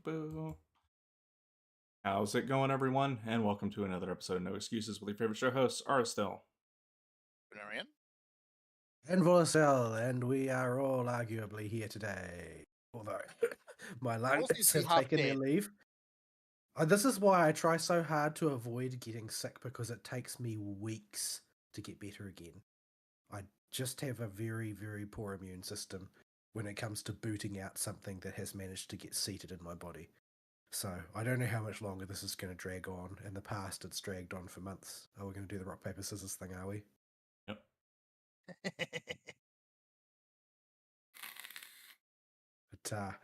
Boo. How's it going, everyone? And welcome to another episode of No Excuses with your favorite show hosts, Aristel. Valerian? And Volacel, and we are all arguably here today. Although my lungs seems to be have half taken their dead. leave. This is why I try so hard to avoid getting sick, because it takes me weeks to get better again. I just have a very, very poor immune system when it comes to booting out something that has managed to get seated in my body. So I don't know how much longer this is going to drag on. In the past, it's dragged on for months. Are we going to do the rock, paper, scissors thing, are we? Yep. But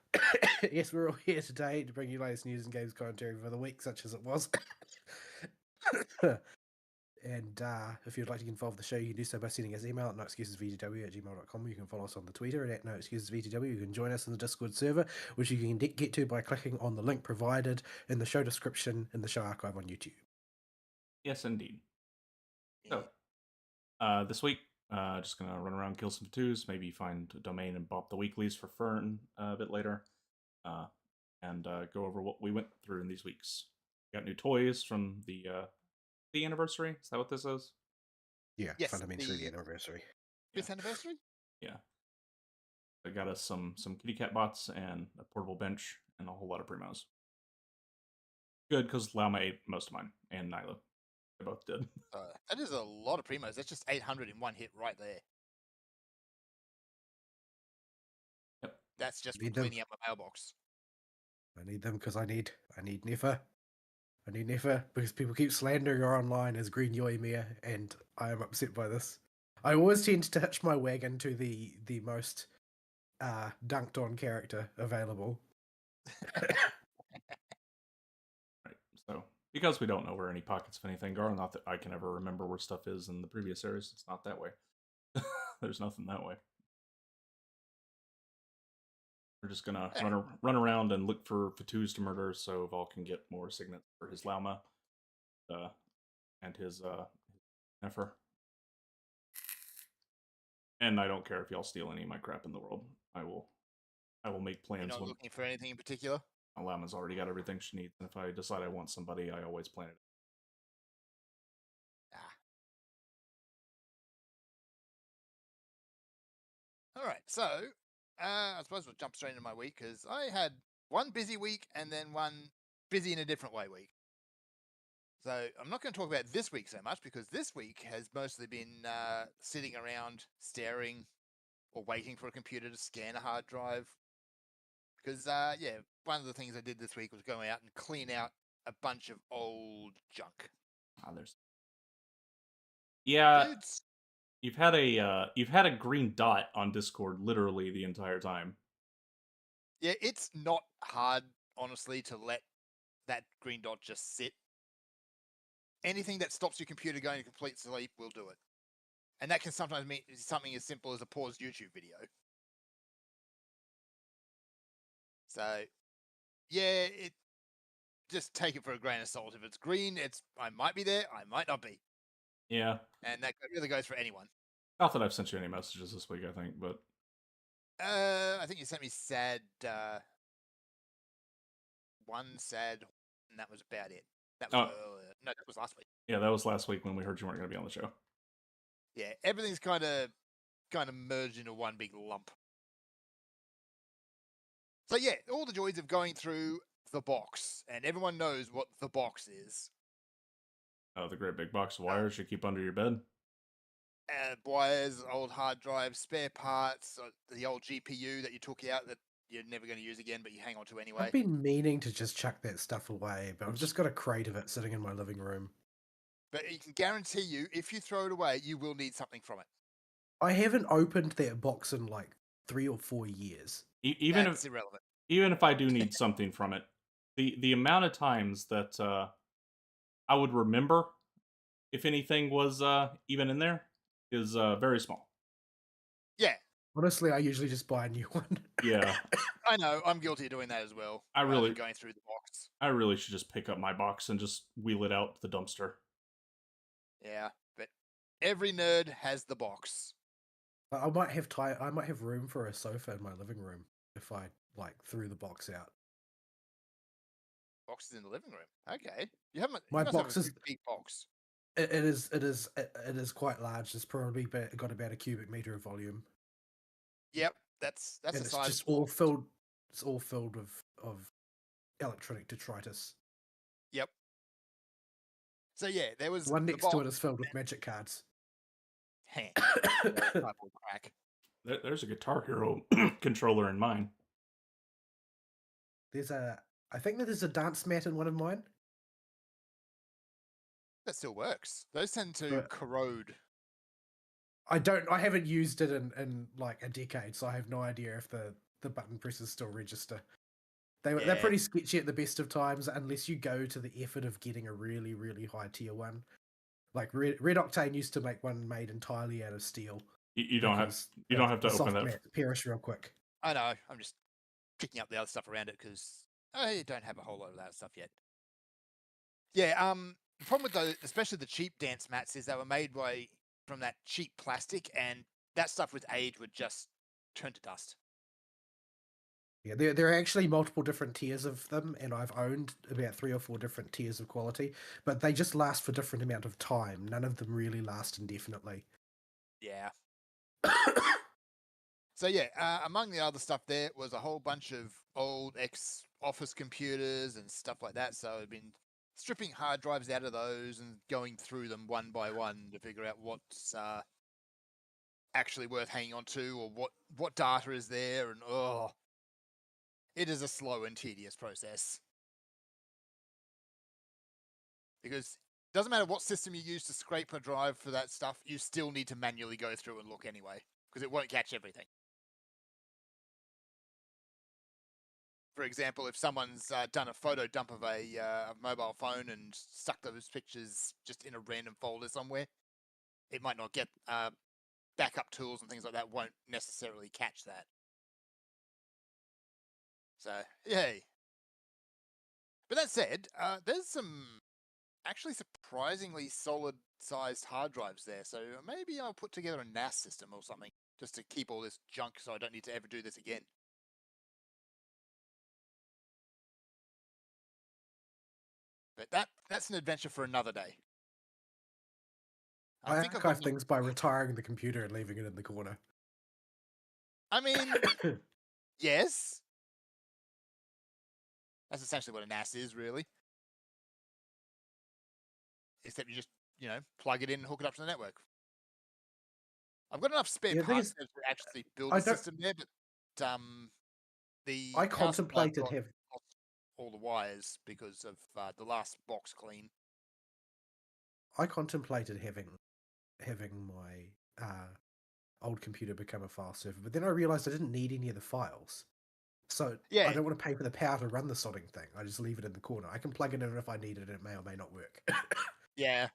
yes, we're all here today to bring you latest news and games commentary for the week, such as it was. And if you'd like to get involved with the show, you can do so by sending us email at noexcusesvtw@gmail.com. You can follow us on the Twitter at noexcusesvtw. You can join us in the Discord server, which you can get to by clicking on the link provided in the show description in the show archive on YouTube. Yes, indeed. So, this week, just gonna run around, kill some tattoos, maybe find a domain and bop the weeklies for Fern a bit later, and go over what we went through in these weeks. We got new toys from the anniversary. Is that what this is? Yeah, Yes, fundamentally the the anniversary. 5th anniversary? Yeah. I got us some kitty cat bots and a portable bench and a whole lot of primos. Good, because Lauma ate most of mine, and Nyla. They both did. That is a lot of primos. That's just 800 in one hit right there. Yep. That's just Need them. cleaning up my mailbox. I need them because I need Nefa. I need Nefa because people keep slandering her online as Green Yoimiya, and I am upset by this. I always tend to hitch my wagon to the most dunked on character available. Right. So, because we don't know where any pockets of anything are, not that I can ever remember where stuff is in the previous series, it's not that way. There's nothing that way. We're just gonna run around and look for Fatus to murder, so Vol can get more signets for his Lauma, and his Nefer. And I don't care if y'all steal any of my crap in the world. I will make You're plans not when looking for anything in particular? Lama's already got everything she needs, and if I decide I want somebody, I always plan it. Alright, so I suppose we'll jump straight into my week, because I had one busy week and then one busy in a different way week. So I'm not going to talk about this week so much, because this week has mostly been sitting around staring or waiting for a computer to scan a hard drive. Because, one of the things I did this week was go out and clean out a bunch of old junk. There's yeah. Dudes. You've had a green dot on Discord literally the entire time. Yeah, it's not hard, honestly, to let that green dot just sit. Anything that stops your computer going to complete sleep will do it. And that can sometimes mean something as simple as a paused YouTube video. So, yeah, just take it for a grain of salt. If it's green, I might be there, I might not be. Yeah. And that really goes for anyone. Not that I've sent you any messages this week, I think, but I think you sent me one sad, and that was about it. That was no, that was last week. Yeah, that was last week when we heard you weren't going to be on the show. Yeah, everything's kind of merged into one big lump. So yeah, all the joys of going through the box, and everyone knows what the box is. Oh, the great big box of wires you keep under your bed. Wires, old hard drives, spare parts, the old GPU that you took out that you're never going to use again, but you hang on to anyway. I've been meaning to just chuck that stuff away, but I've just got a crate of it sitting in my living room. But you can guarantee you, if you throw it away, you will need something from it. I haven't opened that box in like 3 or 4 years. That's irrelevant. Even if I do need something from it, the amount of times that I would remember if anything was even in there is very small. Yeah. Honestly, I usually just buy a new one. Yeah. I know, I'm guilty of doing that as well. Going through the box. I really should just pick up my box and just wheel it out to the dumpster. Yeah, but every nerd has the box. I might have room for a sofa in my living room if I threw the box out. Boxes in the living room. Okay. You haven't. My You must have box a is big box. it is quite large. It's probably got about a cubic meter of volume, Yep. That's and the it's size just of the all box. filled. It's all filled with electronic detritus. Yep. So yeah, there was One the next to box. it is filled with magic cards. Heh, type of crack. There's a Guitar Hero controller in mine. I think that there's a dance mat in one of mine. That still works. Those tend to But corrode. I haven't used it in like a decade, so I have no idea if the button presses still register. They're Yeah. pretty sketchy at the best of times, unless you go to the effort of getting a really, really high tier one. Like Red Octane used to make one made entirely out of steel. You don't have because you don't have to the open soft that. mats perish real quick. I know. I'm just picking up the other stuff around it because I don't have a whole lot of that stuff yet. Yeah. The problem with those, especially the cheap dance mats, is they were made from that cheap plastic, and that stuff with age would just turn to dust. Yeah, there are actually multiple different tiers of them, and I've owned about 3 or 4 different tiers of quality, but they just last for different amount of time. None of them really last indefinitely. Yeah. So yeah, among the other stuff there was a whole bunch of old ex-office computers and stuff like that. So I've been stripping hard drives out of those and going through them one by one to figure out what's actually worth hanging on to, or what data is there. And it is a slow and tedious process because it doesn't matter what system you use to scrape a drive for that stuff, you still need to manually go through and look anyway because it won't catch everything. For example, if someone's done a photo dump of a mobile phone and stuck those pictures just in a random folder somewhere, it might not get backup tools and things like that won't necessarily catch that. So, yay. But that said, there's some actually surprisingly solid sized hard drives there. So maybe I'll put together a NAS system or something just to keep all this junk so I don't need to ever do this again. But that's an adventure for another day. I think I've got archive things by retiring the computer and leaving it in the corner. I mean, yes. That's essentially what a NAS is, really. Except you just, plug it in and hook it up to the network. I've got enough spare Yeah, the thing parts is, to actually build I a don't. system there, but the I power supply I've contemplated got having. lost all the wires because of the last box clean. I contemplated having my old computer become a file server, but then I realized I didn't need any of the files. So Yeah, I don't want to pay for the power to run the sodding thing. I just leave it in the corner. I can plug it in if I need it. It may or may not work. yeah.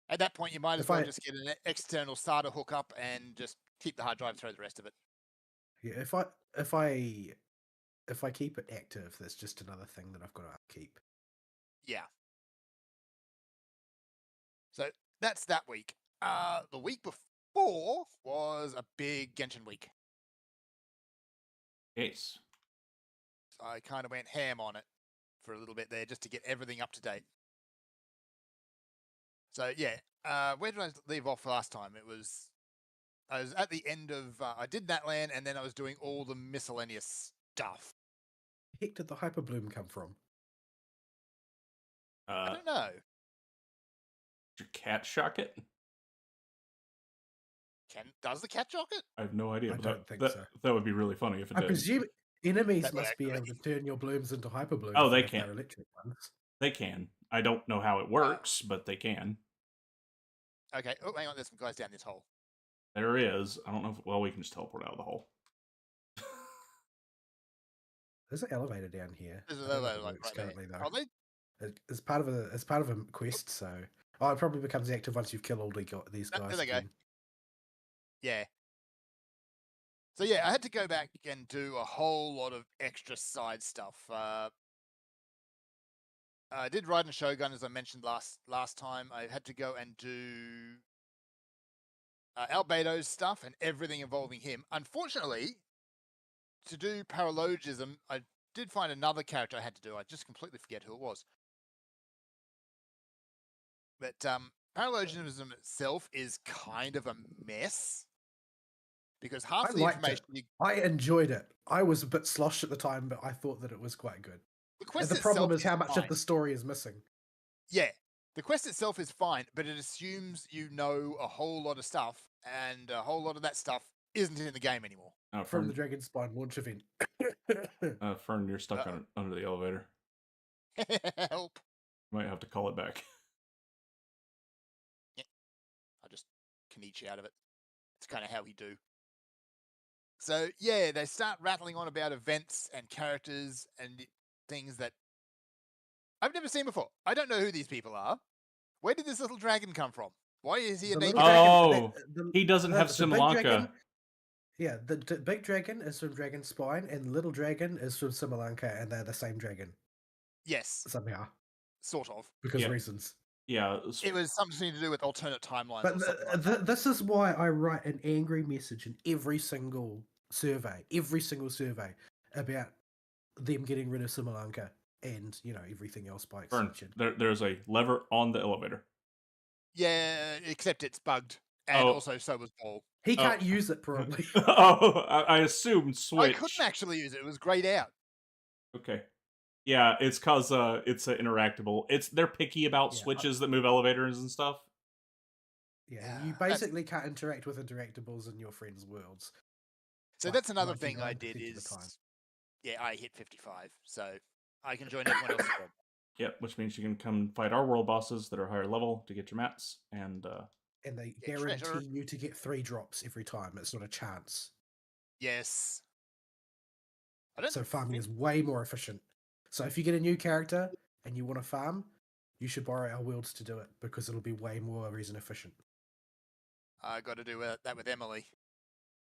At that point, you might as If well I just get an external SATA hookup and just keep the hard drive, throw the rest of it. yeah, if I keep it active, that's just another thing that I've got to upkeep. Yeah. So that's that week. The week before was a big Genshin week. Yes. So I kind of went ham on it for a little bit there just to get everything up to date. So yeah, where did I leave off last time? I was at the end of I did that land, and then I was doing all the miscellaneous stuff. Heck did the hyperbloom come from? I don't know. Did your cat shock it? Does the cat shock it? I have no idea. I But don't think that so. that would be really funny if it I did. presume enemies That would must be able actually. to turn your blooms into hyperblooms. Oh, they if can. they're electric ones. They can. I don't know how it works, but they can. Okay. Oh, hang on. There's some guys down this hole. There is. I don't know if. Well, we can just teleport out of the hole. There's an elevator down here. There's I an don't know if elevator it like works right there. currently though. Are they? It's part of a quest, so it probably becomes active once you've killed all these guys. There they go. again. Yeah. So yeah, I had to go back and do a whole lot of extra side stuff. I did Raiden Shogun, as I mentioned last time. I had to go and do Albedo's stuff and everything involving him. Unfortunately, to do paralogism, I did find another character I had to do. I just completely forget who it was. But paralogism itself is kind of a mess because half I of the liked it. information I enjoyed it. I was a bit sloshed at the time, but I thought that it was quite good. the And quest the problem itself is how much fine. of the story is missing. Yeah, the quest itself is fine, but it assumes you know a whole lot of stuff, and a whole lot of that stuff isn't in the game anymore. From the Fern, Dragon Spine launch event. Fern, you're stuck Uh-oh. under the elevator. Help! You might have to call it back. I just can eat you out of it. It's kind of how we do. So yeah, they start rattling on about events and characters and things that I've never seen before. I don't know who these people are. Where did this little dragon come from? Why is he a The naked little dragon? Oh, he doesn't have the big Simlanka. dragon. Yeah, the big dragon is from Dragon Spine, and the little dragon is from Similanka, and they're the same dragon Yes, somehow sort of. because Yeah. reasons. Yeah, It was something to do with alternate timelines But or something like that. this is why I write an angry message in every single survey about them getting rid of Similanka and everything else by Fern, extension. there's a lever on the elevator. Yeah, except it's bugged, and Oh. also so was Paul. He can't use it probably. Oh, I assumed switch. I couldn't actually use it. It was grayed out. Okay. Yeah, it's cause it's interactable. They're picky about Yeah, switches that move elevators and stuff. Yeah, you basically can't interact with interactables in your friends' worlds. So Like that's another thing I 99% did of the is, time. yeah, I hit 55, so I can join everyone else's world. Yep, which means you can come fight our world bosses that are higher level to get your mats, and they Yeah, guarantee treasure. you to get 3 drops every time. It's not a chance. Yes. So farming is way more efficient. So if you get a new character and you want to farm, you should borrow our worlds to do it because it'll be way more reason efficient. I got to do that with Emily.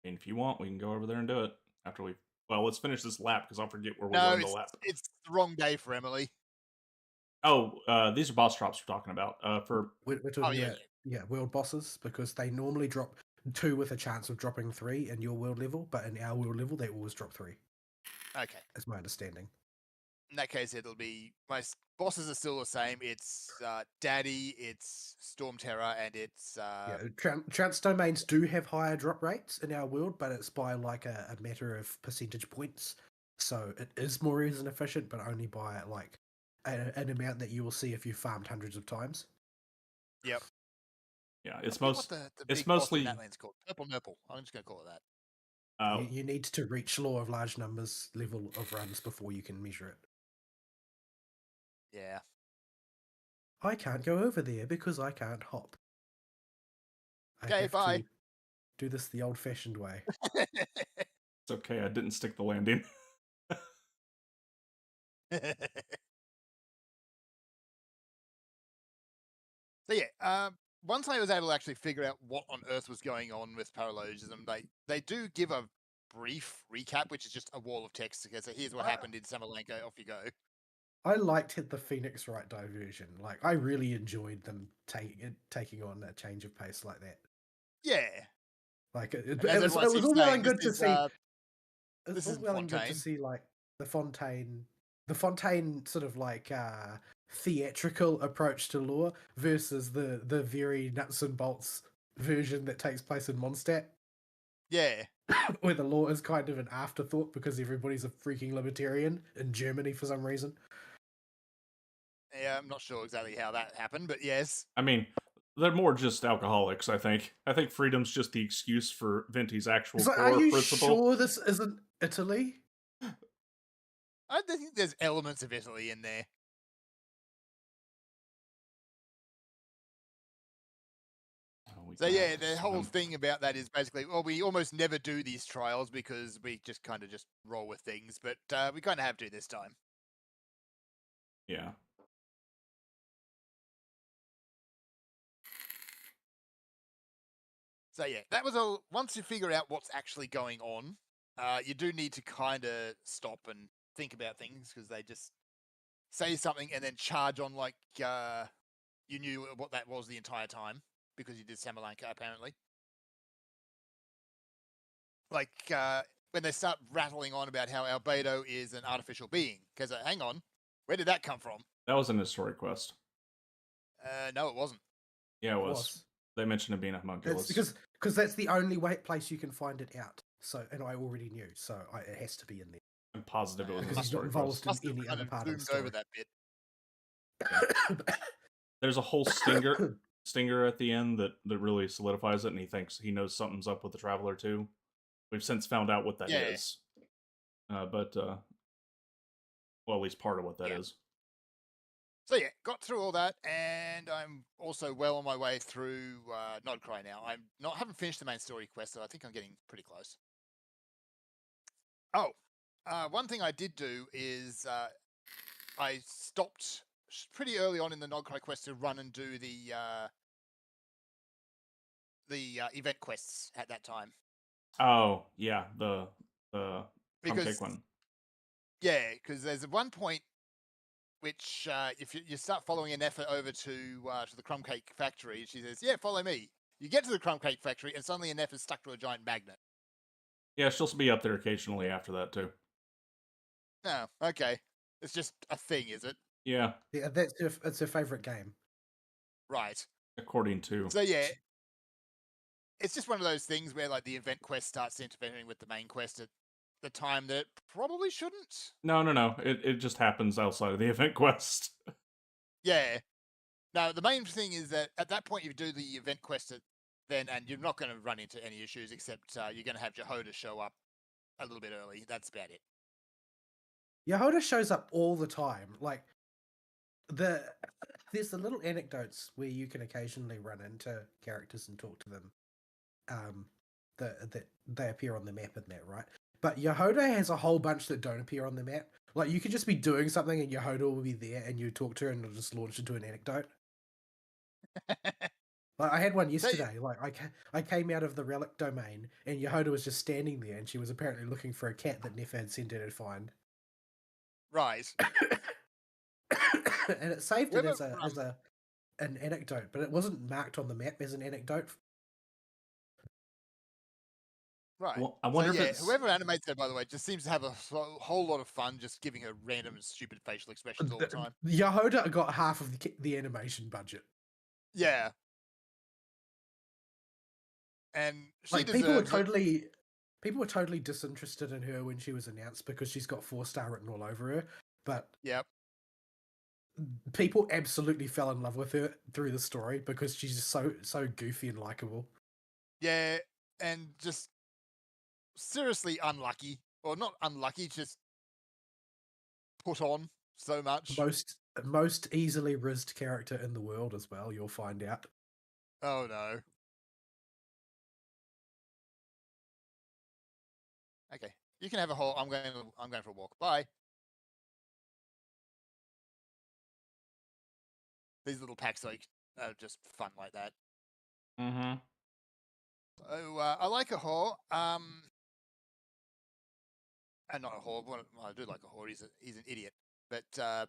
and if you want, we can go over there and do it after we. Well, let's finish this lap because I'll forget where we're No, going the lap. it's the wrong day for Emily. Oh, these are boss drops we're talking about. We're talking about world bosses because they normally drop 2 with a chance of dropping 3 in your world level, but in our world level they always drop 3. Okay. That's my understanding. In that case, it'll be my bosses are still the same. It's Daddy, it's Storm Terror, and it's Trance domains do have higher drop rates in our world, but it's by like a matter of percentage points. So it is more reason efficient, but only by like an amount that you will see if you farmed hundreds of times. Yep. Yeah, it's mostly that land's called Purple Nurple. I'm just gonna call it that. You need to reach law of large numbers level of runs before you can measure it. Yeah. I can't go over there because I can't hop. Okay, bye. To do this the old-fashioned way. It's okay, I didn't stick the landing. So yeah, once I was able to actually figure out what on earth was going on with paralogism, they do give a brief recap, which is just a wall of text. Okay, so here's what happened in Samalanka. Off you go. I liked the Phoenix Wright diversion. Like, I really enjoyed them taking on a change of pace like that. Yeah. Like, it was all well and good to see. This is well and good to see, like, the Fontaine sort of like theatrical approach to lore versus the very nuts and bolts version that takes place in Mondstadt. Yeah. Where the lore is kind of an afterthought because everybody's a freaking libertarian in Germany for some reason. Yeah, I'm not sure exactly how that happened, but yes. I mean, they're more just alcoholics, I think. I think freedom's just the excuse for Venti's actual core are you principle. Sure this isn't Italy? I think there's elements of Italy in there. So yeah, the whole thing about that is basically, well, we almost never do these trials because we just kind of just roll with things, but we kind of have to this time. Yeah. So yeah, that was all. Once you figure out what's actually going on, you do need to kind of stop and think about things because they just say something and then charge on like you knew what that was the entire time because you did Samalanka apparently. Like when they start rattling on about how Albedo is an artificial being. Because hang on, where did that come from? That was in his story quest. No, it wasn't. Yeah, it was. They mentioned it being a homunculus. It's because that's the only place you can find it out. So, and I already knew, so it has to be in there. I'm positive it was in Because the he's not story involved quest. in any other part of the zoomed story. over that bit. There's a whole stinger at the end that really solidifies it, and he thinks he knows something's up with the Traveler too. We've since found out what that is. Well, at least part of what that is. So yeah, got through all that, and I'm also well on my way through Nodcry now. Haven't finished the main story quest, so I think I'm getting pretty close. Oh, one thing I did do is I stopped pretty early on in the Nodcry quest to run and do the event quests at that time. Oh yeah, the cupcake one. Yeah, because there's one point which if you start following an effort over to the crumb cake factory, she says, "Yeah, follow me." You get to the crumb cake factory, and suddenly an F is stuck to a giant magnet. Yeah, she'll be up there occasionally after that too. Oh, okay. It's just a thing, is it? Yeah. Yeah, it's her favorite game. Right. According to. So yeah, it's just one of those things where like the event quest starts interfering with the main quest at the time that it probably shouldn't. No. It just happens outside of the event quest. Yeah. Now the main thing is that at that point you do the event quest then, and you're not going to run into any issues except you're going to have Jehoda show up a little bit early. That's about it. Yehoda shows up all the time. Like there's the little anecdotes where you can occasionally run into characters and talk to them. That they appear on the map in that, right? But Yehoda has a whole bunch that don't appear on the map. Like you could just be doing something and Yehoda will be there, and you talk to her and it'll just launch into an anecdote. Like I had one yesterday. Like I came out of the relic domain and Yehoda was just standing there, and she was apparently looking for a cat that Nefa had sent her to find. Right. And it saved it as an anecdote, but it wasn't marked on the map as an anecdote. Right. Well, I wonder if it's... whoever animates her, by the way, just seems to have a whole lot of fun just giving her random and stupid facial expressions all the time. Yehoda got half of the animation budget. Yeah. And she like people were totally disinterested in her when she was announced because she's got 4-star written all over her. But yep, people absolutely fell in love with her through the story because she's just so goofy and likable. Yeah, and just seriously unlucky, or not unlucky, just put on so much. Most easily rizzed character in the world as well. You'll find out. Oh no. Okay, you can have a whole. I'm going for a walk. Bye. These little packs are just fun like that. Mm-hmm. So I like a whore. And not a whore. Well, I do like a whore. He's an idiot. But I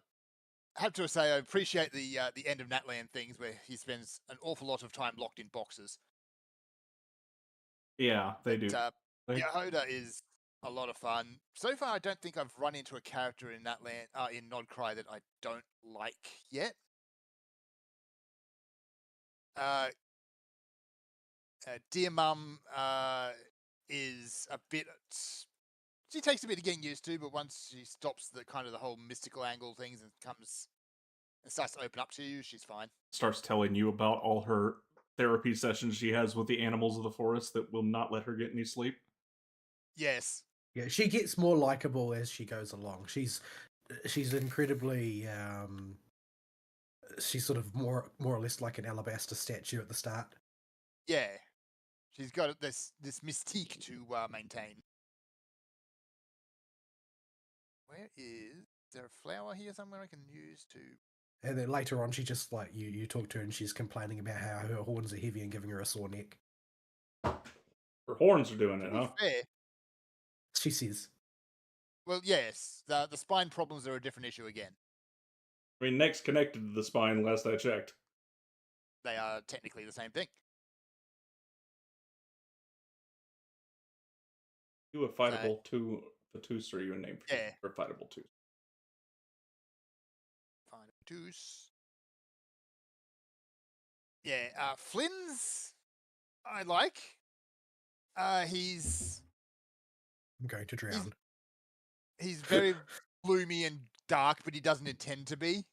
have to say I appreciate the end of Natland things where he spends an awful lot of time locked in boxes. Yeah, they do. Yehoda is a lot of fun. So far, I don't think I've run into a character in Natland, in Nodcry, that I don't like yet. Dear Mum is a bit. She takes a bit of getting used to, but once she stops the whole mystical angle things and starts to open up to you, she's fine. Starts telling you about all her therapy sessions she has with the animals of the forest that will not let her get any sleep. Yes. Yeah, she gets more likable as she goes along. She's incredibly she's sort of more or less like an alabaster statue at the start. Yeah, she's got this mystique to maintain. Where is there a flower here somewhere I can use to? And then later on, she just like you talk to her and she's complaining about how her horns are heavy and giving her a sore neck. Her horns are doing it, huh? Fair. She says. Well, yes, the spine problems are a different issue again. I mean, neck's connected to the spine, last I checked. They are technically the same thing. Do a fightable two Patus, or you a name Yeah. for fightable two. Fine. Deuce. Yeah. Flynn's, I like. He's I'm going to drown. he's very gloomy and dark, but he doesn't intend to be.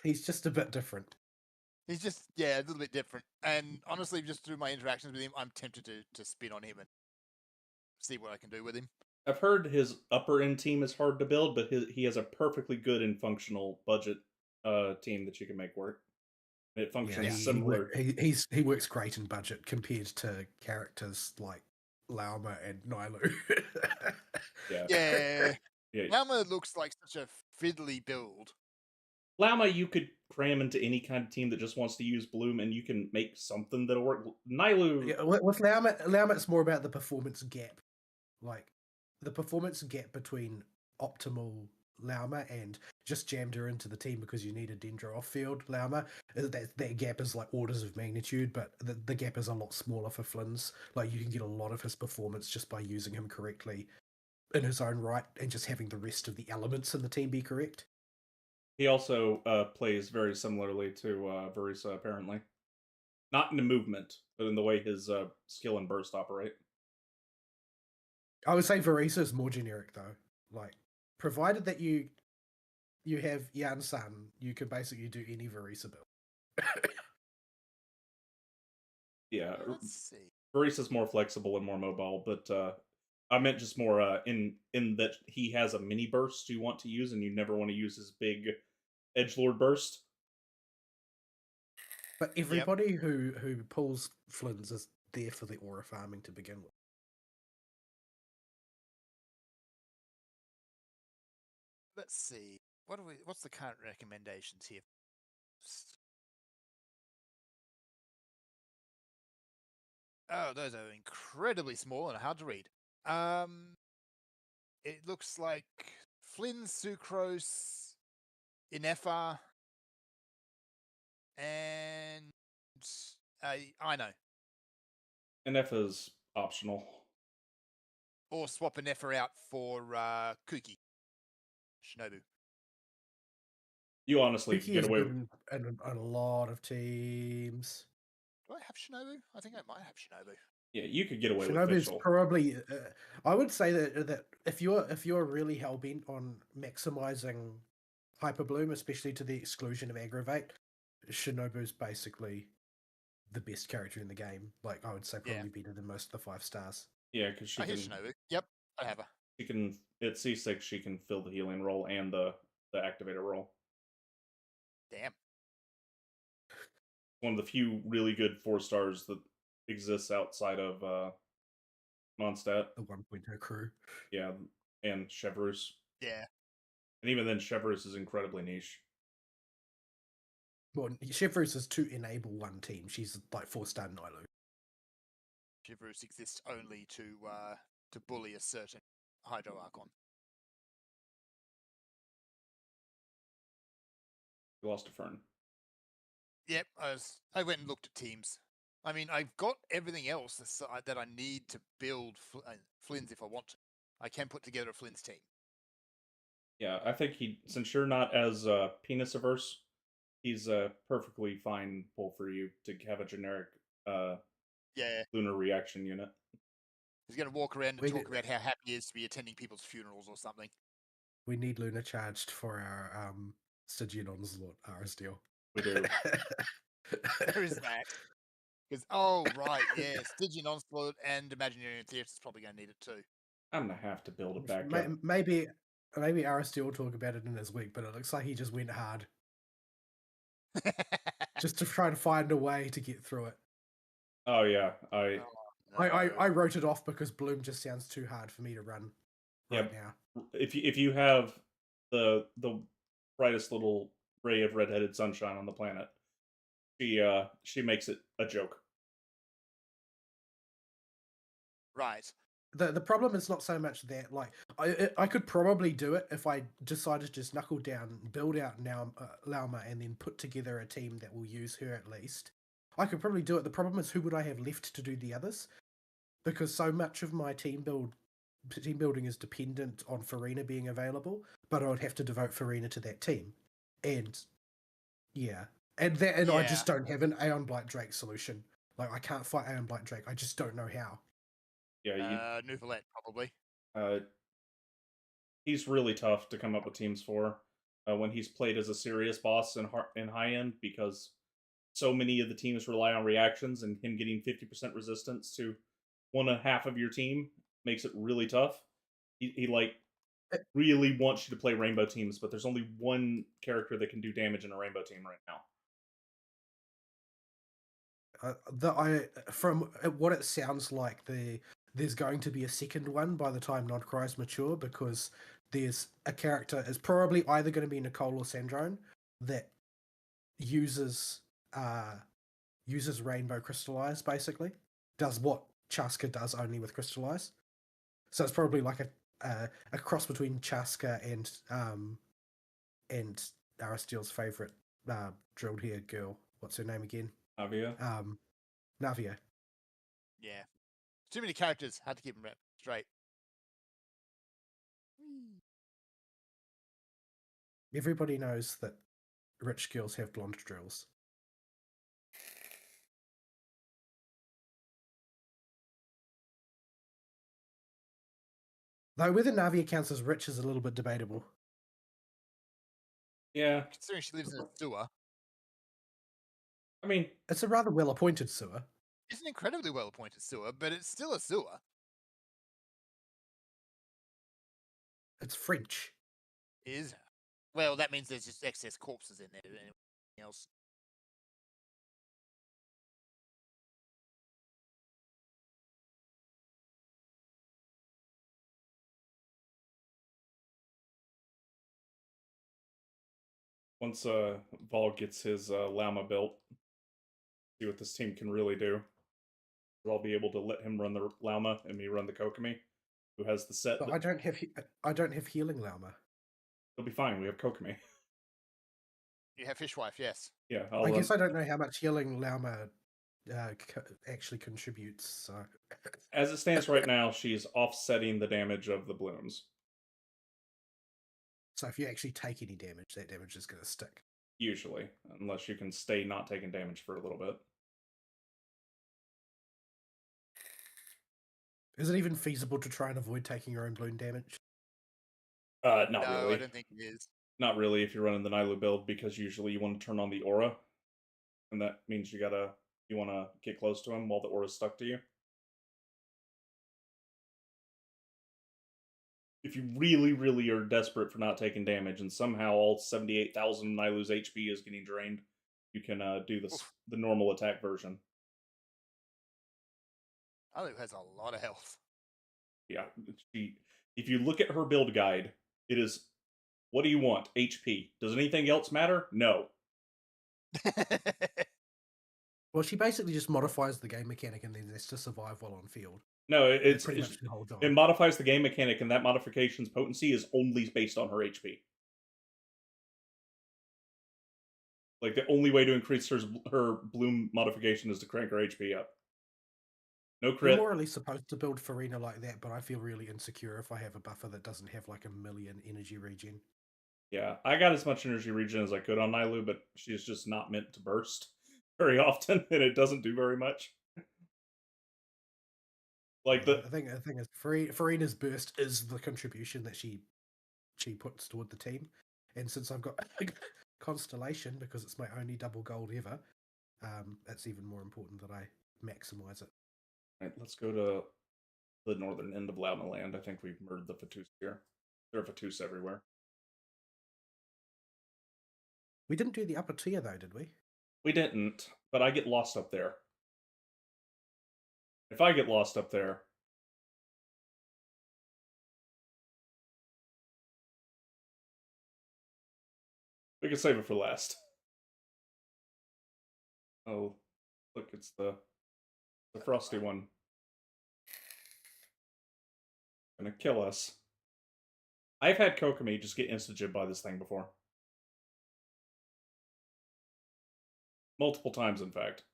He's just a bit different. He's just, a little bit different. And honestly, just through my interactions with him, I'm tempted to spin on him and see what I can do with him. I've heard his upper end team is hard to build, but he has a perfectly good and functional budget team that you can make work. It functions similar. He works great in budget compared to characters like Lauma and Nailu. Yeah. Yeah. Lauma looks like such a fiddly build. Lauma, you could cram into any kind of team that just wants to use Bloom, and you can make something that'll work. Nailu, Yeah, with Lauma, it's more about the performance gap, like the performance gap between optimal Lauma and just jammed her into the team because you need a Dendro off-field Lauma. That gap is like orders of magnitude, but the gap is a lot smaller for Flynn's. Like you can get a lot of his performance just by using him correctly in his own right and just having the rest of the elements in the team be correct. he also plays very similarly to Verisa, apparently. Not in the movement, but in the way his skill and burst operate. I would say Verisa is more generic though. Like, provided that you have Yan San, you can basically do any Verisa build. Yeah, Let's see. Verisa's more flexible and more mobile, but I meant just more in that he has a mini burst you want to use, and you never want to use his big edgelord burst. But everybody who pulls Flynn's is there for the aura farming to begin with. Let's see. What's the current recommendations here? Oh, those are incredibly small and hard to read. It looks like Flynn, Sucrose, Inefa, and I know. Inefa's optional. Or swap Inefa out for Kuki. Shinobu. You honestly Kuki get is away good with in a lot of teams. Do I have Shinobu? I think I might have Shinobu. Yeah, you could get away with Shinobu's Fischl. probably. I would say that if you're really hell bent on maximizing Hyper Bloom, especially to the exclusion of Aggravate, Shinobu's basically the best character in the game. Like I would say, probably better than most of the 5 stars. Yeah, because she I can. hear Shinobu. Yep, I have her. She can at C6. She can fill the healing role and the activator role. Damn. One of the few really good 4 stars that exists outside of Mondstadt. The 1.0 crew. Yeah, and Chevreuse. Yeah. And even then, Chevreuse is incredibly niche. Well, Chevreuse is to enable one team. She's like 4-star Nailu. Chevreuse exists only to bully a certain Hydro Archon. You lost a Fern. Yep, I went and looked at teams. I mean, I've got everything else that I need to build Flynn's if I want to. I can put together a Flynn's team. Yeah, I think since you're not as penis averse, he's a perfectly fine pull for you to have a generic lunar reaction unit. He's going to walk around and talk about how happy he is to be attending people's funerals or something. We need Luna charged for our Stygian Onslaught RSDL. We do. There is that. Because, oh, right, yeah, Stygian Onslaught and Imaginary Theater is probably going to need it too. I'm going to have to build it back up. Maybe RSD will talk about it in his week, but it looks like he just went hard. Just to try to find a way to get through it. Oh, yeah. I wrote it off because Bloom just sounds too hard for me to run right now. If you have the brightest little ray of redheaded sunshine on the planet, she makes it a joke. Right. The problem is not so much that, like, I could probably do it if I decided to just knuckle down, build out Lauma, and then put together a team that will use her at least. I could probably do it. The problem is, who would I have left to do the others? because so much of my team building is dependent on Farina being available, but I would have to devote Farina to that team. And yeah. And I just don't have an Aeon Blight Drake solution. Like, I can't fight Aeon Blight Drake. I just don't know how. Yeah, Nuvalet, probably. He's really tough to come up with teams for when he's played as a serious boss in high end, because so many of the teams rely on reactions, and him getting 50% resistance to one and a half of your team makes it really tough. He like really wants you to play rainbow teams, but there's only one character that can do damage in a rainbow team right now. From what it sounds like, there's going to be a second one by the time Nodcry's mature, because there's a character is probably either going to be Nicole or Sandrone that uses Rainbow Crystallize, basically does what Chaska does, only with Crystallize. So it's probably like a cross between Chaska and Aristeel's favorite drilled hair girl. What's her name again? Navia. Navia. Yeah. Too many characters. Hard to keep them straight. Everybody knows that rich girls have blonde drills. Though whether Navia counts as rich is a little bit debatable. Yeah. Considering she lives in a sewer. I mean, it's a rather well-appointed sewer. It's an incredibly well-appointed sewer, but it's still a sewer. It's French. Is well, that means there's just excess corpses in there. Anything else? Once Vol gets his llama built, see what this team can really do. I'll be able to let him run the llama and me run the Kokomi, who has the set. But I don't have healing llama. It'll be fine. We have Kokomi. You have Fishwife, yes. Yeah, I guess I don't know how much healing llama actually contributes. So, as it stands right now, she's offsetting the damage of the blooms. So if you actually take any damage, that damage is going to stick. Usually, unless you can stay not taking damage for a little bit. Is it even feasible to try and avoid taking your own bloom damage? Not no, really. I don't think it is. Not really if you're running the Nailu build, because usually you want to turn on the aura, and that means you want to get close to him while the aura's stuck to you. If you really, really are desperate for not taking damage, and somehow all 78,000 Nailu's HP is getting drained, you can do the normal attack version. Nailu has a lot of health. Yeah, if you look at her build guide, it is, what do you want? HP. Does anything else matter? No. Well, she basically just modifies the game mechanic and then has to survive while on field. No, it's pretty much the whole job. It modifies the game mechanic, and that modification's potency is only based on her HP. Like, the only way to increase her bloom modification is to crank her HP up. No crit. You're more or less supposed to build Farina like that, but I feel really insecure if I have a buffer that doesn't have like 1,000,000 energy regen. Yeah, I got as much energy regen as I could on Nailu, but she's just not meant to burst very often, and it doesn't do very much. Like I think is Farina's burst is the contribution that she puts toward the team, and since I've got Constellation because it's my only double gold ever, it's even more important that I maximize it. All right, let's go to the northern end of Llama Land. I think we've murdered the Fatus here. There are Fatus everywhere. We didn't do the upper tier though, did we? We didn't, but I get lost up there. If I get lost up there, we can save it for last. Oh, look, it's the frosty one. Gonna kill us. I've had Kokomi just get insta-jib by this thing before. Multiple times, in fact.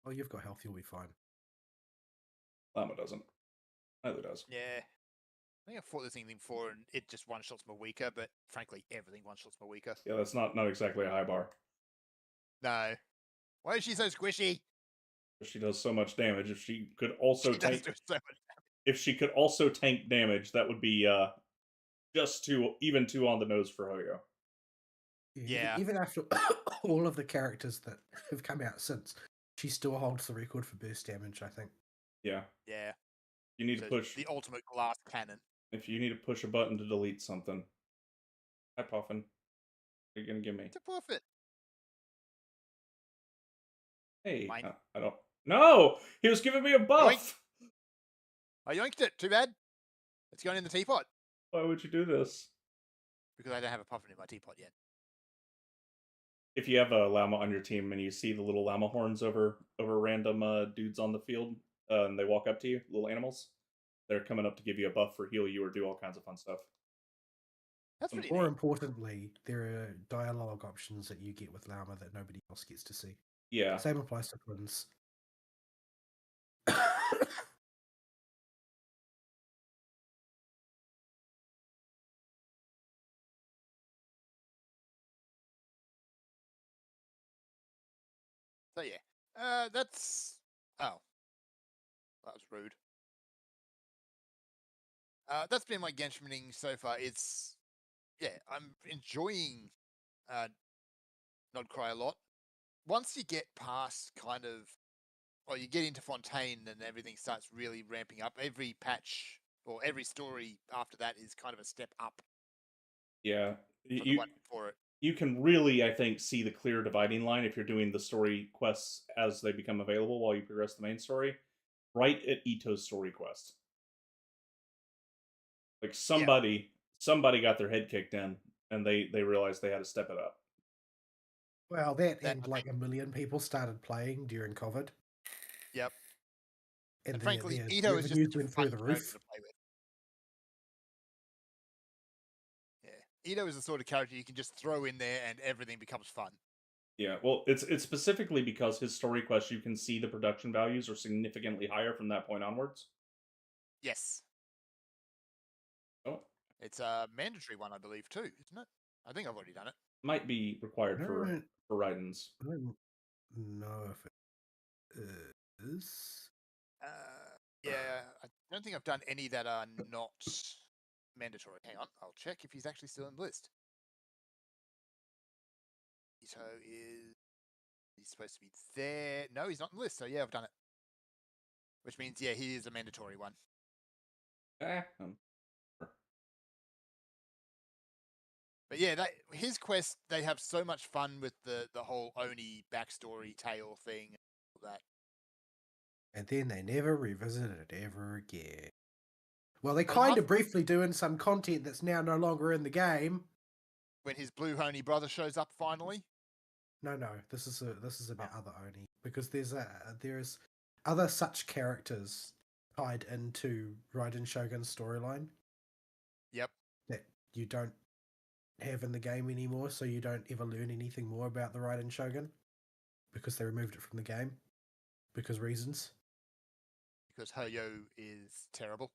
Oh, you've got health, you'll be fine. Llama doesn't. Neither does. Yeah. I think I fought this thing before and it just one-shots my weaker, but frankly, everything one-shots my weaker. Yeah, that's not exactly a high bar. No. Why is she so squishy? She does so much damage. If she could also She does tank, do so much. if she could also tank damage, that would be just too on the nose for Hoyo. Yeah. Even after all of the characters that have come out since, she still holds the record for burst damage, I think. Yeah. Yeah. You need So to push the ultimate glass cannon. if you need to push a button to delete something. Hi, Puffin. What are you gonna give me? It's a perfect. Hey, Mine. I don't. No, he was giving me a buff. I yoinked it. Too bad. It's going in the teapot Why would you do this? because I don't have a puffin in my teapot yet. If you have a llama on your team and you see the little llama horns over random dudes on the field, and they walk up to you, little animals, they're coming up to give you a buff or heal you or do all kinds of fun stuff. That's pretty More neat. importantly, there are dialogue options that you get with Llama that nobody else gets to see. Yeah. Same applies to twins. So yeah, that's. Oh, that was rude. That's been my Genshining so far. It's I'm enjoying Nod Cry a lot. Once you get past kind of, or you get into Fontaine and everything starts really ramping up. Every patch or every story after that is kind of a step up Yeah. from the one before it. You can really, I think, see the clear dividing line if you're doing the story quests as they become available while you progress the main story. Right at Ito's story quest. Like somebody got their head kicked in and they realized they had to step it up. Well, that and like a million people started playing during COVID. Yep. And frankly, their Ito is just revenues such a went fun through the character roof. to play with. Yeah, Ito is the sort of character you can just throw in there and everything becomes fun. Yeah, well, it's specifically because his story quests, you can see the production values are significantly higher from that point onwards. Yes. Oh, it's a mandatory one, I believe, too, isn't it? I think I've already done it. might be required for Raidens. I don't know if it is. Yeah, I don't think I've done any that are not mandatory. Hang on, I'll check if he's actually still in the list. Ito he's supposed to be there. No, he's not in the list. So yeah, I've done it. Which means he is a mandatory one. But yeah, his quest, they have so much fun with the whole Oni backstory tale thing and all that. And then they never revisited it ever again. Well, they kind of briefly do in some content that's now no longer in the game. When his blue Oni brother shows up finally. No, this is about other Oni, because there's other such characters tied into Raiden Shogun's storyline. Yep. That you don't have in the game anymore, so you don't ever learn anything more about the Raiden Shogun because they removed it from the game because reasons. Because Hoyo is terrible.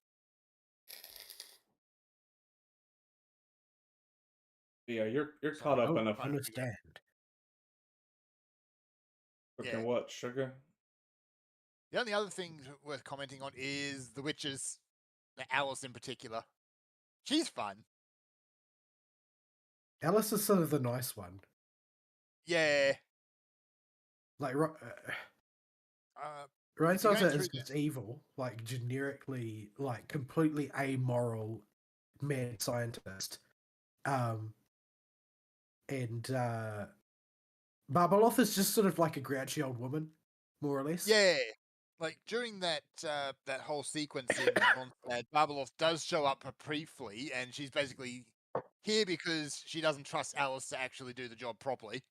Yeah, you're caught up enough. I understand. Okay, what, sugar? The only other thing worth commenting on is the witches, Alice in particular. She's fun. Alice is sort of the nice one. Yeah. Like, Raiden Salsa is just evil, like generically, like completely amoral mad scientist. And Barbeloth is just sort of like a grouchy old woman, more or less. Yeah. Like during that whole sequence in Mondstadt, Barbeloth does show up briefly, and she's basically here because she doesn't trust Alice to actually do the job properly.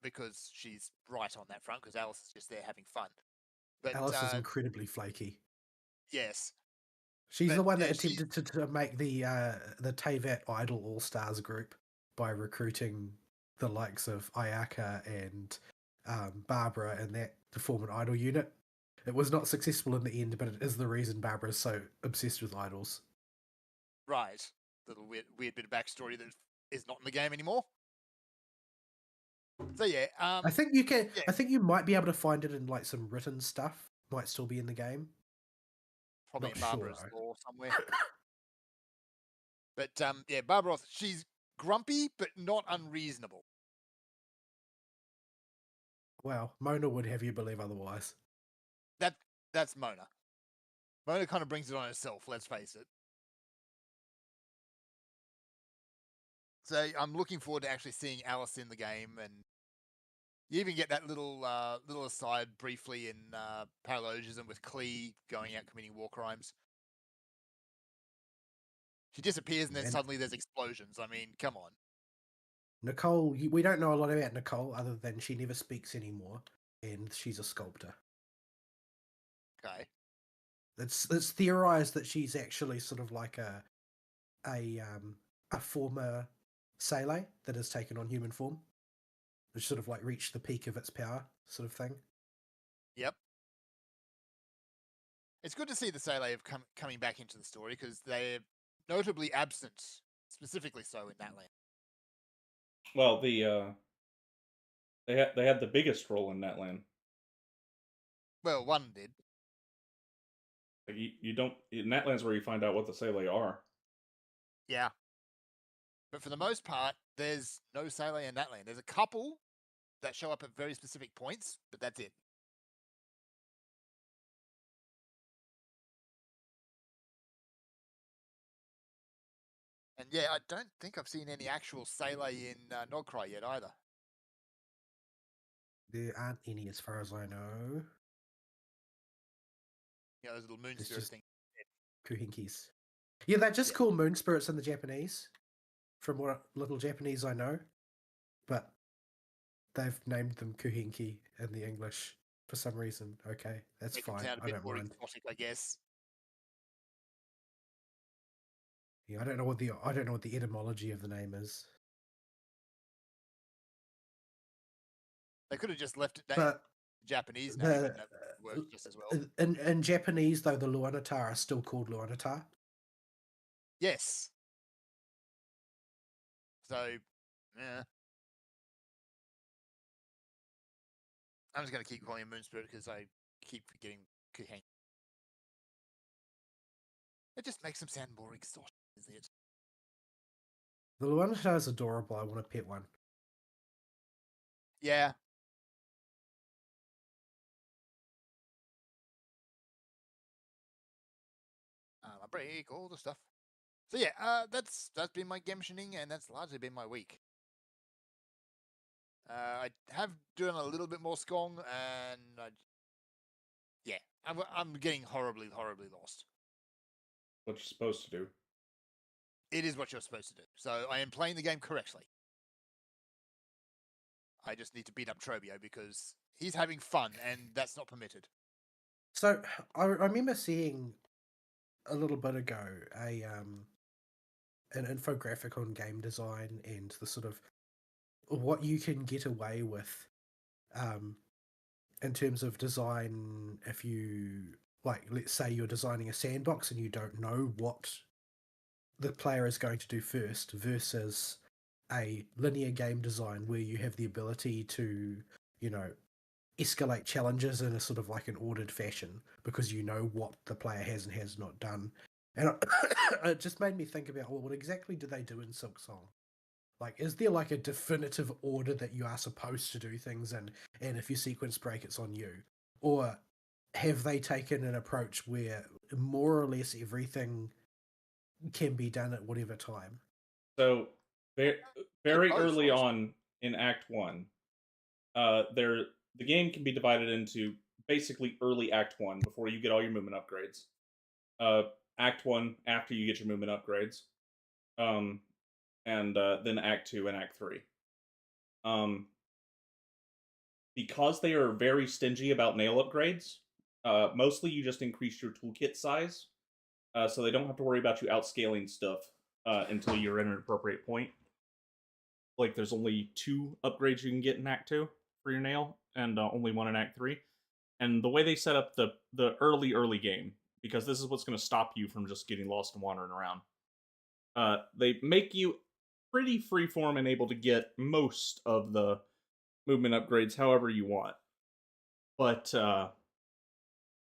Because she's right on that front, because Alice is just there having fun. But Alice is incredibly flaky. Yes. She's the one that attempted to make the Teyvat Idol All-Stars group by recruiting the likes of Ayaka and Barbara and that to form an idol unit. It was not successful in the end, but it is the reason Barbara is so obsessed with idols. Right. Little weird bit of backstory that is not in the game anymore. So yeah, I think you can. yeah. I think you might be able to find it in like some written stuff. Might still be in the game. Probably Not in sure Barbara's though. lore somewhere. But yeah, Barbara, she's grumpy but not unreasonable. Well, Mona would have you believe otherwise. That's Mona. Mona kind of brings it on herself, let's face it. So I'm looking forward to actually seeing Alice in the game, and you even get that little aside briefly in Paralogism with Klee going out committing war crimes. She disappears and then And suddenly there's explosions. I mean, come on. Nicole, we don't know a lot about Nicole other than she never speaks anymore, and she's a sculptor. Okay. It's theorized that she's actually sort of like a former Sele that has taken on human form, which sort of like reached the peak of its power, sort of thing. Yep. It's good to see the Sele coming back into the story because they're notably absent, specifically so in that land. Well, they had the biggest role in Netland. Well, one did. Like you don't Netland's where you find out what the Sele are. Yeah. But for the most part, there's no Sele in that land. There's a couple that show up at very specific points, but that's it. And yeah, I don't think I've seen any actual Sele in Nogcry yet either. There aren't any, as far as I know. You know, those little moon It's spirit just things. Kuhinkis. Yeah, they're just Yeah. called moon spirits in the Japanese, from what little Japanese I know. But they've named them Kuhinki in the English for some reason. Okay, that's Make them fine. sound a I bit don't more mind. exotic, I guess. Yeah, I don't know what the etymology of the name is. They could have just left it But Japanese name the and that works just as well. in Japanese though, the Luanatar are still called Luanatar. Yes. So, yeah. I'm just going to keep calling him Moon Spirit because I keep forgetting Kuhen. It just makes them sound more exotic, is it? The Luanatar is adorable. I want to pet one. Yeah. I break all the stuff. So yeah, that's been my Genshining, and that's largely been my week. I have done a little bit more Skong, and yeah, I'm getting horribly lost. What you're supposed to do. It is what you're supposed to do. So I am playing the game correctly. I just need to beat up Trobio because he's having fun, and that's not permitted. So I remember seeing a little bit ago an infographic on game design and the sort of what you can get away with in terms of design if you, like, let's say you're designing a sandbox and you don't know what the player is going to do first versus a linear game design where you have the ability to, you know, escalate challenges in a sort of like an ordered fashion because you know what the player has and has not done. And it just made me think about, well, what exactly do they do in Silk Song? Like, is there like a definitive order that you are supposed to do things in, and if you sequence break, it's on you? Or have they taken an approach where more or less everything can be done at whatever time? So very, Bit of very both, early honestly. on in Act 1, the game can be divided into basically early Act 1 before you get all your movement upgrades. Act 1 after you get your movement upgrades. And then Act 2 and Act 3. Because they are very stingy about nail upgrades, mostly you just increase your toolkit size, so they don't have to worry about you outscaling stuff until you're at an appropriate point. like there's only 2 upgrades you can get in Act 2 for your nail, and only 1 in Act 3. And the way they set up the early game, because this is what's going to stop you from just getting lost and wandering around. They make you pretty freeform and able to get most of the movement upgrades however you want. But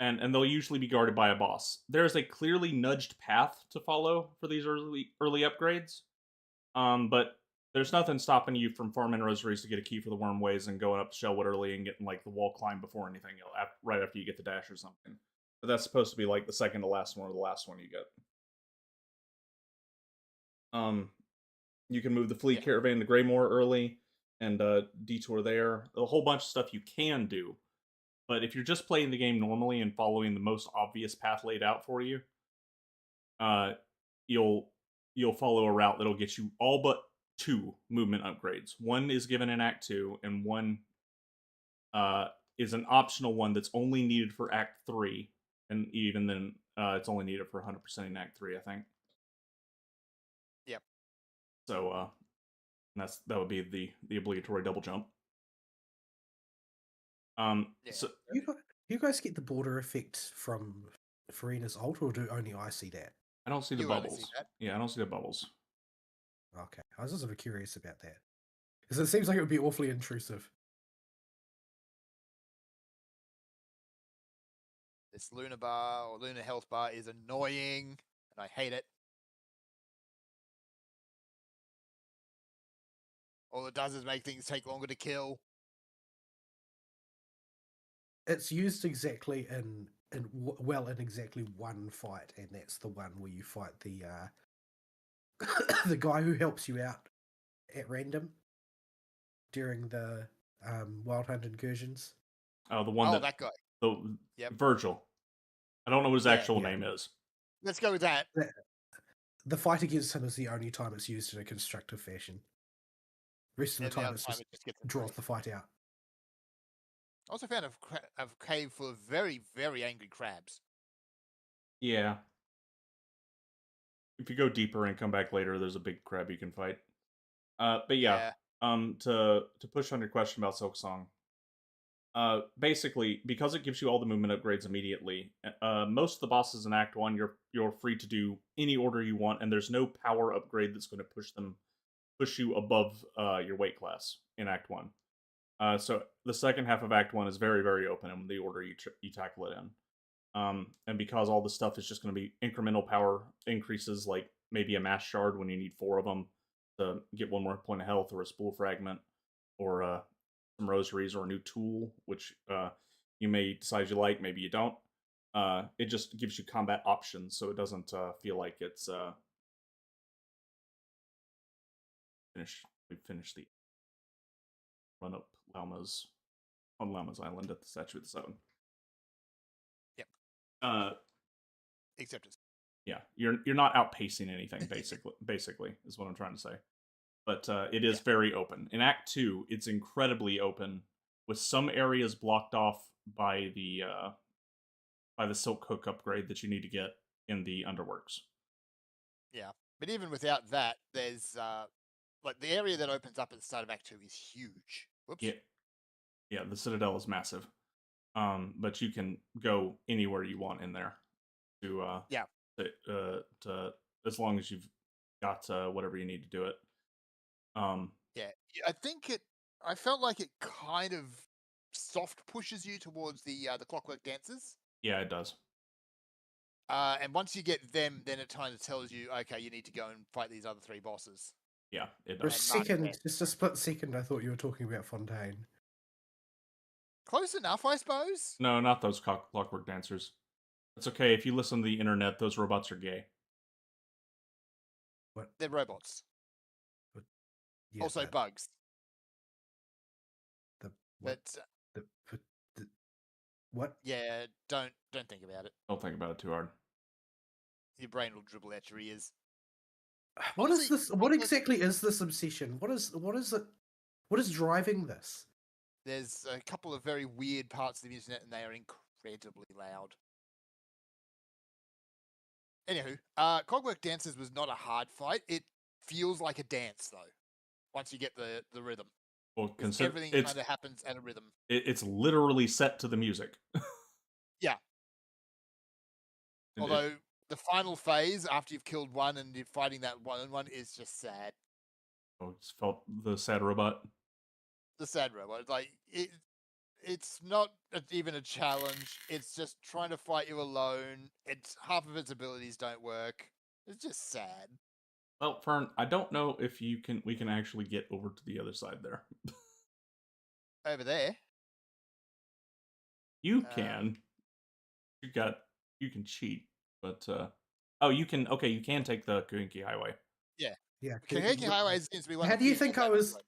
and they'll usually be guarded by a boss. There is a clearly nudged path to follow for these early upgrades. But there's nothing stopping you from farming rosaries to get a key for the worm ways and going up Shellwood early and getting like the wall climb before anything, right after you get the dash or something. But that's supposed to be like the second to last one or the last one you get. You can move the fleet caravan to Greymoor early and detour there. A whole bunch of stuff you can do. But if you're just playing the game normally and following the most obvious path laid out for you, you'll follow a route that'll get you all but 2 movement upgrades. One is given in Act 2, and one is an optional one that's only needed for Act 3, and even then, it's only needed for 100% in Act 3, I think. Yep. So, that would be the obligatory double jump. So you guys get the border effect from Farina's ult, or do only I see that? I don't see the You only see bubbles. that. Yeah, I don't see the bubbles. Okay, I was just sort of curious about that because it seems like it would be awfully intrusive. This Luna bar or Luna health bar is annoying, and I hate it. All it does is make things take longer to kill. It's used exactly in exactly one fight, and that's the one where you fight the the guy who helps you out at random during the Wild Hunt incursions. Oh, the one that guy. Virgil. I don't know what his actual name is. Let's go with that. The fight against him is the only time it's used in a constructive fashion. Rest of the time, it just draws the fight out. I also found a cave full of very, very angry crabs. Yeah. If you go deeper and come back later, there's a big crab you can fight. But yeah. To push on your question about Silksong, basically, because it gives you all the movement upgrades immediately, most of the bosses in Act 1, you're free to do any order you want, and there's no power upgrade that's going to push you above your weight class in Act 1. So the second half of Act 1 is very, very open in the order you tackle it in. And because all the stuff is just going to be incremental power increases, like maybe a mass shard when you need 4 of them to get 1 more point of health, or a spool fragment, or some rosaries, or a new tool, which you may decide you like, maybe you don't. It just gives you combat options, so it doesn't feel like it's we finished the run up Llama's on Llama's Island at the Statue of the Seven. Yep. Except it's yeah, you're not outpacing anything. Basically, is what I'm trying to say. But it is very open. In Act 2, it's incredibly open, with some areas blocked off by the Silk Hook upgrade that you need to get in the Underworks. Yeah, but even without that, there's like the area that opens up at the start of Act 2 is huge. Whoops. Yeah, the Citadel is massive. But you can go anywhere you want in there to as long as you've got whatever you need to do it. Yeah, I think I felt like it kind of soft pushes you towards the Clockwork Dancers. Yeah, it does. And once you get them, then it kind of tells you, okay, you need to go and fight these other 3 bosses. Yeah, it For a does. second, just a split second, I thought you were talking about Fontaine. Close enough, I suppose. No, not those Clockwork Dancers. It's okay, if you listen to the internet, those robots are gay. What? They're robots. Yeah, also bugs. What? What? Yeah, don't think about it. Don't think about it too hard. Your brain will dribble out your ears. What is this? What exactly is this obsession? What is it? What is driving this? There's a couple of very weird parts of the internet, and they are incredibly loud. Anywho, Clockwork Dancers was not a hard fight. It feels like a dance, though. once you get the rhythm. Well, 'Cause consider everything it's kind of happens at a rhythm. it's literally set to the music. Yeah. And Although the final phase after you've killed one and you're fighting that one is just sad. it's felt the sad robot. The sad robot, like it's not even a challenge. It's just trying to fight you alone. It's half of its abilities don't work. It's just sad. Well, Fern, I don't know if we can actually get over to the other side there. Over there, You can. You got you can cheat, but oh, you can you can take the Kuinki Highway. yeah. Yeah. Kaneki Highway seems to be one How of do the you few think things I that was? works.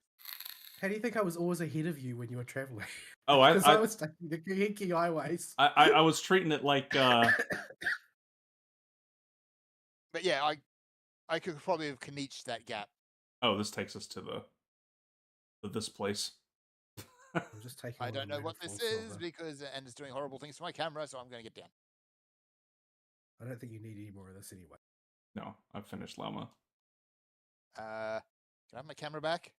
How do you think I was always ahead of you when you were traveling? Oh, Because I was taking the Kuhiki highways. I was treating it like But yeah, I could probably have Kaniched that gap. oh, this takes us to this place. I'm just taking. I all don't the know what this metaphor is silver. because and it's doing horrible things to my camera, so I'm going to get down. I don't think you need any more of this anyway. No, I've finished Llama. Can I have my camera back?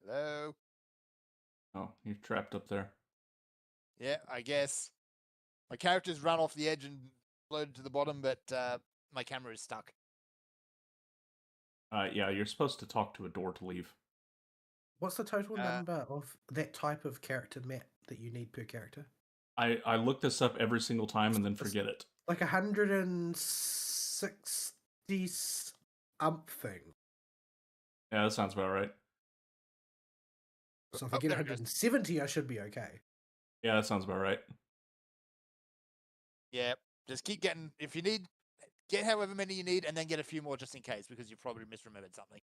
Hello. Oh, you're trapped up there. Yeah, I guess my character's run off the edge and floated to the bottom, but my camera is stuck. Yeah, you're supposed to talk to a door to leave. What's the total number of that type of character map that you need per character? I look this up every single time and then forget it. Like 160 something. Yeah, that sounds about right. So if I get 170, I should be okay. Yeah, that sounds about right. Yeah, just keep getting. If you need, get however many you need, and then get a few more just in case because you probably misremembered something.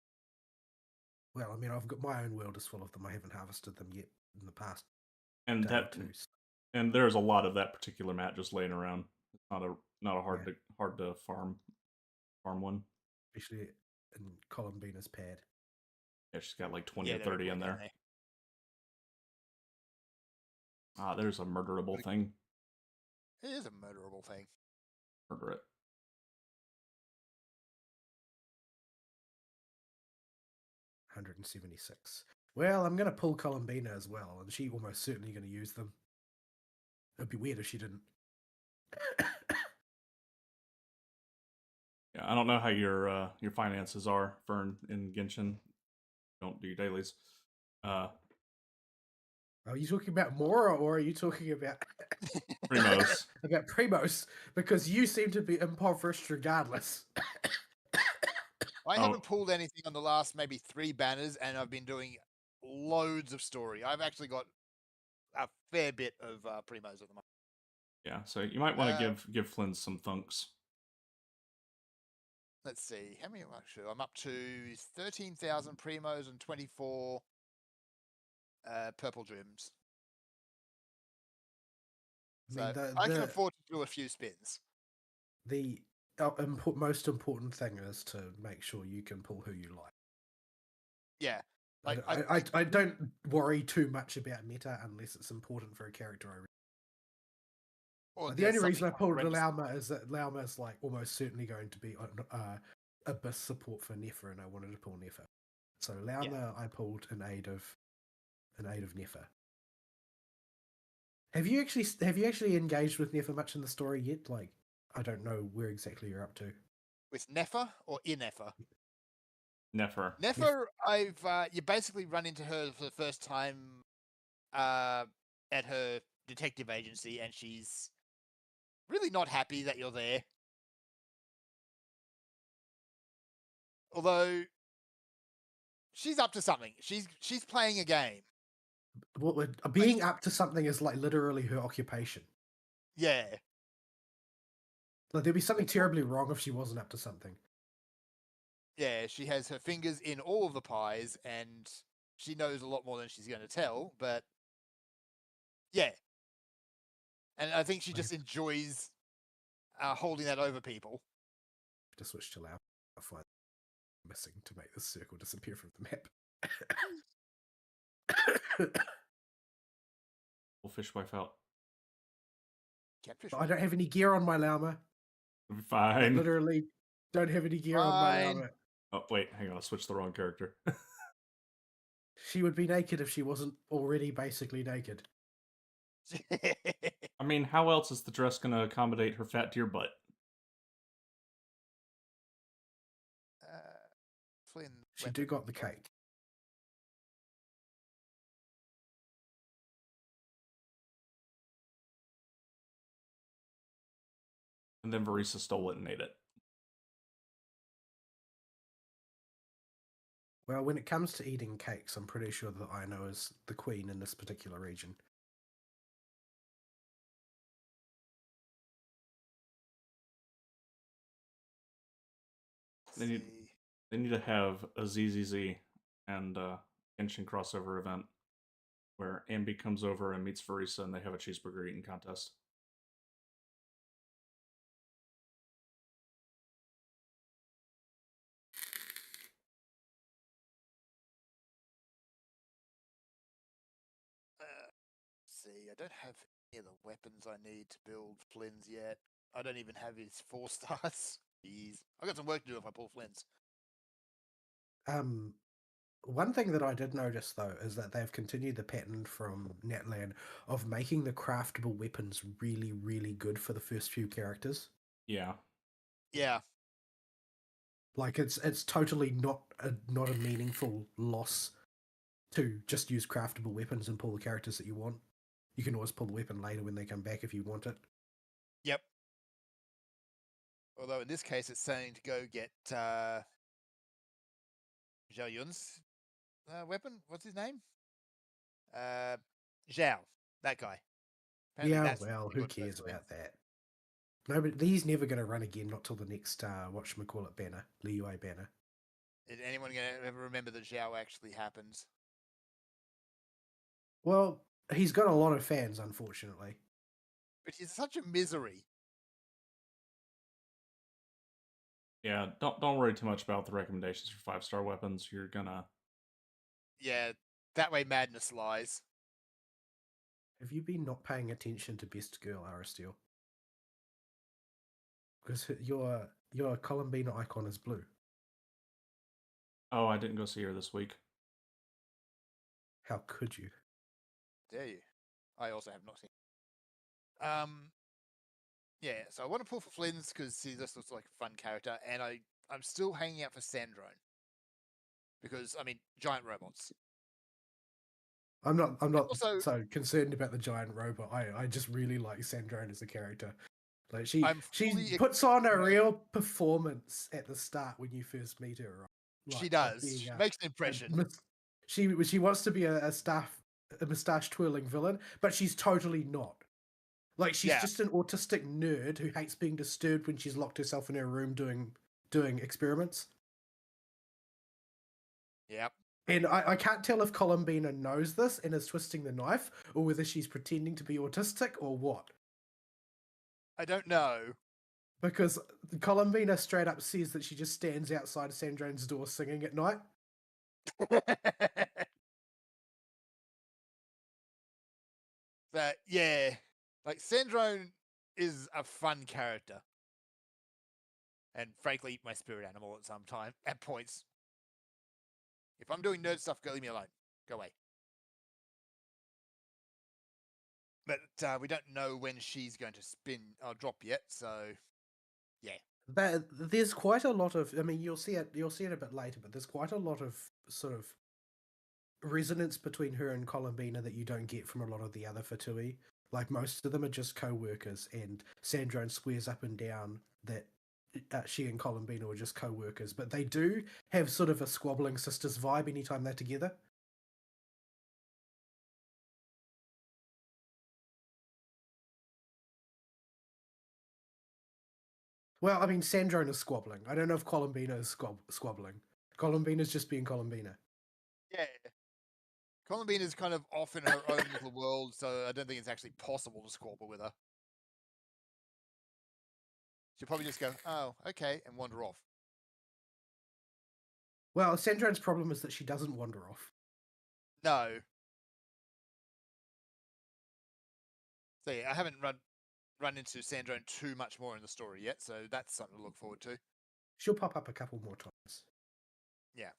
Well, I mean, I've got my own world is full of them. I haven't harvested them yet in the past. And day or two. and there's a lot of that particular mat just laying around. It's not a hard to farm one. Especially in Columbina's pad. Yeah, she's got like 20 or 30 in there. There. Ah, there's a murderable thing. It is a murderable thing. Murder it. $176. Well, I'm going to pull Columbina as well, and she's almost certainly going to use them. It'd be weird if she didn't. Yeah, I don't know how your finances are, Fern, in Genshin. Don't do dailies. Are you talking about Mora, or are you talking about Primos? about Primos? Because you seem to be impoverished regardless. I haven't pulled anything on the last maybe 3 banners, and I've been doing loads of story. I've actually got a fair bit of primos at the moment. Yeah, so you might want to give Flynn some thunks. Let's see, how many am I sure? I'm up to 13,000 primos and 24 purple dreams. So I can afford to do a few spins. The most important thing is to make sure you can pull who you like. Yeah. Like I don't worry too much about meta unless it's important for a character. The only reason I pulled Lauma is that Lauma is like almost certainly going to be on Abyss support for Nefer, and I wanted to pull Nefer. So Lauma I pulled in aid of Nefer. Have you actually engaged with Nefer much in the story yet? Like, I don't know where exactly you're up to. With Nefer or Inefer? Nefer. Nefer, you basically run into her for the first time at her detective agency, and she's really not happy that you're there. Although she's up to something. She's playing a game. Well, being up to something is like literally her occupation. Yeah. Like there'd be something terribly wrong if she wasn't up to something. Yeah, she has her fingers in all of the pies, and she knows a lot more than she's going to tell, but yeah. And I think she just enjoys holding that over people. To switch to loud, I find missing to make this circle disappear from the map. We'll fish wife out. I don't have any gear on my Lauma. Fine. I literally don't have any gear on my Lauma. Oh, wait, hang on. I switched the wrong character. She would be naked if she wasn't already basically naked. I mean, how else is the dress going to accommodate her fat deer butt? Flynn. She do got the cake. And then Varisa stole it and ate it. Well, when it comes to eating cakes, I'm pretty sure that Aino is the queen in this particular region. They need to have a ZZZ and Genshin crossover event where Ambi comes over and meets Varisa and they have a cheeseburger eating contest. See, I don't have any of the weapons I need to build Flynn's yet. I don't even have his 4 stars. Jeez. I got some work to do if I pull Flynn's. One thing that I did notice though is that they've continued the pattern from Netland of making the craftable weapons really, really good for the first few characters. Yeah. Yeah. Like it's totally not a meaningful loss to just use craftable weapons and pull the characters that you want. You can always pull the weapon later when they come back if you want it. Yep. Although in this case, it's saying to go get Zhao Yun's weapon. What's his name? Zhao. That guy. Apparently Yeah, that's well, really who good for those cares about weapons. that? No, but he's never going to run again, not till the next whatchamacallit banner, Liyue banner. Is anyone going to ever remember that Zhao actually happens? Well, he's got a lot of fans, unfortunately. But he's such a misery. Yeah, don't worry too much about the recommendations for 5-star weapons. You're gonna... Yeah, that way madness lies. Have you been not paying attention to Best Girl, Aristeal? Because your Columbina icon is blue. Oh, I didn't go see her this week. How could you? Dare you? I also have not seen. Yeah, so I want to pull for Flynn's because he just looks like a fun character, and I'm still hanging out for Sandrone because I mean giant robots. I'm not also, so concerned about the giant robot. I just really like Sandrone as a character. Like she puts on a real performance at the start when you first meet her. Right? Like, she does. She makes an impression. She wants to be a mustache twirling villain, but she's totally not. Like she's just an autistic nerd who hates being disturbed when she's locked herself in her room doing experiments. Yep. And I can't tell if Columbina knows this and is twisting the knife, or whether she's pretending to be autistic or what. I don't know. Because Columbina straight up says that she just stands outside Sandrone's door singing at night. But yeah, like Sandrone is a fun character. And frankly, my spirit animal at points. If I'm doing nerd stuff, go leave me alone. Go away. But we don't know when she's going to spin or drop yet, so yeah. There's quite a lot of. I mean, you'll see it a bit later, but there's quite a lot of sort of resonance between her and Columbina that you don't get from a lot of the other Fatui. Like most of them are just co-workers, and Sandrone swears up and down that she and Columbina were just co-workers, but they do have sort of a squabbling sisters vibe anytime they're together. Well, I mean, Sandrone is squabbling. I don't know if Columbina is squabbling. Columbina's just being Columbina. Yeah. Columbina's kind of off in her own little world, so I don't think it's actually possible to squabble with her. She'll probably just go, oh, okay, and wander off. Well, Sandrone's problem is that she doesn't wander off. No. So yeah, I haven't run into Sandrone too much more in the story yet, so that's something to look forward to. She'll pop up a couple more times. Yeah.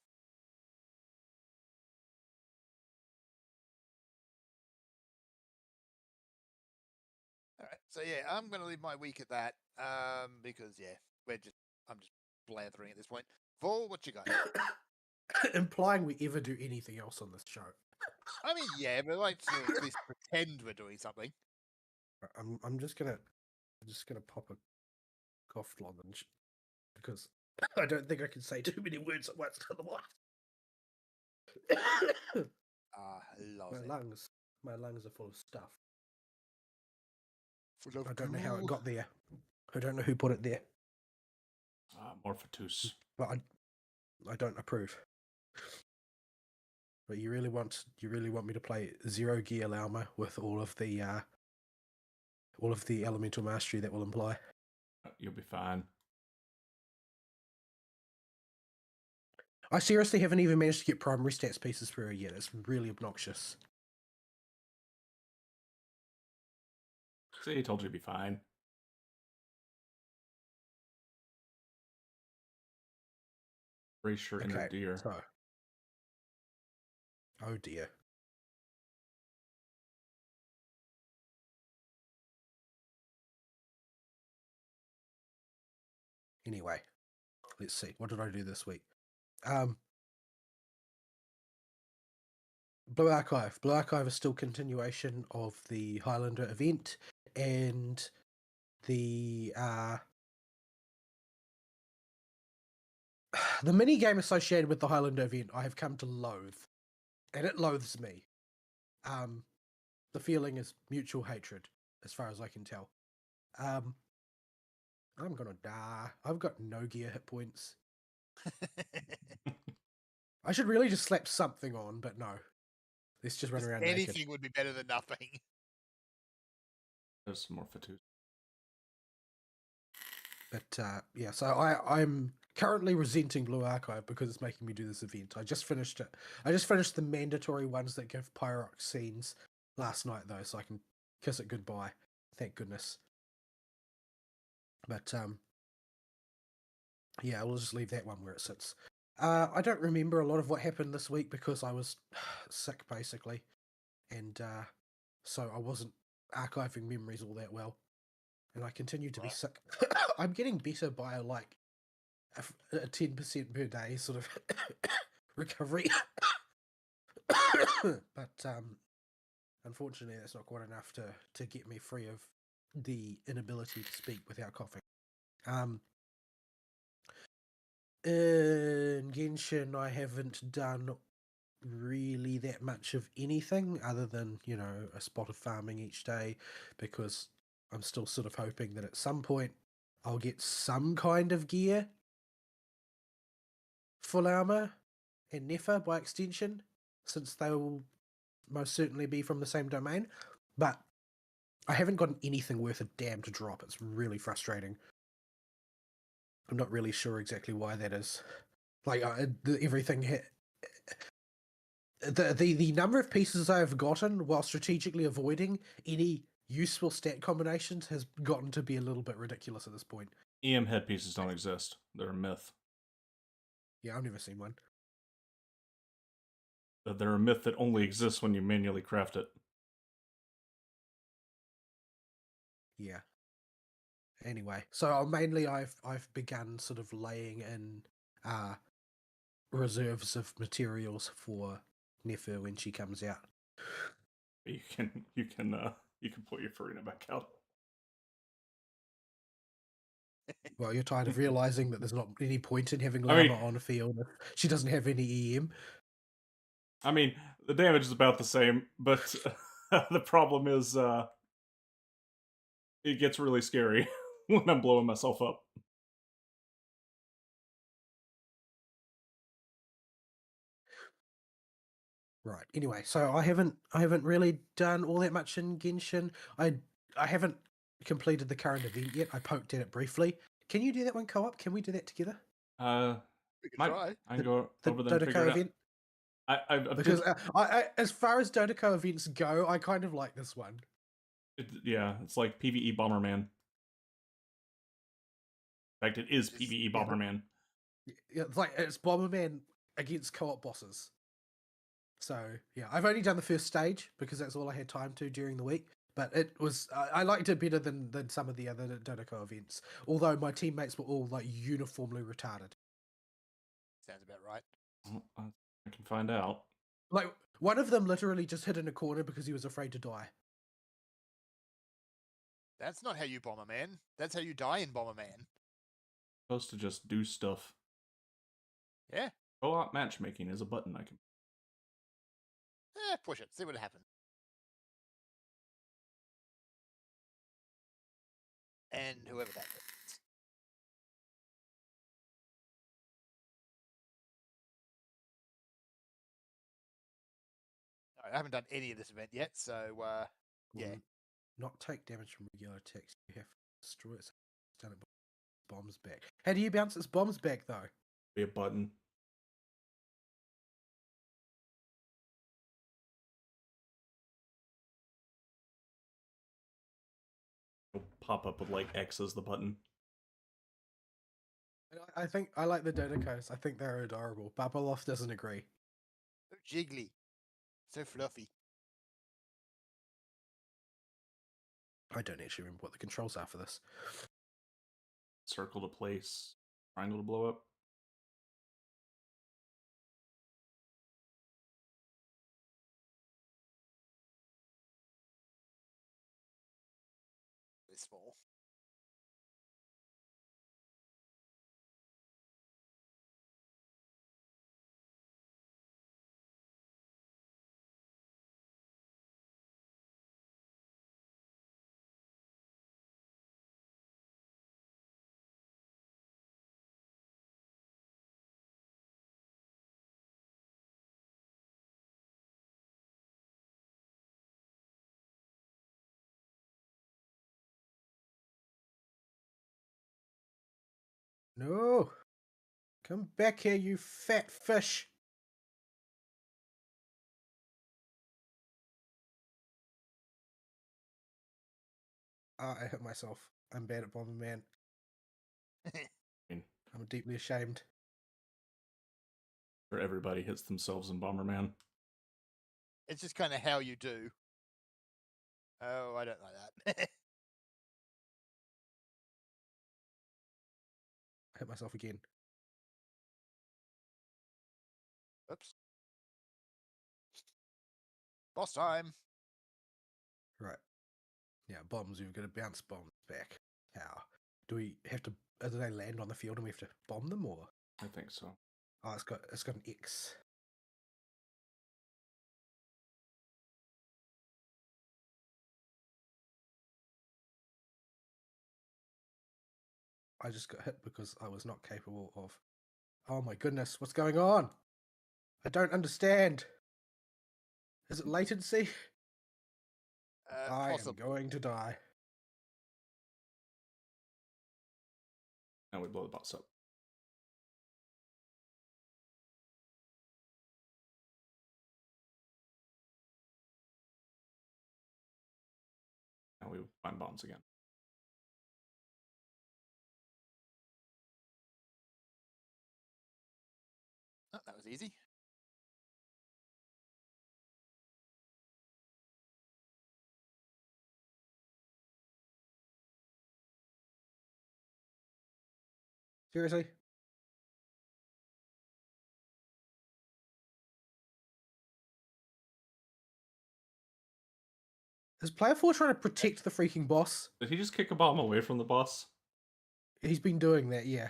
So yeah, I'm going to leave my week at that because I'm just blathering at this point. Vol, what you got? Implying we ever do anything else on this show. I mean, yeah, but I like to at least pretend we're doing something. I'm just gonna pop a cough lozenge because I don't think I can say too many words at once otherwise. My lungs are full of stuff. Full of I don't know how it goo. got there. I don't know who put it there, Morphotus. but I don't approve. But you really want me to play Zero Gear Lauma with all of the elemental mastery that will imply? You'll be fine. I seriously haven't even managed to get primary stats pieces through yet. It's really obnoxious. See, I told you to be fine. Brace your inner deer. So. Oh dear. Anyway, let's see. What did I do this week? Blue Archive. Blue Archive is still continuation of the Highlander event, and the mini game associated with the Highlander event I have come to loathe, and it loathes me. The feeling is mutual hatred, as far as I can tell. I'm gonna die. I've got no gear hit points. I should really just slap something on, but no. Let's just run around Anything naked. would be better than nothing. There's some Morphotus. But yeah, so I'm currently resenting Blue Archive because it's making me do this event. I just finished it. I just finished the mandatory ones that give Pyrox scenes last night, though, so I can kiss it goodbye. Thank goodness. But yeah, we'll just leave that one where it sits. I don't remember a lot of what happened this week because I was sick, basically. And so I wasn't archiving memories all that well. And I continue to be sick. I'm getting better by like a 10% per day sort of recovery. But unfortunately, that's not quite enough to get me free of the inability to speak without coughing. In Genshin, I haven't done really that much of anything other than, a spot of farming each day, because I'm still sort of hoping that at some point I'll get some kind of gear, full armor, and Nefer by extension, since they will most certainly be from the same domain. But I haven't gotten anything worth a damn to drop. It's really frustrating. I'm not really sure exactly why that is. Like, everything hit. The number of pieces I've gotten while strategically avoiding any useful stat combinations has gotten to be a little bit ridiculous at this point. EM headpieces don't exist. They're a myth. Yeah, I've never seen one. They're a myth that only exists when you manually craft it. Yeah. Anyway, so mainly I've begun sort of laying in reserves of materials for Nefer when she comes out. You can put your Farina back out. Well, you're tired of realizing that there's not any point in having Llama on a field if she doesn't have any EM. I mean, the damage is about the same, but the problem is it gets really scary when I'm blowing myself up. Right. Anyway, so I haven't really done all that much in Genshin. I haven't completed the current event yet. I poked at it briefly. Can you do that one co-op? Can we do that together? We can try. I can go the over there and figure it event? out. Because I as far as Dotako events go, I kind of like this one. It's like PvE Bomberman. In fact, it is PvE Bomberman. Yeah, it's Bomberman against co-op bosses. So yeah, I've only done the first stage because that's all I had time to during the week. But it was I liked it better than some of the other Dodoko events. Although my teammates were all like uniformly retarded. Sounds about right. Well, I can find out. Like one of them literally just hid in a corner because he was afraid to die. That's not how you Bomberman. That's how you die in Bomberman. Supposed to just do stuff. Yeah. Co-op matchmaking is a button I can. Push it. See what happens. And whoever that is. I haven't done any of this event yet, so yeah. Not take damage from regular attacks. You have to destroy its bombs back. How do you bounce its bombs back though? Be a button. It'll pop up with like X as the button. I think I like the Dodokos. I think they're adorable. Babalov doesn't agree. So jiggly. So fluffy. I don't actually remember what the controls are for this. Circle to place, triangle to blow up. Very small. No! Come back here, you fat fish! I hit myself. I'm bad at Bomberman. I'm deeply ashamed. Where everybody hits themselves in Bomberman. It's just kind of how you do. Oh, I don't like that. I hit myself again. Oops. Boss time. Right. Yeah, bombs. We've got to bounce bombs back. How? Do we have to? Do they land on the field and we have to bomb them, or? I think so. Oh, it's got an X. I just got hit because I was not capable of. Oh my goodness, what's going on? I don't understand. Is it latency? I am going to die. Now we blow the boss up. Now we find bombs again. Oh, that was easy. Seriously? Is Player 4 trying to protect the freaking boss? Did he just kick a bomb away from the boss? He's been doing that, yeah.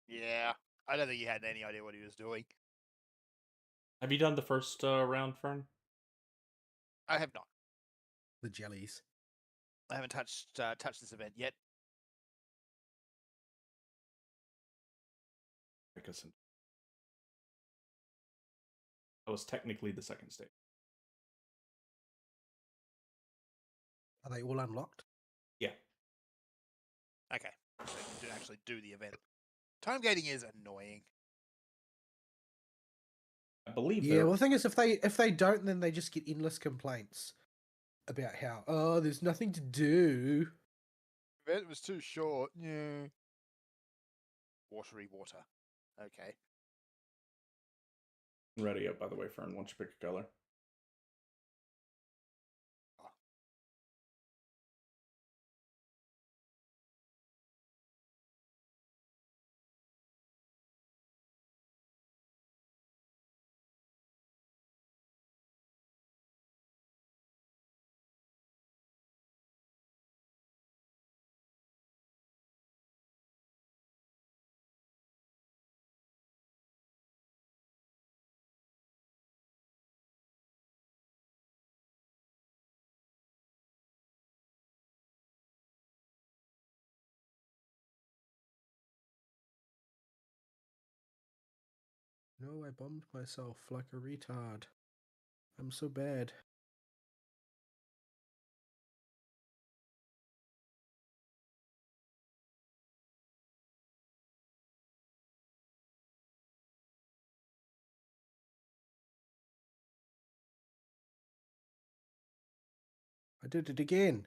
Yeah, I don't think he had any idea what he was doing. Have you done the first round, Fern? I have not. The jellies. I haven't touched this event yet. That was technically the second stage. Are they all unlocked? Yeah. Okay, so you can actually do the event. Time gating is annoying. I believe. Yeah, well, the thing is, if they don't, then they just get endless complaints about how there's nothing to do. The event was too short. Yeah. Watery water. Okay. Ready up, by the way, Fern. Once you pick a color. No, I bombed myself like a retard. I'm so bad. I did it again.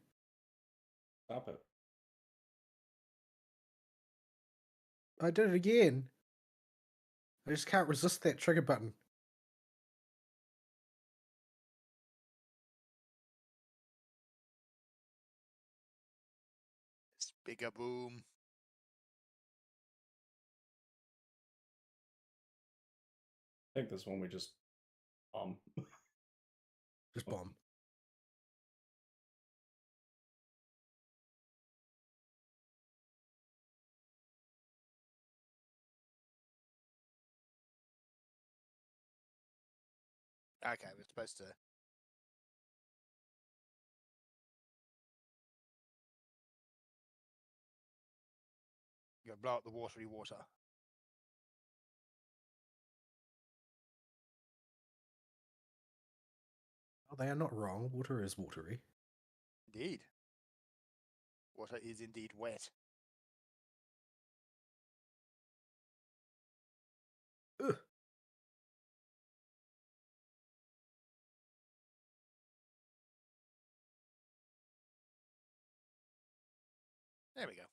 Stop it. I did it again. I just can't resist that trigger button. It's bigger boom. I think this one we just Just bomb. Okay, we're supposed to. You gotta blow up the watery water. Oh, they are not wrong. Water is watery. Indeed. Water is indeed wet. Ugh. There we go.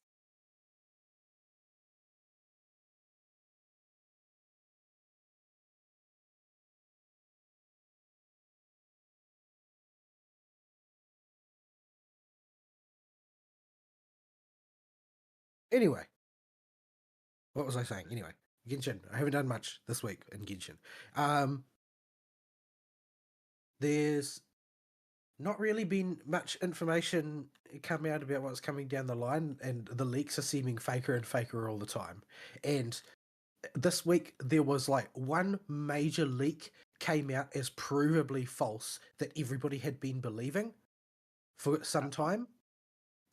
Anyway, what was I saying? Anyway, Genshin. I haven't done much this week in Genshin. There's not really been much information coming out about what's coming down the line, and the leaks are seeming faker and faker all the time. And this week there was like one major leak came out as provably false that everybody had been believing for some time.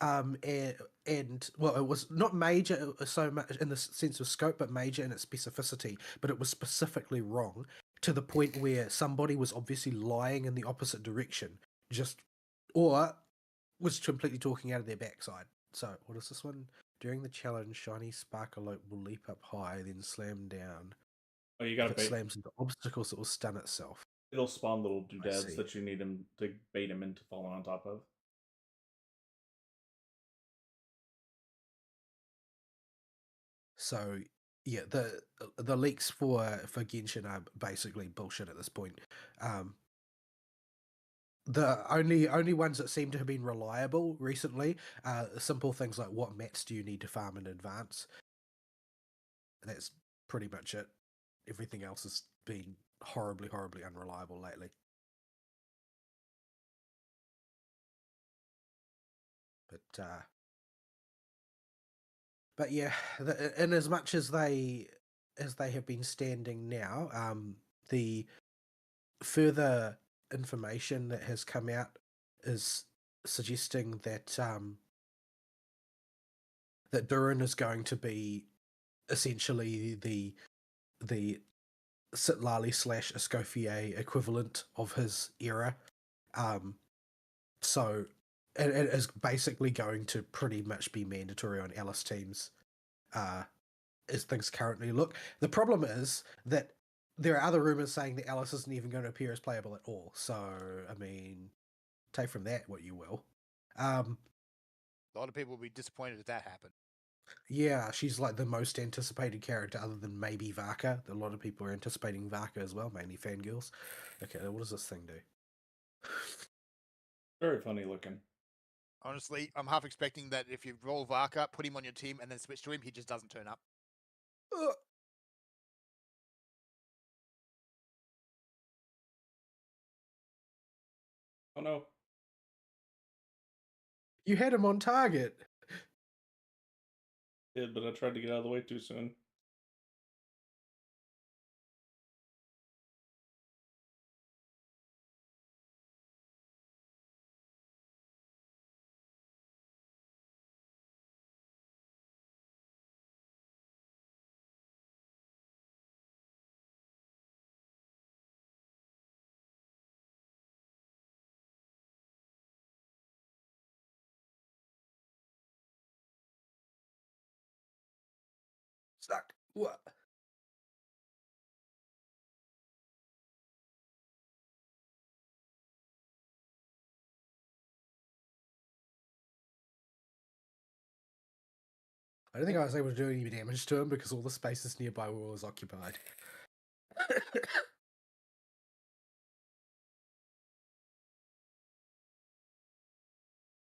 And well, it was not major so much in the sense of scope, but major in its specificity. But it was specifically wrong to the point where somebody was obviously lying in the opposite direction, or was completely talking out of their backside. So, what is this one? During the challenge, shiny sparkle will leap up high, then slam down. Oh, you If gotta it bait. slams into obstacles, it will stun itself. It'll spawn little see. doodads that you need him to bait him into falling on top of. So yeah, the leaks for Genshin are basically bullshit at this point. The only ones that seem to have been reliable recently are simple things like what mats do you need to farm in advance. That's pretty much it. Everything else has been horribly unreliable lately. But yeah, in as much as they have been standing now, the further information that has come out is suggesting that that Durin is going to be essentially the Sitlali / Escoffier equivalent of his era. So it is basically going to pretty much be mandatory on Alice teams as things currently look. The problem is that there are other rumors saying that Alice isn't even going to appear as playable at all. So, I mean, take from that what you will. A lot of people will be disappointed if that happened. Yeah, she's like the most anticipated character other than maybe Varka. A lot of people are anticipating Varka as well, mainly fangirls. Okay, what does this thing do? Very funny looking. Honestly, I'm half expecting that if you roll Varka, put him on your team, and then switch to him, he just doesn't turn up. Oh no. You had him on target. Did, but I tried to get out of the way too soon. Sucked. What? I don't think I was able to do any damage to him because all the spaces nearby were always occupied.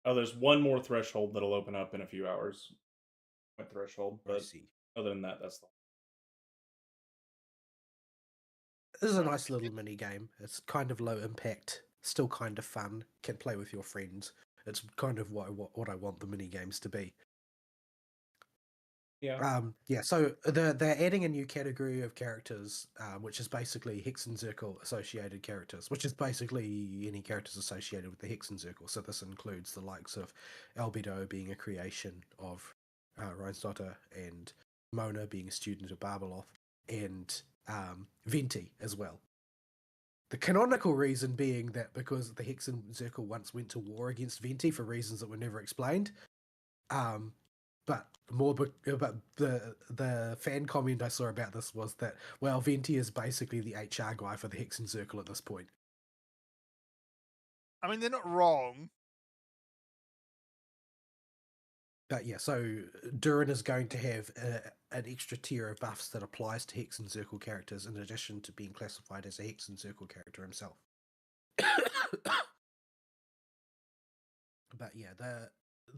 Oh, there's one more threshold that'll open up in a few hours. My threshold, I but see. other than that, that's the. This is a nice little mini game. It's kind of low impact, still kind of fun. Can play with your friends. It's kind of what I want the mini games to be. Yeah. Yeah. So they're adding a new category of characters, which is basically Hexen Circle associated characters, which is basically any characters associated with the Hexen Circle. So this includes the likes of Albedo being a creation of Reinsdotter, and Mona being a student of Barbeloth, and Venti as well. The canonical reason being that because the Hexen Circle once went to war against Venti for reasons that were never explained. But the fan comment I saw about this was that, well, Venti is basically the HR guy for the Hexen Circle at this point. I mean, they're not wrong. But yeah, so Durin is going to have an extra tier of buffs that applies to Hexen Circle characters in addition to being classified as a Hexen Circle character himself. But yeah,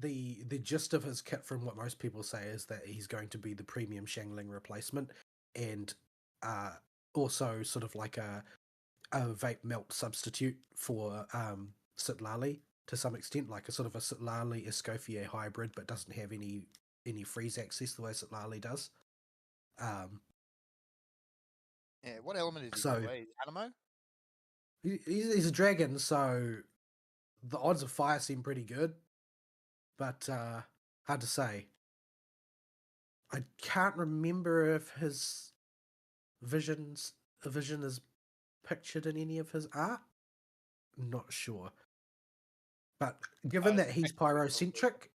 the gist of his kit, from what most people say, is that he's going to be the premium Shangling replacement, and also sort of like a vape melt substitute for Sitlali to some extent, like a sort of a Sitlali Escoffier hybrid, but doesn't have any freeze access the way Sitlali does. Yeah, what element is he, So by the way? Animo? he's a dragon, so the odds of fire seem pretty good, but hard to say. I can't remember if his vision is pictured in any of his art. Not sure. But given that he's pyrocentric,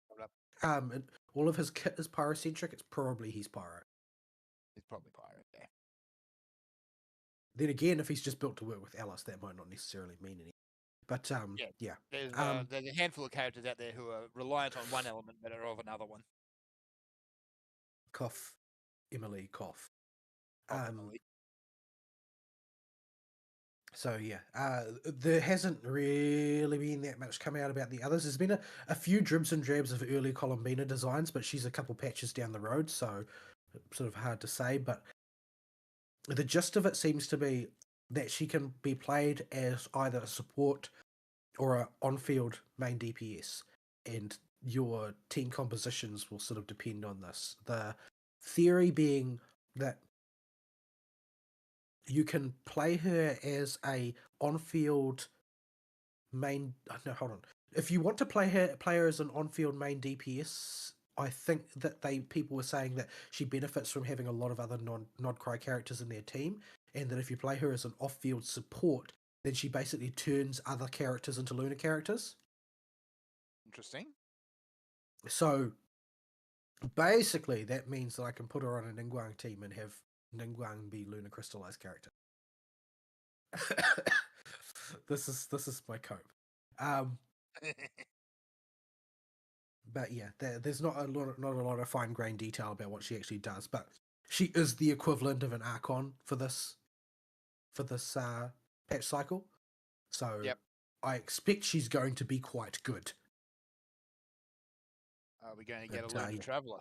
and all of his kit is pyrocentric, it's probably he's pyro. It's probably pyro, yeah. Then again, if he's just built to work with Alice, that might not necessarily mean anything. But yeah. There's a handful of characters out there who are reliant on one element but are of another one. Cough, Emily, cough. Emily. So yeah, there hasn't really been that much come out about the others. There's been a few dribs and drabs of early Columbina designs, but she's a couple patches down the road, so sort of hard to say. But the gist of it seems to be that she can be played as either a support or an on-field main DPS, and your team compositions will sort of depend on this. The theory being that you can play her as a on-field main. No, hold on. If you want to play her as an on-field main DPS, I think that people were saying that she benefits from having a lot of other non-cry characters in their team, and that if you play her as an off-field support, then she basically turns other characters into Luna characters. Interesting. So basically, that means that I can put her on a Ningguang team and have Ningguang be Luna crystallized character. This is my cope. But yeah, there's not a lot of fine grained detail about what she actually does. But she is the equivalent of an Archon for this patch cycle. So Yep. I expect she's going to be quite good. Are we going to get a But, Lunar yeah. Traveler?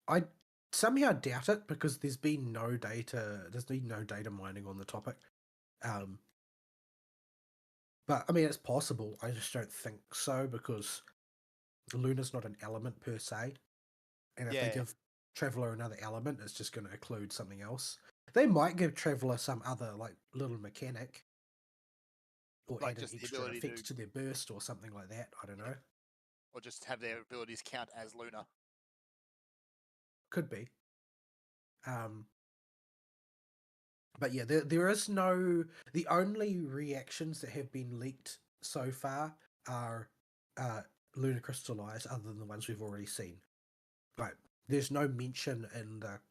I somehow doubt it because there's been no data. There's been no data mining on the topic. But I mean, it's possible. I just don't think so because Luna's not an element per se, and if they Yeah. give Traveler another element, it's just going to include something else. They might give Traveler some other like little mechanic, or Like add an just the extra ability effect to- to their burst or something like that. I don't know. Or just have their abilities count as Lunar. Could be. But yeah, there is no. The only reactions that have been leaked so far are Lunar Crystallized, other than the ones we've already seen. Right. There's no mention in the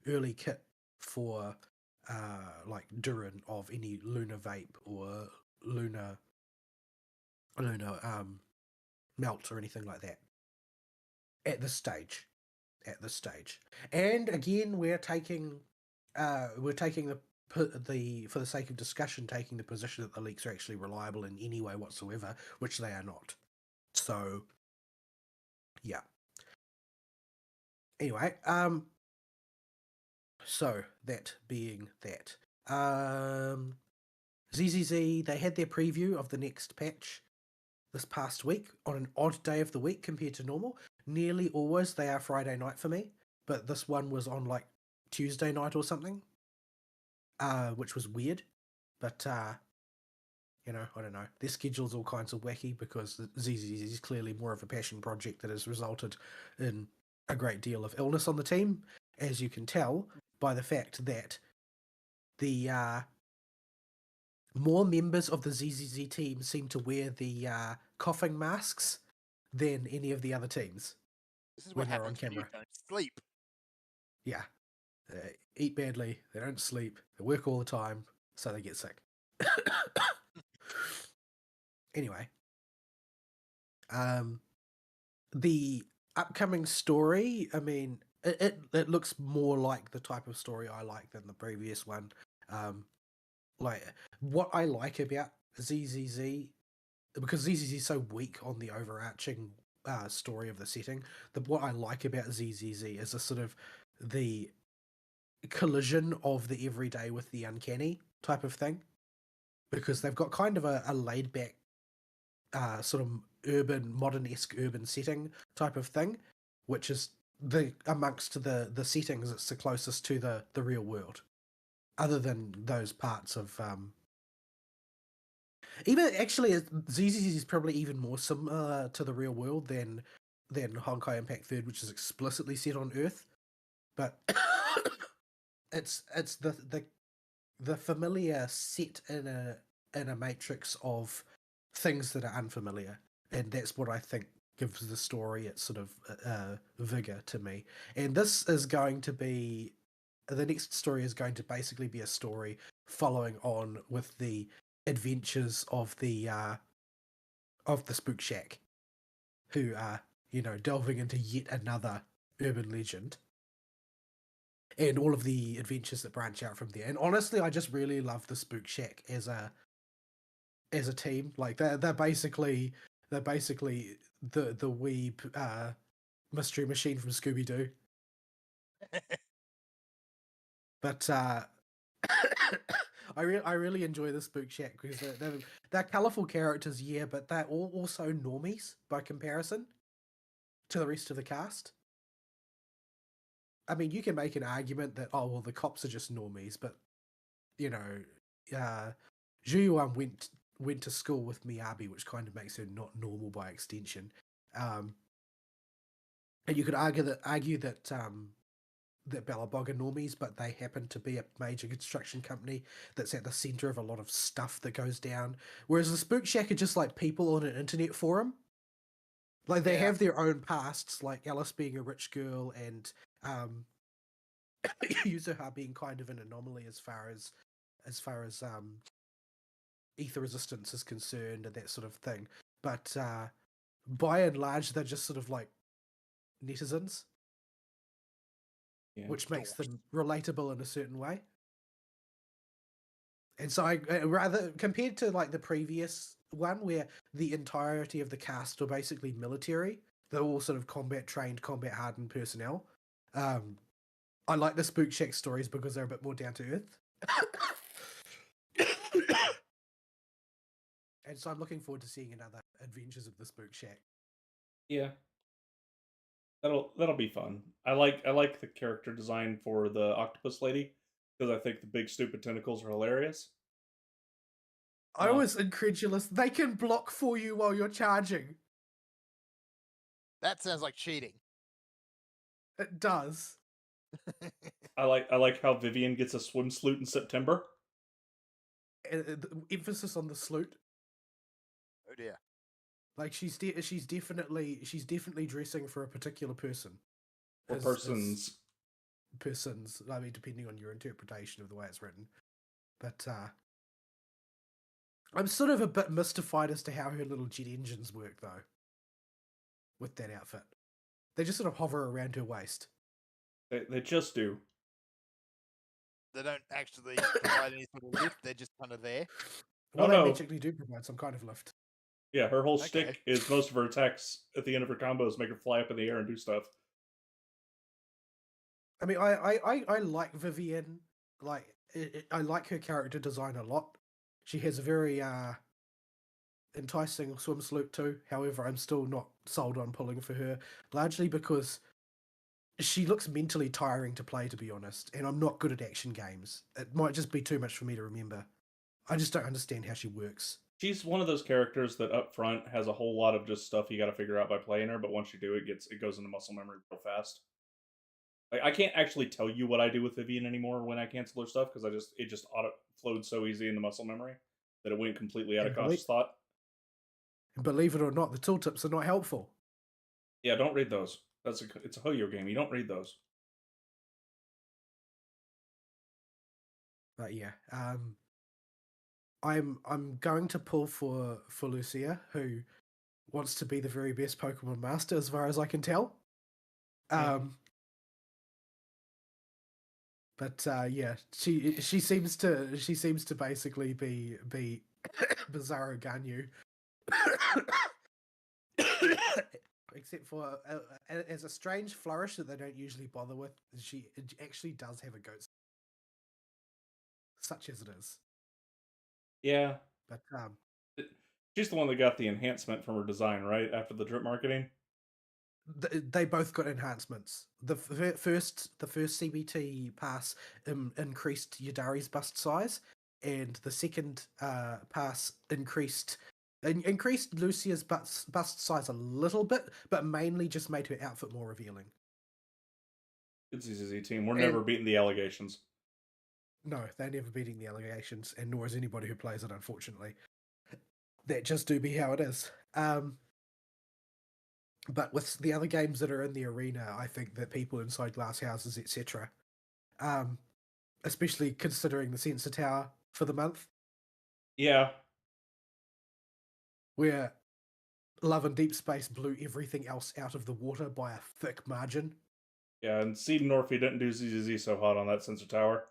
early kit for like Durin of any Lunar Vape or Lunar Melt or anything like that at this stage. And again, we're taking the for the sake of discussion, taking the position that the leaks are actually reliable in any way whatsoever, which they are not. So, yeah. Anyway, so that being that, ZZZ, they had their preview of the next patch this past week on an odd day of the week compared to normal. Nearly always they are Friday night for me, but this one was on like Tuesday night or something, which was weird. But you know, I don't know. Their schedule's all kinds of wacky because ZZZ is clearly more of a passion project that has resulted in a great deal of illness on the team, as you can tell by the fact that the more members of the ZZZ team seem to wear the coughing masks than any of the other teams. This is when what they're on happens when you camera. don't sleep. Yeah. They eat badly, they don't sleep, they work all the time, so they get sick. Anyway. The upcoming story, I mean, it looks more like the type of story I like than the previous one. Like, what I like about ZZZ, because ZZZ is so weak on the overarching story of the setting, what I like about ZZZ is a sort of the collision of the everyday with the uncanny type of thing, because they've got kind of a laid back sort of urban, modern-esque urban setting type of thing, which is amongst the settings it's the closest to the real world, other than those parts of even actually ZZZ is probably even more similar to the real world than Honkai Impact Third, which is explicitly set on Earth, but it's the familiar set in a matrix of things that are unfamiliar, and that's what I think gives the story its sort of vigor to me. And this is going to be the next story is going to basically be a story following on with the adventures of the Spook Shack, who are delving into yet another urban legend, and all of the adventures that branch out from there. And honestly, I just really love the Spook Shack as a team. Like they're basically the weeb mystery machine from Scooby Doo. But I really enjoy the Spook Shack because they're colourful characters, yeah, but they're all also normies by comparison to the rest of the cast. I mean, you can make an argument that, oh, well, the cops are just normies, but, you know, Zhuyuan went to school with Miyabi, which kind of makes her not normal by extension. And you could argue that Bellabog are normies, but they happen to be a major construction company that's at the center of a lot of stuff that goes down. Whereas the Spook Shack are just like people on an internet forum. Like they have their own pasts, like Alice being a rich girl and Yuzuha being kind of an anomaly as far as ether resistance is concerned and that sort of thing. but by and large, they're just sort of like netizens, Yeah. which makes them relatable in a certain way. And so I rather compared to like the previous one where the entirety of the cast were basically military, they're all sort of combat trained, combat hardened personnel. I like the Spook Shack stories because they're a bit more down to earth. And so I'm looking forward to seeing another Adventures of the Spook Shack. Yeah. That'll be fun. I like the character design for the octopus lady because I think the big stupid tentacles are hilarious. I was incredulous. They can block for you while you're charging. That sounds like cheating. It does. I like how Vivian gets a swimsuit in September. The emphasis on the sloot. Oh dear. Like she's definitely dressing for a particular person. Or persons. Persons. I mean, depending on your interpretation of the way it's written. But I'm sort of a bit mystified as to how her little jet engines work, though. With that outfit, they just sort of hover around her waist. They just do. They don't actually provide any sort of lift. They're just kind of there. Well, they magically do provide some kind of lift. Yeah, her whole shtick is most of her attacks at the end of her combos make her fly up in the air and do stuff. I mean, I like Vivian. Like, I like her character design a lot. She has a very enticing swimsuit too. However, I'm still not sold on pulling for her, largely because she looks mentally tiring to play, to be honest. And I'm not good at action games. It might just be too much for me to remember. I just don't understand how she works. She's one of those characters that up front has a whole lot of just stuff you got to figure out by playing her, but once you do, it goes into muscle memory real fast. Like, I can't actually tell you what I do with Vivian anymore when I cancel her stuff because it just auto flowed so easy in the muscle memory that it went completely out of conscious thought. And believe it or not, the tooltips are not helpful. Yeah, don't read those. It's a Hoyo game. You don't read those. But yeah, I'm going to pull for Lucia, who wants to be the very best Pokemon master, as far as I can tell. But yeah, she seems to basically be Bizarro Ganyu, except for as a strange flourish that they don't usually bother with. She actually does have a goat, such as it is. Yeah, but she's the one that got the enhancement from her design, right? After the drip marketing. They both got enhancements. The first CBT pass increased Yadari's bust size, and the second pass increased Lucia's bust size a little bit, but mainly just made her outfit more revealing. It's easy, team. We're never beating the allegations. No, they're never beating the allegations, and nor is anybody who plays it, unfortunately. That just do be how it is. But with the other games that are in the arena, I think that people inside glass houses, etc., especially considering the Sensor Tower for the month. Yeah. Where Love and Deep Space blew everything else out of the water by a thick margin. Yeah, and Seed and Orphe didn't do ZZZ so hot on that Sensor Tower.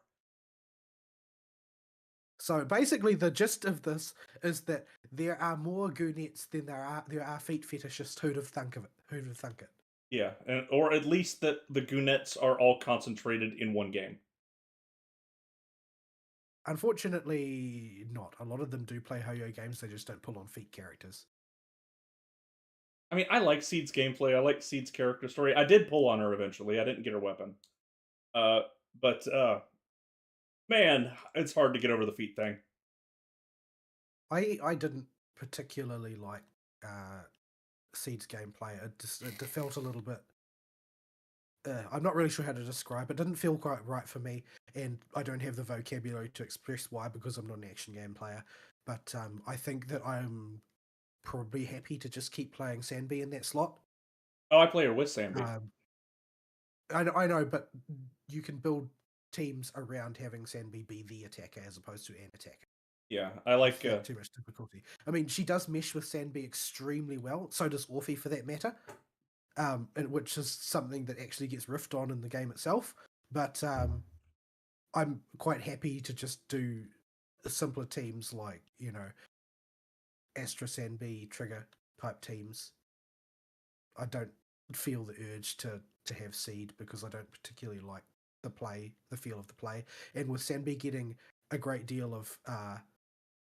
So basically, the gist of this is that there are more goonettes than there are feet fetishists. Who'd have thunk of it? Who'd have thunk it? Yeah, or at least that the goonettes are all concentrated in one game. Unfortunately, not. A lot of them do play Hoyo games. They just don't pull on feet characters. I mean, I like Seed's gameplay. I like Seed's character story. I did pull on her eventually. I didn't get her weapon. But man, it's hard to get over the feet thing. I didn't particularly like Seed's gameplay. It felt a little bit. I'm not really sure how to describe it. It didn't feel quite right for me, and I don't have the vocabulary to express why because I'm not an action game player. But I think that I'm probably happy to just keep playing Sandby in that slot. Oh, I play her with Sandby. I know, but you can build teams around having Sandby be the attacker as opposed to an attacker. Yeah, I like. Without too much difficulty. I mean, she does mesh with Sandby extremely well. So does Orphe, for that matter. Which is something that actually gets riffed on in the game itself. But I'm quite happy to just do simpler teams like, Astra Sandby Trigger type teams. I don't feel the urge to have Seed because I don't particularly like the feel of the play. And with Sandby getting a great deal of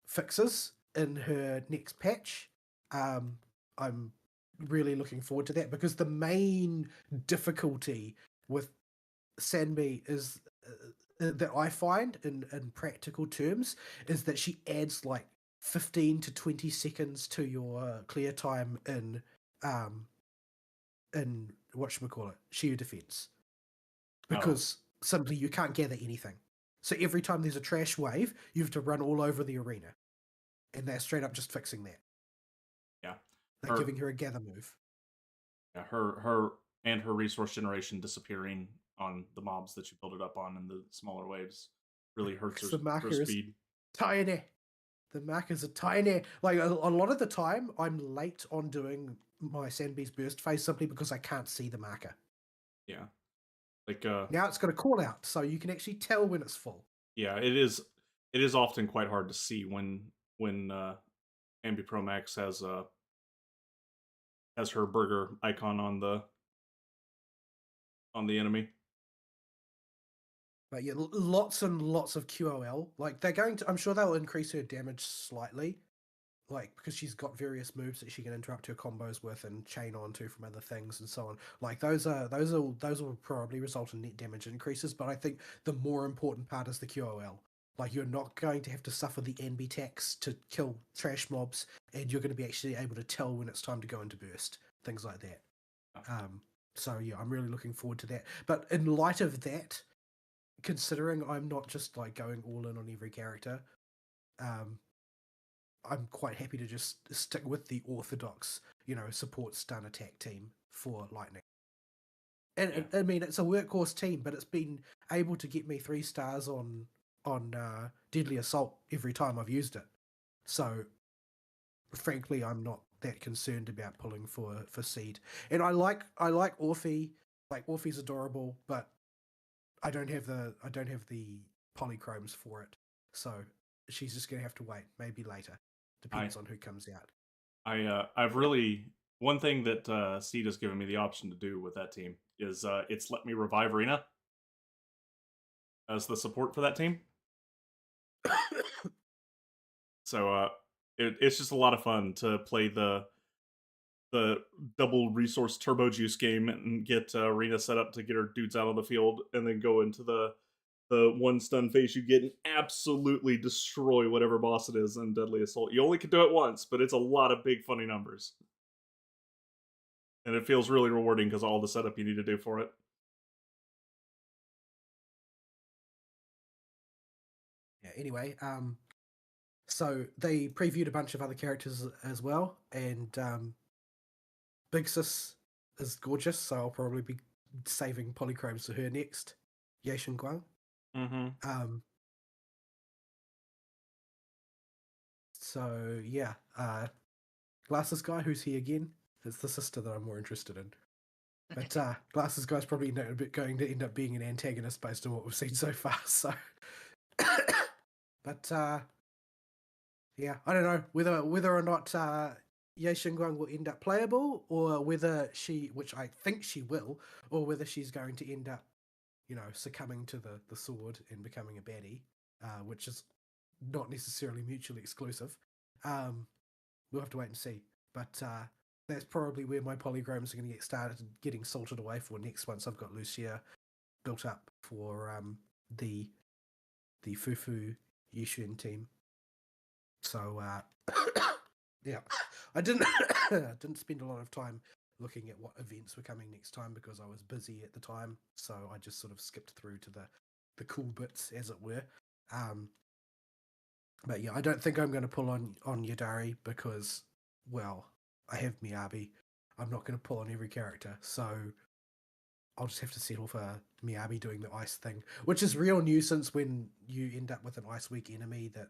fixes in her next patch, I'm really looking forward to that because the main difficulty with Sandby is that I find in practical terms is that she adds like 15 to 20 seconds to your clear time in whatchamacallit, sheer defense. Because simply you can't gather anything. So every time there's a trash wave, you have to run all over the arena. And they're straight up just fixing that. Yeah. They're giving her a gather move. Yeah, her resource generation disappearing on the mobs that you build it up on in the smaller waves really hurts her speed. Tiny. The markers are tiny. Like a lot of the time, I'm late on doing my Sandby's burst phase simply because I can't see the marker. Yeah. Like now it's got a call out, so you can actually tell when it's full. Yeah, it is often quite hard to see when Ambi Pro Max has her burger icon on the enemy. But yeah, lots and lots of QOL. Like they're going to, I'm sure they'll increase her damage slightly, like because she's got various moves that she can interrupt her combos with and chain onto from other things and so on. Like those will probably result in net damage increases. But I think the more important part is the QOL. Like you're not going to have to suffer the NB tax to kill trash mobs, and you're going to be actually able to tell when it's time to go into burst, things like that. So yeah, I'm really looking forward to that. But in light of that, considering I'm not just like going all in on every character, I'm quite happy to just stick with the orthodox, support stun attack team for Lightning. And yeah. I mean, it's a workhorse team, but it's been able to get me 3 stars on Deadly Assault every time I've used it. So, frankly, I'm not that concerned about pulling for Seed. And I like Orphe. Like Orphe's adorable, but I don't have the polychromes for it. So she's just gonna have to wait, maybe later. Depends on who comes out. I've really one thing that Seed has given me the option to do with that team is it's let me revive Rena as the support for that team. So it's just a lot of fun to play the double resource turbo juice game and get Rena set up to get her dudes out on the field, and then go into the one stun phase you get and absolutely destroy whatever boss it is in Deadly Assault. You only can do it once, but it's a lot of big funny numbers. And it feels really rewarding because all the setup you need to do for it. Yeah, anyway, so they previewed a bunch of other characters as well, and Big Sis is gorgeous, so I'll probably be saving polychromes for her next. Yaishin Guang. Mm-hmm. So yeah, Glasses Guy, who's he again? It's the sister that I'm more interested in. But Glasses Guy's probably going to end up being an antagonist based on what we've seen so far. So, but yeah, I don't know whether or not Ye Xingguang will end up playable, or whether she, which I think she will, or whether she's going to end up, succumbing to the sword and becoming a baddie, which is not necessarily mutually exclusive. We'll have to wait and see. But that's probably where my polygrams are going to get started getting salted away for next, once I've got Lucia built up for the Fufu Yishun team. So yeah, I didn't spend a lot of time looking at what events were coming next time because I was busy at the time. So I just sort of skipped through to the cool bits, as it were. But yeah, I don't think I'm going to pull on Yadari because, well, I have Miyabi. I'm not going to pull on every character, so I'll just have to settle for Miyabi doing the ice thing, which is real nuisance when you end up with an Ice Week enemy that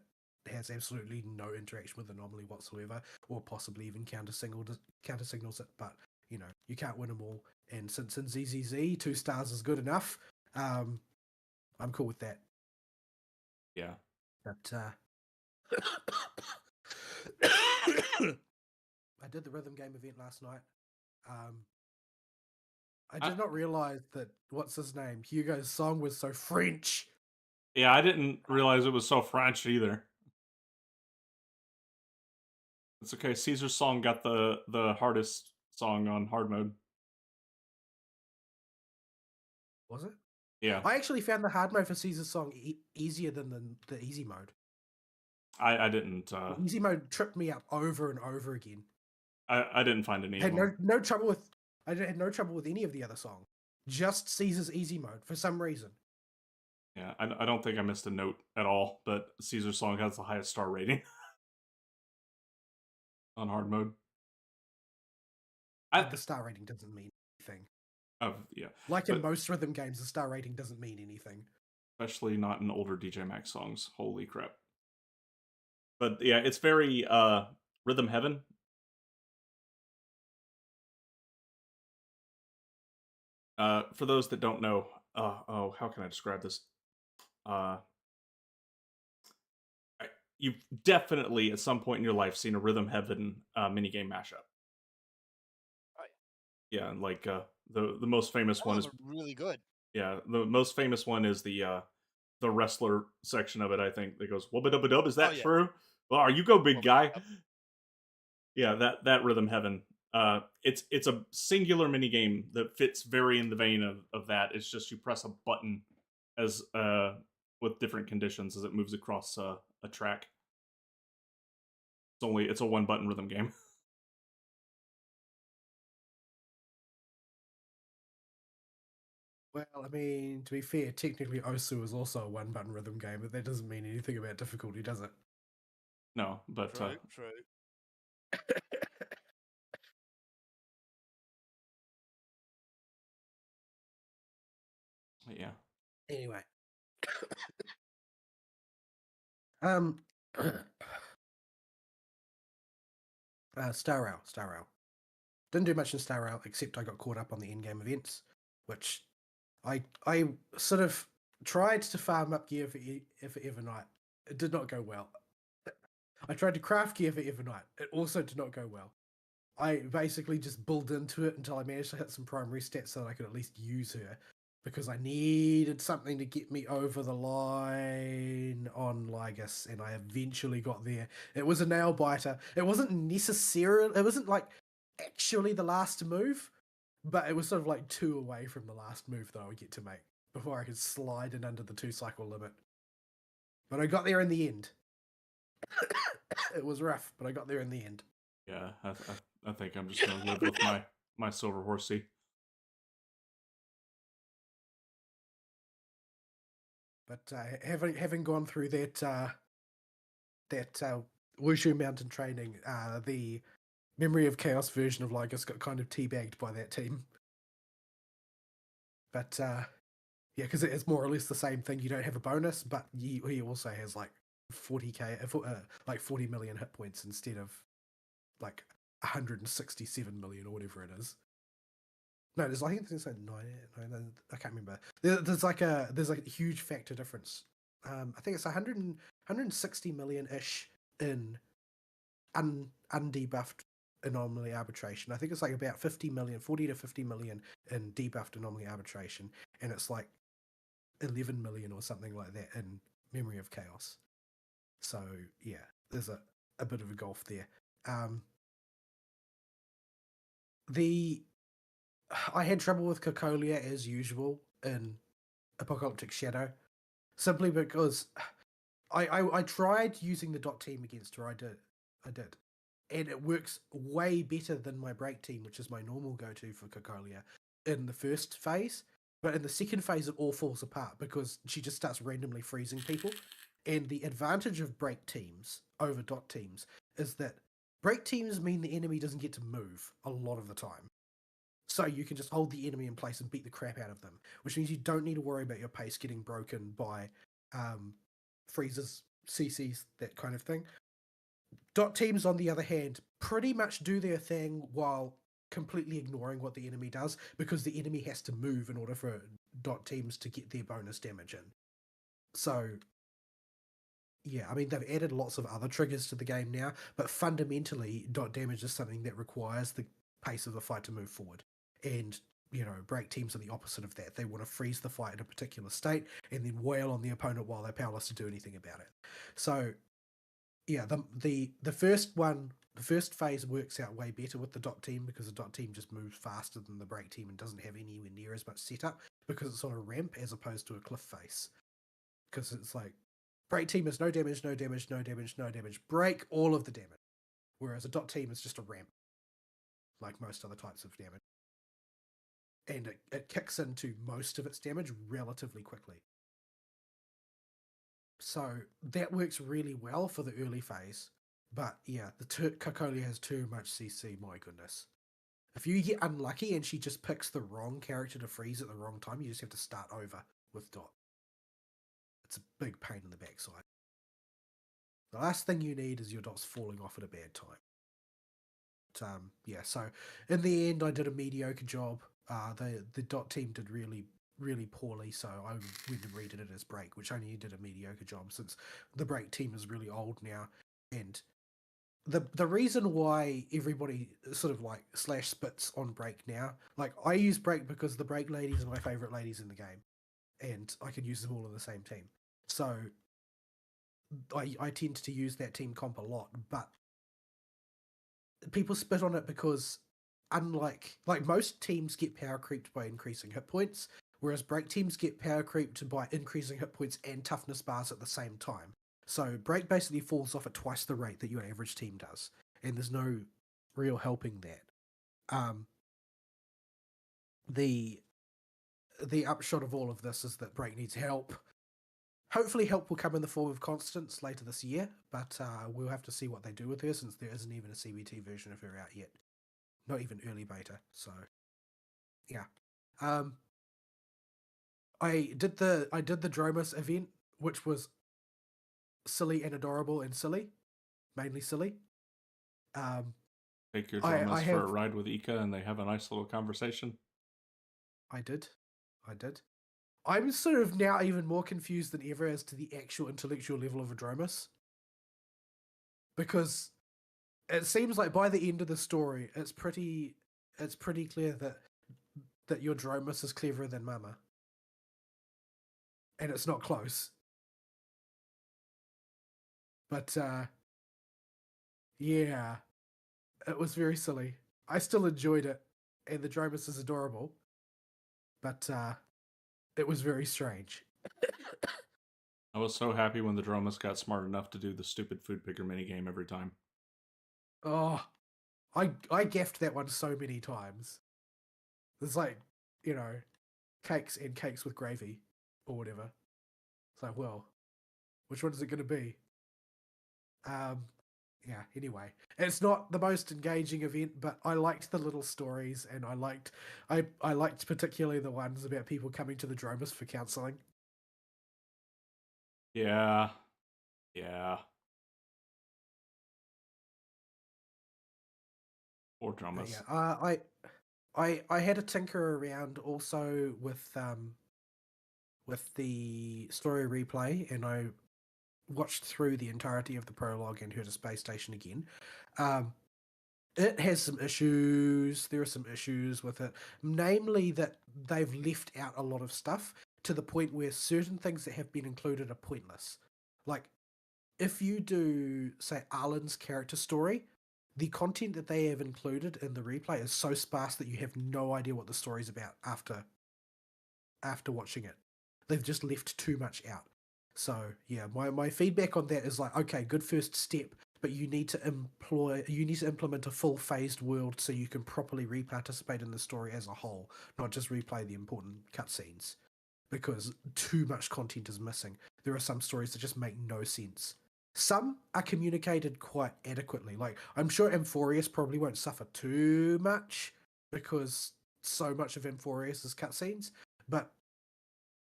has absolutely no interaction with Anomaly whatsoever, or possibly even counter signals it. But you know, you can't win them all. And since in ZZZ 2 stars is good enough, I'm cool with that. Yeah. But I did the rhythm game event last night. I did not realize that what's his name, Hugo's song was so French. Yeah, I didn't realize it was so French either. It's okay. Caesar's song got the hardest song on hard mode. Was it? Yeah. I actually found the hard mode for Caesar's song easier than the easy mode. I didn't. The easy mode tripped me up over and over again. I didn't find any. I had no trouble with. I had no trouble with any of the other songs. Just Caesar's easy mode for some reason. Yeah, I don't think I missed a note at all, but Caesar's song has the highest star rating on hard mode. The star rating doesn't mean anything. Yeah. Like in most rhythm games, the star rating doesn't mean anything. Especially not in older DJ Max songs. Holy crap. But yeah, it's very rhythm heaven. For those that don't know, how can I describe this? You've definitely at some point in your life seen a rhythm heaven minigame mashup. Oh, yeah, and like the most famous one is really good. Yeah, the most famous one is the wrestler section of it. I think that goes wubba dubba dub. Is that true? Well, you go big guy. Yeah, that rhythm heaven. It's a singular mini game that fits very in the vein of that. It's just you press a button as with different conditions as it moves across a track. It's a one button rhythm game. Well, I mean, to be fair, technically Osu is also a one button rhythm game, but that doesn't mean anything about difficulty, does it? No, but true. Yeah. Anyway. Star Rail. Didn't do much in Star Rail, except I got caught up on the endgame events, which I sort of tried to farm up gear for Evernight. It did not go well. I tried to craft gear for Evernight. It also did not go well. I basically just built into it until I managed to hit some primary stats so that I could at least use her, because I needed something to get me over the line on Lygus, and I eventually got there. It was a nail biter. It wasn't like actually the last move, but it was sort of like 2 away from the last move that I would get to make before I could slide in under the 2 cycle limit. But I got there in the end. It was rough, but I got there in the end. Yeah, I think I'm just gonna live with my silver horsey. But having gone through that Wushu Mountain training, the Memory of Chaos version of Lygus got kind of teabagged by that team. But yeah, because it is more or less the same thing. You don't have a bonus, but he also has like 40k, like 40 million hit points instead of like 167 million or whatever it is. No, I think there's like 9, I can't remember. There's like a huge factor difference. I think it's 160 million-ish in undebuffed anomaly arbitration. I think it's like about 40 to 50 million in debuffed anomaly arbitration, and it's like 11 million or something like that in Memory of Chaos. So yeah, there's a bit of a gulf there. I had trouble with Cocolia as usual in Apocalyptic Shadow, simply because I tried using the dot team against her. I did, and it works way better than my break team, which is my normal go-to for Cocolia in the first phase. But in the second phase, it all falls apart because she just starts randomly freezing people. And the advantage of break teams over dot teams is that break teams mean the enemy doesn't get to move a lot of the time. So you can just hold the enemy in place and beat the crap out of them, which means you don't need to worry about your pace getting broken by freezes CCs, that kind of thing. Dot teams, on the other hand, pretty much do their thing while completely ignoring what the enemy does, because the enemy has to move in order for dot teams to get their bonus damage in. So, yeah, I mean, they've added lots of other triggers to the game now, but fundamentally, dot damage is something that requires the pace of the fight to move forward. And, break teams are the opposite of that. They want to freeze the fight in a particular state and then wail on the opponent while they're powerless to do anything about it. So, yeah, the first phase works out way better with the dot team, because the dot team just moves faster than the break team and doesn't have anywhere near as much setup, because it's on a ramp as opposed to a cliff face. Because it's like, break team is no damage, no damage, no damage, no damage, break all of the damage. Whereas a dot team is just a ramp, like most other types of damage. And it kicks into most of its damage relatively quickly. So that works really well for the early phase. But yeah, Cocolia has too much CC, my goodness. If you get unlucky and she just picks the wrong character to freeze at the wrong time, you just have to start over with Dot. It's a big pain in the backside. The last thing you need is your dots falling off at a bad time. But, yeah, so in the end, I did a mediocre job. The dot team did really, really poorly, so I went and redid it as break, which only did a mediocre job, since the break team is really old now. And the reason why everybody sort of like slash spits on break now, like, I use break because the break ladies are my favorite ladies in the game, and I can use them all in the same team. So I tend to use that team comp a lot, but people spit on it because, unlike, like, most teams get power creeped by increasing hit points, whereas break teams get power creeped by increasing hit points and toughness bars at the same time. So break basically falls off at twice the rate that your average team does, and there's no real helping that. The upshot of all of this is that break needs help. Hopefully help will come in the form of Constance later this year, but we'll have to see what they do with her, since there isn't even a CBT version of her out yet. Not even early beta, so yeah. I did the Dromus event, which was silly and adorable and silly. Mainly silly. Take your I Dromus for a have- ride with Ika, and they have a nice little conversation. I did. I'm sort of now even more confused than ever as to the actual intellectual level of a Dromus. Because it seems like by the end of the story, it's pretty clear that your Dromus is cleverer than Mama. And it's not close. But yeah, it was very silly. I still enjoyed it, and the Dromus is adorable. But it was very strange. I was so happy when the Dromus got smart enough to do the stupid food picker minigame every time. Oh, I gaffed that one so many times. There's like, cakes and cakes with gravy or whatever. It's like, well, which one is it going to be? Yeah, anyway, it's not the most engaging event, but I liked the little stories, and I liked particularly the ones about people coming to the Dromus for counseling. Yeah. Poor But Dromus. yeah, I had a tinker around also with the story replay, and I watched through the entirety of the prologue and heard a space station again. It has some issues. There are some issues with it, namely that they've left out a lot of stuff to the point where certain things that have been included are pointless. Like, if you do, say, Arlen's character story, the content that they have included in the replay is so sparse that you have no idea what the story's about after watching it. They've just left too much out. So yeah, my feedback on that is like, okay, good first step, but you need to implement a full phased world so you can properly re-participate in the story as a whole, not just replay the important cutscenes, because too much content is missing. There are some stories that just make no sense. Some are communicated quite adequately. Like, I'm sure Amphorius probably won't suffer too much because so much of Amphorius is cutscenes, but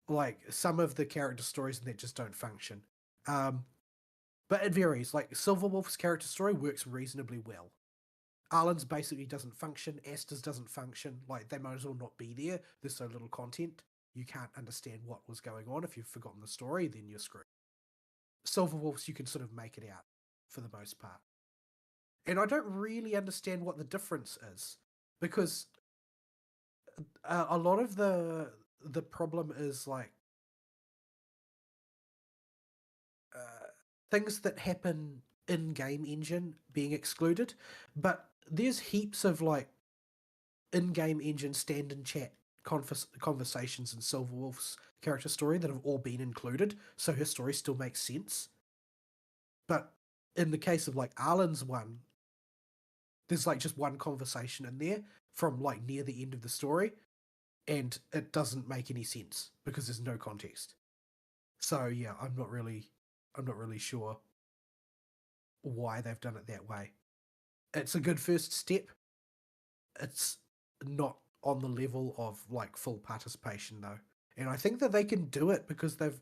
like, some of the character stories in that just don't function. But it varies. Like, Silverwolf's character story works reasonably well. Arlen's basically doesn't function. Asta's doesn't function. Like, they might as well not be there. There's so little content. You can't understand what was going on. If you've forgotten the story, then you're screwed. Silverwolves, you can sort of make it out for the most part. And I don't really understand what the difference is, because a lot of the problem is like things that happen in game engine being excluded, but there's heaps of like in-game engine stand-in chat conversations in Silverwolf's character story that have all been included, so her story still makes sense. But in the case of like Arlen's one, there's like just one conversation in there from like near the end of the story, and it doesn't make any sense because there's no context. So yeah, I'm not really sure why they've done it that way. It's a good first step. It's not on the level of like full participation though, and I think that they can do it because they've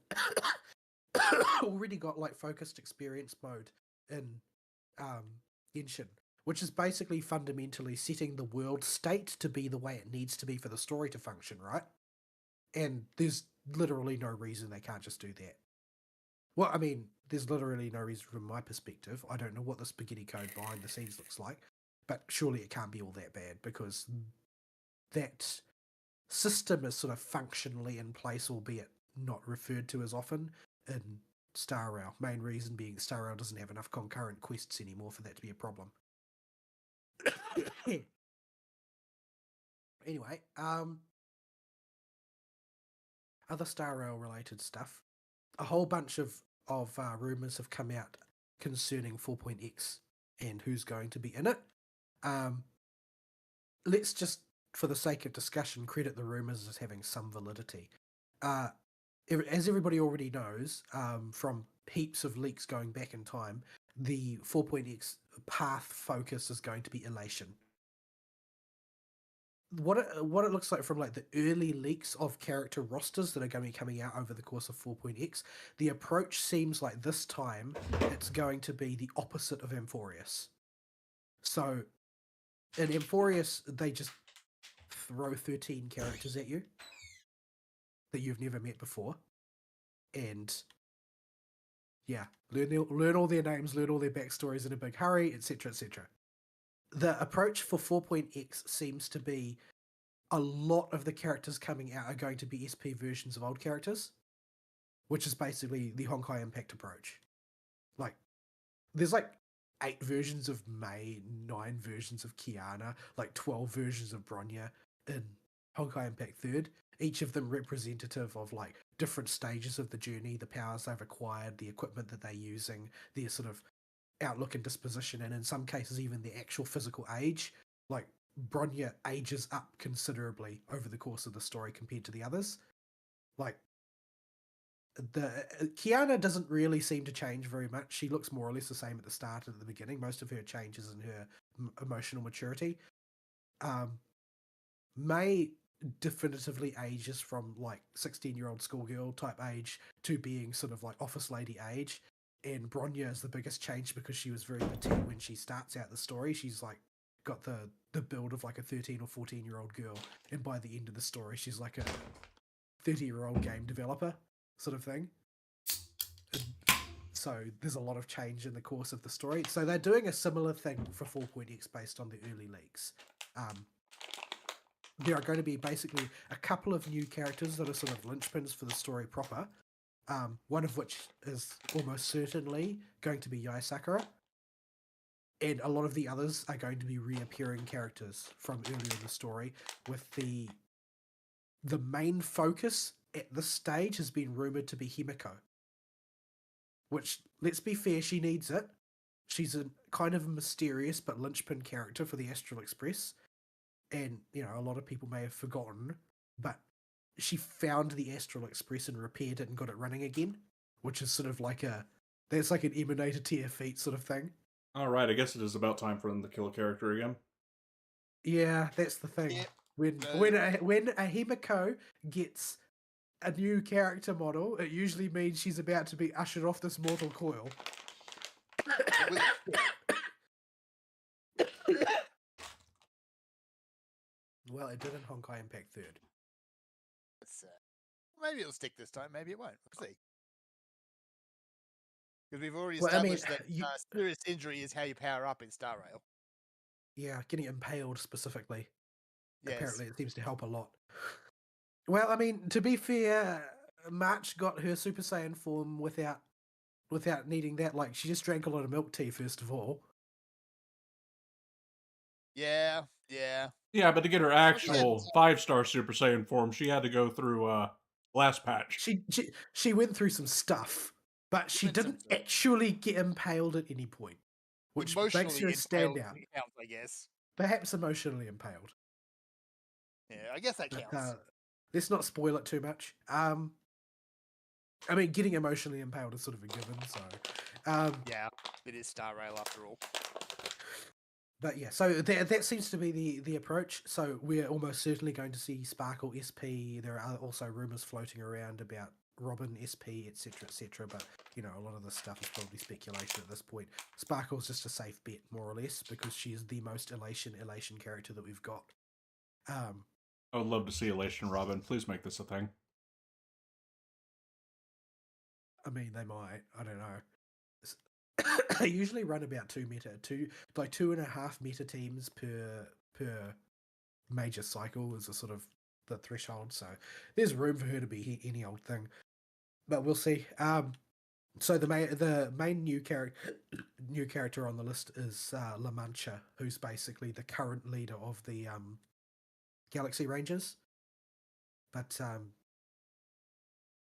already got like focused experience mode in Genshin, which is basically fundamentally setting the world state to be the way it needs to be for the story to function, right? And there's literally no reason they can't just do that. Well, I mean, there's literally no reason from my perspective. I don't know what the spaghetti code behind the scenes looks like, but surely it can't be all that bad because that system is sort of functionally in place, albeit not referred to as often in Star Rail. Main reason being Star Rail doesn't have enough concurrent quests anymore for that to be a problem. Anyway, other Star Rail related stuff. A whole bunch of rumors have come out concerning 4.x and who's going to be in it. Let's just, for the sake of discussion, credit the rumors as having some validity. As everybody already knows, from heaps of leaks going back in time, the 4.x path focus is going to be Elation. What it looks like from like the early leaks of character rosters that are going to be coming out over the course of 4.x, the approach seems like this time it's going to be the opposite of Amphorius. So in Amphorius, they just throw 13 characters at you that you've never met before, and yeah, learn all their names, learn all their backstories in a big hurry, etc., etc. The approach for 4.x seems to be a lot of the characters coming out are going to be SP versions of old characters, which is basically the Honkai Impact approach. Like, there's like 8 versions of Mei, 9 versions of Kiana, like 12 versions of Bronya in Honkai Impact 3rd, each of them representative of like different stages of the journey, the powers they've acquired, the equipment that they're using, their sort of outlook and disposition, and in some cases even the actual physical age. Like, Bronya ages up considerably over the course of the story compared to the others. Like, the Kiana doesn't really seem to change very much. She looks more or less the same at the start and at the beginning. Most of her changes in her emotional maturity. Mei definitively ages from like 16-year-old schoolgirl type age to being sort of like office lady age. And Bronya is the biggest change because she was very petite when she starts out the story. She's like got the build of like a 13 or 14-year-old girl, and by the end of the story she's like a 30-year-old game developer sort of thing. And so there's a lot of change in the course of the story. So they're doing a similar thing for 4.x based on the early leaks. There are going to be basically a couple of new characters that are sort of linchpins for the story proper. One of which is almost certainly going to be Yai Sakura. And a lot of the others are going to be reappearing characters from earlier in the story, with the main focus at this stage has been rumoured to be Himiko. Which, let's be fair, she needs it. She's a kind of mysterious but linchpin character for the Astral Express. And, you know, a lot of people may have forgotten, but she found the Astral Express and repaired it and got it running again, which is sort of like that's like an Emanator tier feat sort of thing. Alright, I guess it is about time for them to kill a character again. Yeah, that's the thing. Yeah. When a Himiko gets a new character model, it usually means she's about to be ushered off this mortal coil. Will it stick? Well, it did in Honkai Impact 3rd. Maybe it'll stick this time. Maybe it won't. We'll see. Because we've already Well, I mean, established that serious injury is how you power up in Star Rail. Yeah, getting impaled specifically. Yes. Apparently, it seems to help a lot. Well, I mean, to be fair, March got her Super Saiyan form without needing that. Like, she just drank a lot of milk tea, first of all. Yeah. Yeah, but to get her actual 5-star Super Saiyan form, she had to go through last patch. She went through some stuff, but she didn't actually get impaled at any point, which makes her stand out. Counts, I guess. Perhaps emotionally impaled. Yeah, I guess that counts. Let's not spoil it too much. I mean, getting emotionally impaled is sort of a given, so... yeah, it is Star Rail after all. But yeah, so that seems to be the approach. So we're almost certainly going to see Sparkle SP. There are also rumors floating around about Robin SP, etc. But you know, a lot of this stuff is probably speculation at this point. Sparkle's just a safe bet, more or less, because she is the most elation character that we've got. I would love to see Elation Robin. Please make this a thing. I mean, they might. I don't know. They usually run about 2.5 meta teams per major cycle is a sort of the threshold. So there's room for her to be any old thing, but we'll see. So the main new character on the list is La Mancha, who's basically the current leader of the Galaxy Rangers. But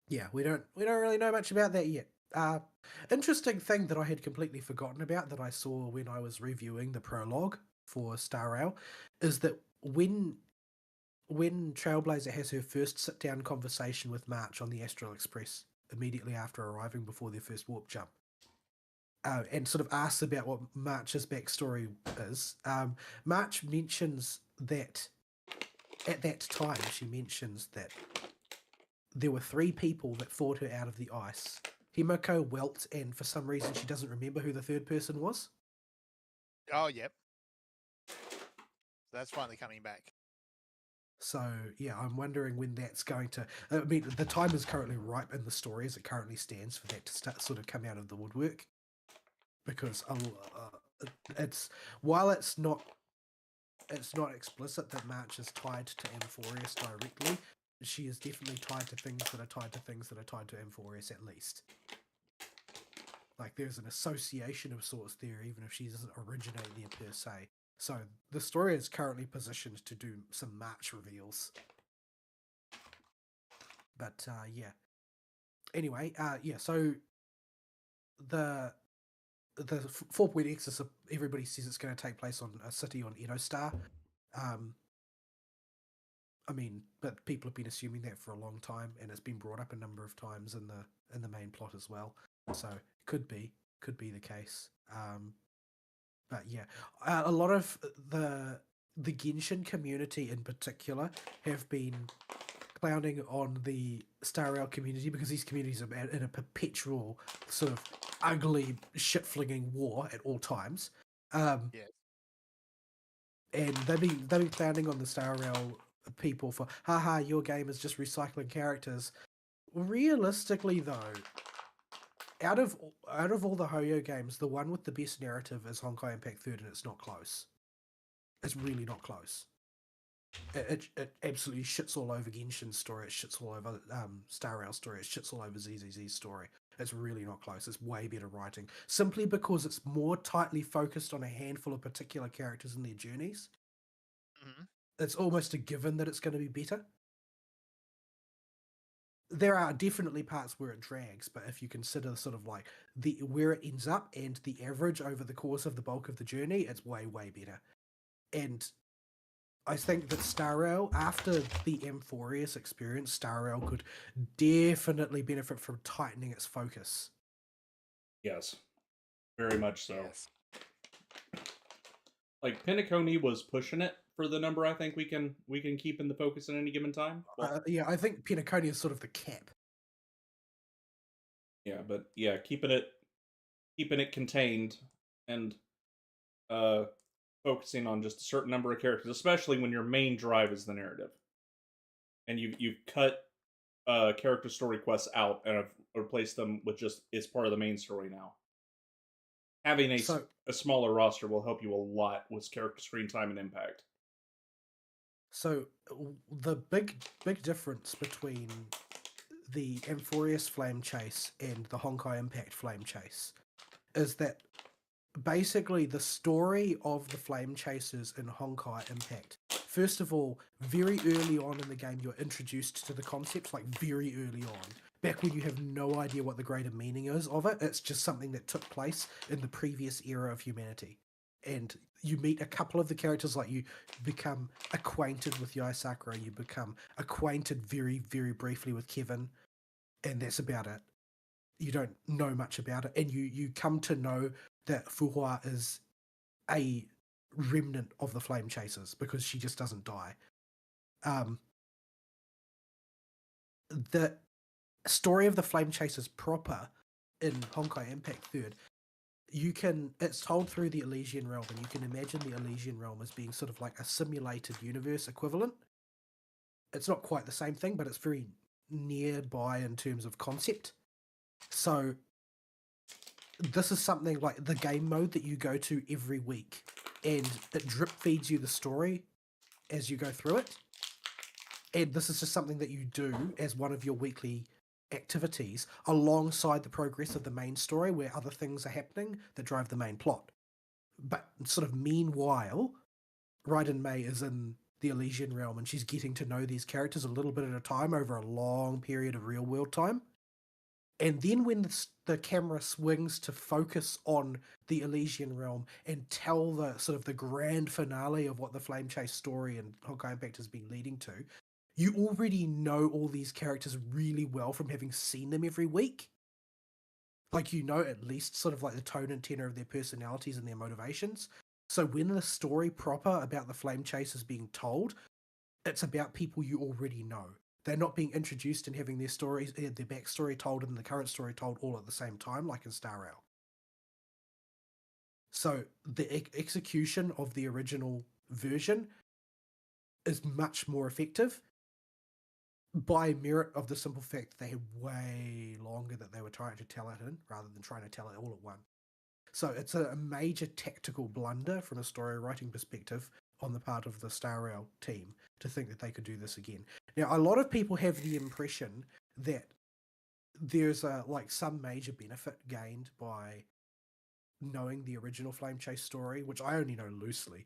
yeah, we don't really know much about that yet. Interesting thing that I had completely forgotten about that I saw when I was reviewing the prologue for Star Rail is that when Trailblazer has her first sit-down conversation with March on the Astral Express immediately after arriving before their first warp jump, and sort of asks about what March's backstory is, March mentions that at that time she mentions that there were 3 people that fought her out of the ice. Himiko, Welt, and for some reason she doesn't remember who the third person was. Oh, yep. So that's finally coming back. So, yeah, I'm wondering when that's going to... I mean, the time is currently ripe in the story as it currently stands for that to sort of come out of the woodwork. Because while it's not explicit that March is tied to Amphorius directly, she is definitely tied to things that are tied to things that are tied to Amphorius at least. Like, there's an association of sorts there, even if she doesn't originate there per se. So, the story is currently positioned to do some March reveals. But, yeah. Anyway, yeah, so the 4.x is everybody says it's going to take place on a city on Edo-Star. I mean, but people have been assuming that for a long time, and it's been brought up a number of times in the main plot as well. So could be the case. But yeah, a lot of the Genshin community in particular have been clowning on the Star Rail community because these communities are in a perpetual sort of ugly shit-flinging war at all times. Yes. And they've been clowning on the Star Rail people for, haha, your game is just recycling characters. Realistically, though, out of all the Hoyo games, the one with the best narrative is Honkai Impact 3rd, and it's not close. It's really not close. It absolutely shits all over Genshin's story. It shits all over Star Rail's story. It shits all over ZZZ's story. It's really not close. It's way better writing. Simply because it's more tightly focused on a handful of particular characters and their journeys. Mm-hmm. It's almost a given that it's going to be better. There are definitely parts where it drags, but if you consider sort of like where it ends up and the average over the course of the bulk of the journey, it's way, way better. And I think that Star Rail, after the Amphorius experience, Star Rail could definitely benefit from tightening its focus. Yes, very much so. Yes. Like, Pinacone was pushing it for the number I think we can keep in the focus at any given time. Well, yeah, I think Pinacone is sort of the cap. Yeah, but yeah, keeping it contained and focusing on just a certain number of characters, especially when your main drive is the narrative, and you've cut character story quests out and have replaced them with just it's part of the main story now. Having So, a smaller roster will help you a lot with character screen time and impact. so the big difference between the Amphorius Flame Chase and the Honkai Impact Flame Chase is that basically the story of the Flame Chasers in Honkai Impact. First of all, very early on in the game, you're introduced to the concept, like very early on. Back when you have no idea what the greater meaning is of it, it's just something that took place in the previous era of humanity. And you meet a couple of the characters, like you become acquainted with Yai Sakura, you become acquainted very, very briefly with Kevin, and that's about it. You don't know much about it, and you come to know that Fuhua is a remnant of the Flame Chasers because she just doesn't die. The story of the Flame Chasers proper in Honkai Impact 3rd, it's told through the Elysian Realm, and you can imagine the Elysian Realm as being sort of like a simulated universe equivalent. It's not quite the same thing, but it's very nearby in terms of concept. So this is something like the game mode that you go to every week, and it drip feeds you the story as you go through it. And this is just something that you do as one of your weekly activities alongside the progress of the main story, where other things are happening that drive the main plot. But sort of meanwhile, Raiden Mei is in the Elysian Realm, and she's getting to know these characters a little bit at a time over a long period of real world time. And then when the camera swings to focus on the Elysian Realm and tell the sort of the grand finale of what the Flame Chase story and Honkai Impact has been leading to, you already know all these characters really well from having seen them every week. Like, you know at least sort of like the tone and tenor of their personalities and their motivations. So when the story proper about the Flame Chase is being told, it's about people you already know. They're not being introduced and having their stories, their backstory told and the current story told all at the same time, like in Star Rail. So the execution of the original version is much more effective by merit of the simple fact that they had way longer that they were trying to tell it in, rather than trying to tell it all at once. So it's a major tactical blunder from a story writing perspective on the part of the Star Rail team to think that they could do this again. Now, a lot of people have the impression that there's some major benefit gained by knowing the original Flame Chase story, which I only know loosely,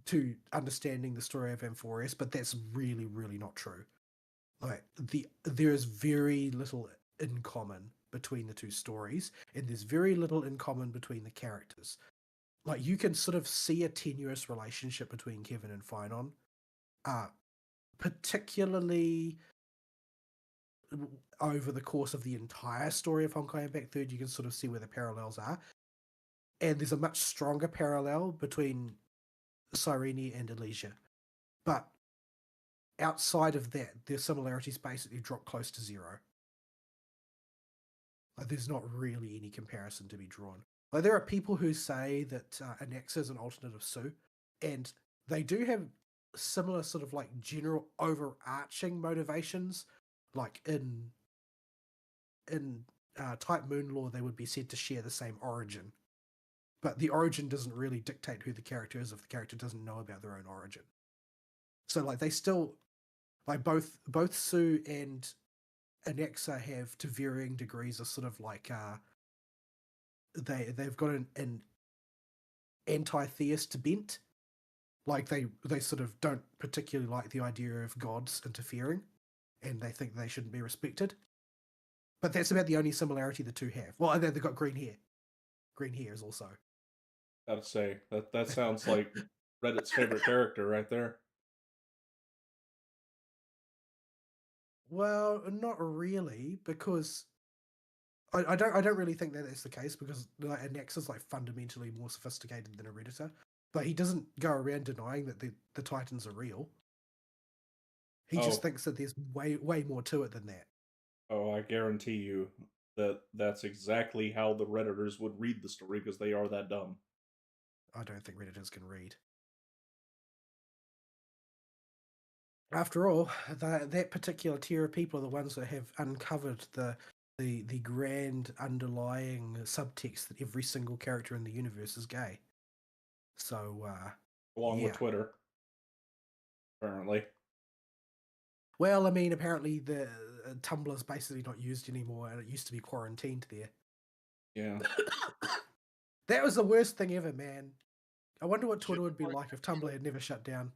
to understanding the story of Amphorius, but that's really, really not true. Like, there is very little in common between the two stories, and there's very little in common between the characters. Like, you can sort of see a tenuous relationship between Kevin and Finon, particularly over the course of the entire story of Honkai Impact 3rd. You can sort of see where the parallels are, and there's a much stronger parallel between Cyrene and Elysia. But outside of that, their similarities basically drop close to zero. Like, there's not really any comparison to be drawn. Like, there are people who say that Anaxa is an alternate of Su, and they do have similar sort of like general overarching motivations. Like in Type Moon Law, they would be said to share the same origin, but the origin doesn't really dictate who the character is if the character doesn't know about their own origin. So like they still, like both Su and Anaxa have to varying degrees of sort of like they've got an anti-theist bent. Like they sort of don't particularly like the idea of gods interfering, and they think they shouldn't be respected. But that's about the only similarity the two have. Well, and they've got green hair. Green hair is also. Gotta say that sounds like Reddit's favorite character right there. Well, not really, because I don't really think that that's the case, because like, Anax is like fundamentally more sophisticated than Heredita, but he doesn't go around denying that the Titans are real. He just thinks that there's way more to it than that. Oh, I guarantee you, that's exactly how the Redditors would read the story because they are that dumb. I don't think Redditors can read. After all, that particular tier of people are the ones that have uncovered the grand underlying subtext that every single character in the universe is gay. So, Along with yeah. Twitter, apparently. Well, I mean, apparently the Tumblr's basically not used anymore, and it used to be quarantined there. Yeah. That was the worst thing ever, man. I wonder what Twitter Should would be work like if Tumblr had never shut down.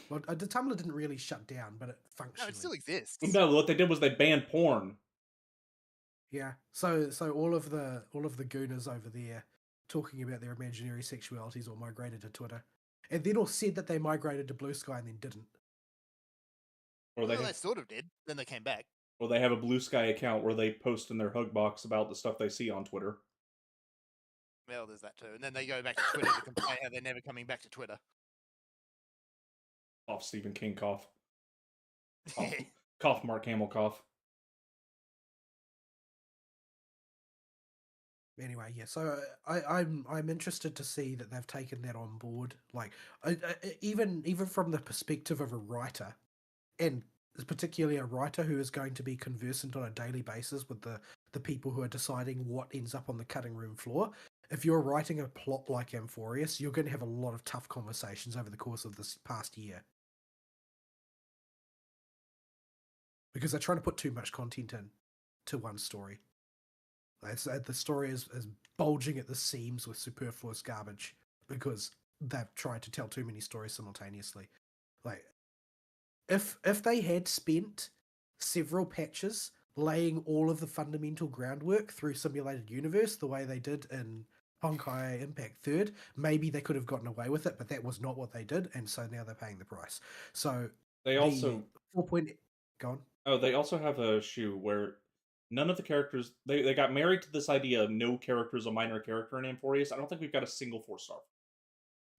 Well, the Tumblr didn't really shut down, but it No, functionally. it still exists. No, what they did was they banned porn. Yeah. So all of the gooners over there talking about their imaginary sexualities all migrated to Twitter, and then all said that they migrated to Blue Sky and then didn't. Or Well, they sort of did. Then they came back. or they have a Blue Sky account where they post in their hug box about the stuff they see on Twitter. Well, there's that too. And then they go back to Twitter to complain how they're never coming back to Twitter. Cough, Stephen King cough. Cough, cough Mark Hamill cough. Anyway, yeah. So I'm interested to see that they've taken that on board. Like, even from the perspective of a writer, and particularly a writer who is going to be conversant on a daily basis with the people who are deciding what ends up on the cutting room floor. If you're writing a plot like Amphorius, you're going to have a lot of tough conversations over the course of this past year. Because they're trying to put too much content in to one story. The story is bulging at the seams with superfluous garbage because they've tried to tell too many stories simultaneously. Like, if they had spent several patches laying all of the fundamental groundwork through Simulated Universe the way they did in Honkai Impact 3rd, maybe they could have gotten away with it, but that was not what they did, and so now they're paying the price. So They also 4 point... Go on. Oh, they also have a issue where none of the characters they got married to this idea of no character is a minor character in Amphorius. I don't think we've got a single 4-star.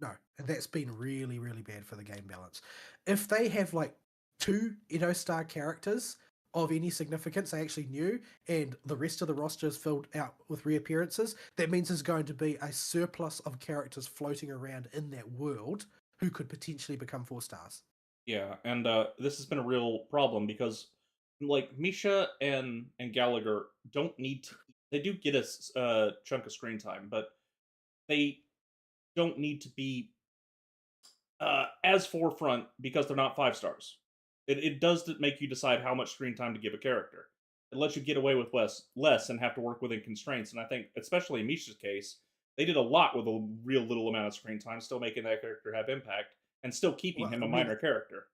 No, and that's been really, really bad for the game balance. If they have like 2 Edo Star characters of any significance they actually knew, and the rest of the roster is filled out with reappearances, that means there's going to be a surplus of characters floating around in that world who could potentially become 4 stars. Yeah, and this has been a real problem because like Misha and Gallagher don't need to. They do get a chunk of screen time, but they don't need to be as forefront because they're not 5-stars. It does make you decide how much screen time to give a character. It lets you get away with less and have to work within constraints. And I think, especially in Misha's case, they did a lot with a real little amount of screen time, still making that character have impact and still keeping him a minor character.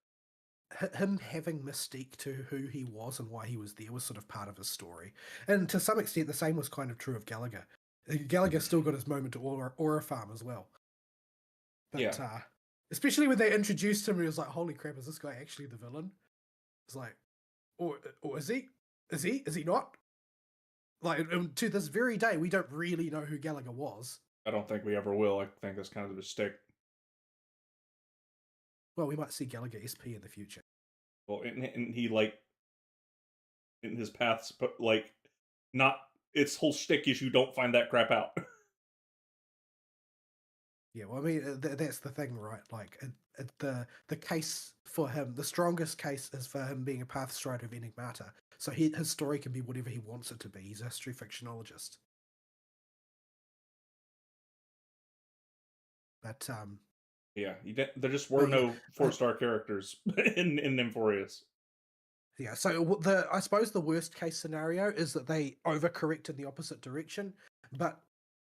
Him having mystique to who he was and why he was there was sort of part of his story. And to some extent, the same was kind of true of Gallagher. Gallagher still got his moment to Aura Farm as well. But, yeah. Especially when they introduced him, he was like, holy crap, is this guy actually the villain? It's like, or is he? Is he not? Like, to this very day, we don't really know who Gallagher was. I don't think we ever will. I think that's kind of the stick. Well, we might see Gallagher SP in the future. Well, and he, like, in his paths, but, like, not, its whole shtick is you don't find that crap out. Yeah, well, I mean, that's the thing, right? Like, the case for him, the strongest case is for him being a Pathstrider of Enigmata. So his story can be whatever he wants it to be. He's a history fictionologist. But, yeah, there just were no 4-star characters in Amphorius. Yeah, so I suppose the worst case scenario is that they overcorrect in the opposite direction. But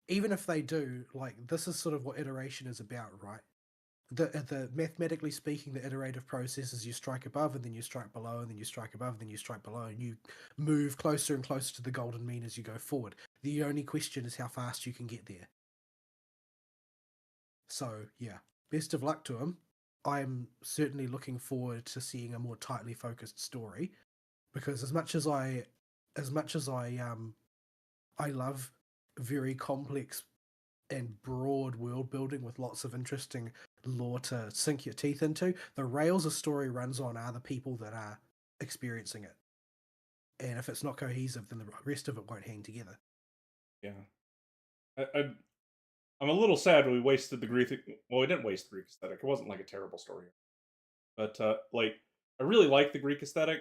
even if they do, like, this is sort of what iteration is about, right? The mathematically speaking, the iterative process is you strike above and then you strike below and then you strike above and then you strike below and you move closer and closer to the golden mean as you go forward. The only question is how fast you can get there. So yeah, best of luck to him. I'm certainly looking forward to seeing a more tightly focused story, because as much as I love very complex and broad world building with lots of interesting lore to sink your teeth into, the rails a story runs on are the people that are experiencing it. and if it's not cohesive, then the rest of it won't hang together. Yeah. I'm a little sad we wasted the Greek. Well, we didn't waste the Greek aesthetic. It wasn't like a terrible story, but like I really like the Greek aesthetic,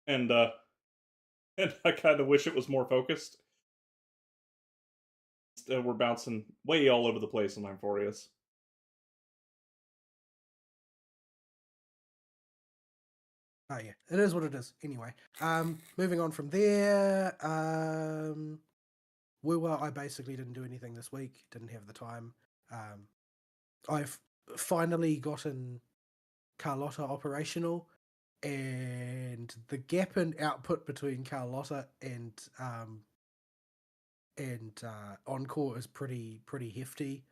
and and I kind of wish it was more focused. We're bouncing way all over the place in Lamphorius. Oh yeah, it is what it is. Anyway, moving on from there. I basically didn't do anything this week. Didn't have the time. I've finally gotten Carlotta operational, and the gap in output between Carlotta and Encore is pretty hefty.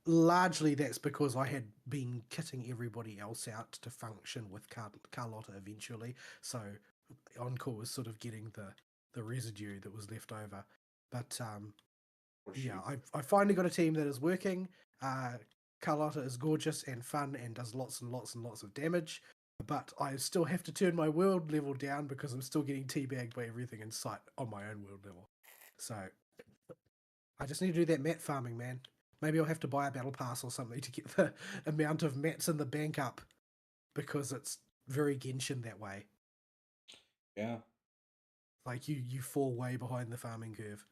Largely that's because I had been kitting everybody else out to function with Carlotta eventually, so Encore was sort of getting the residue that was left over. But yeah, I finally got a team that is working. Carlotta is gorgeous and fun and does lots and lots and lots of damage, but I still have to turn my world level down because I'm still getting teabagged by everything in sight on my own world level. So I just need to do that mat farming, man. Maybe I'll have to buy a battle pass or something to get the amount of mats in the bank up, because it's very Genshin that way. Yeah. Like you fall way behind the farming curve,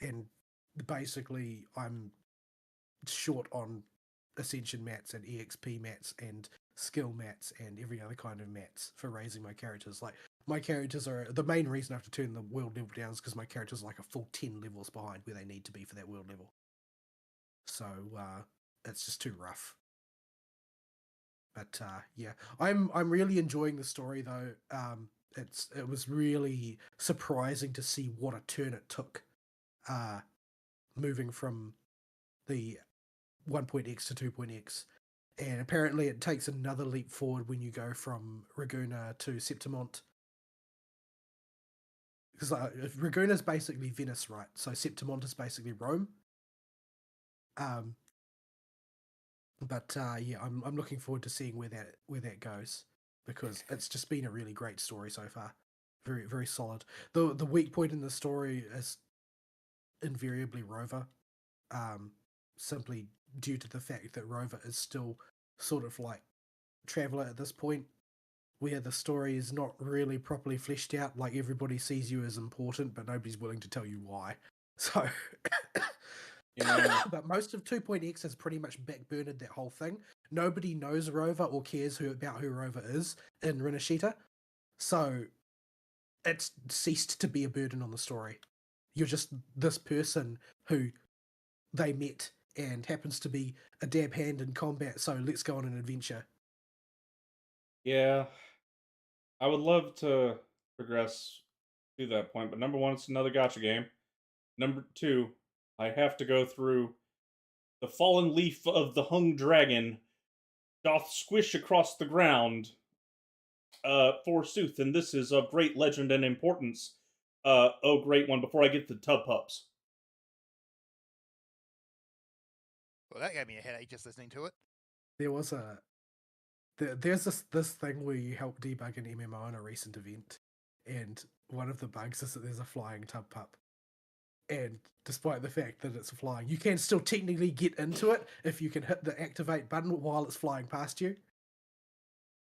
and basically I'm short on ascension mats and exp mats and skill mats and every other kind of mats for raising my characters. Like, my characters are the main reason I have to turn the world level down is because my characters are like a full 10 levels behind where they need to be for that world level. So it's just too rough. But yeah, I'm really enjoying the story though. It was really surprising to see what a turn it took, moving from the 1.x to 2.x. And apparently it takes another leap forward when you go from Raguna to Septimont. Because Raguna is basically Venice, right? So Septimont is basically Rome. But yeah, I'm looking forward to seeing where that goes, because it's just been a really great story so far. Very, very solid. The weak point in the story is invariably Rover, simply due to the fact that Rover is still sort of like Traveler at this point, where the story is not really properly fleshed out. Like, everybody sees you as important, but nobody's willing to tell you why. So, Yeah. but most of 2.x has pretty much backburnered that whole thing. Nobody knows Rover or cares about who Rover is in Rinashita. So it's ceased to be a burden on the story. You're just this person who they met and happens to be a dab hand in combat, so let's go on an adventure. Yeah. I would love to progress to that point, but number one, it's another gacha game. Number two, I have to go through the fallen leaf of the hung dragon doth squish across the ground. Forsooth, and this is of great legend and importance. Oh, great one, before I get to tub pups. Well, that gave me a headache just listening to it. There was there's this thing where you help debug an MMO in a recent event, and one of the bugs is that there's a flying tub pup. And despite the fact that it's flying, you can still technically get into it if you can hit the activate button while it's flying past you,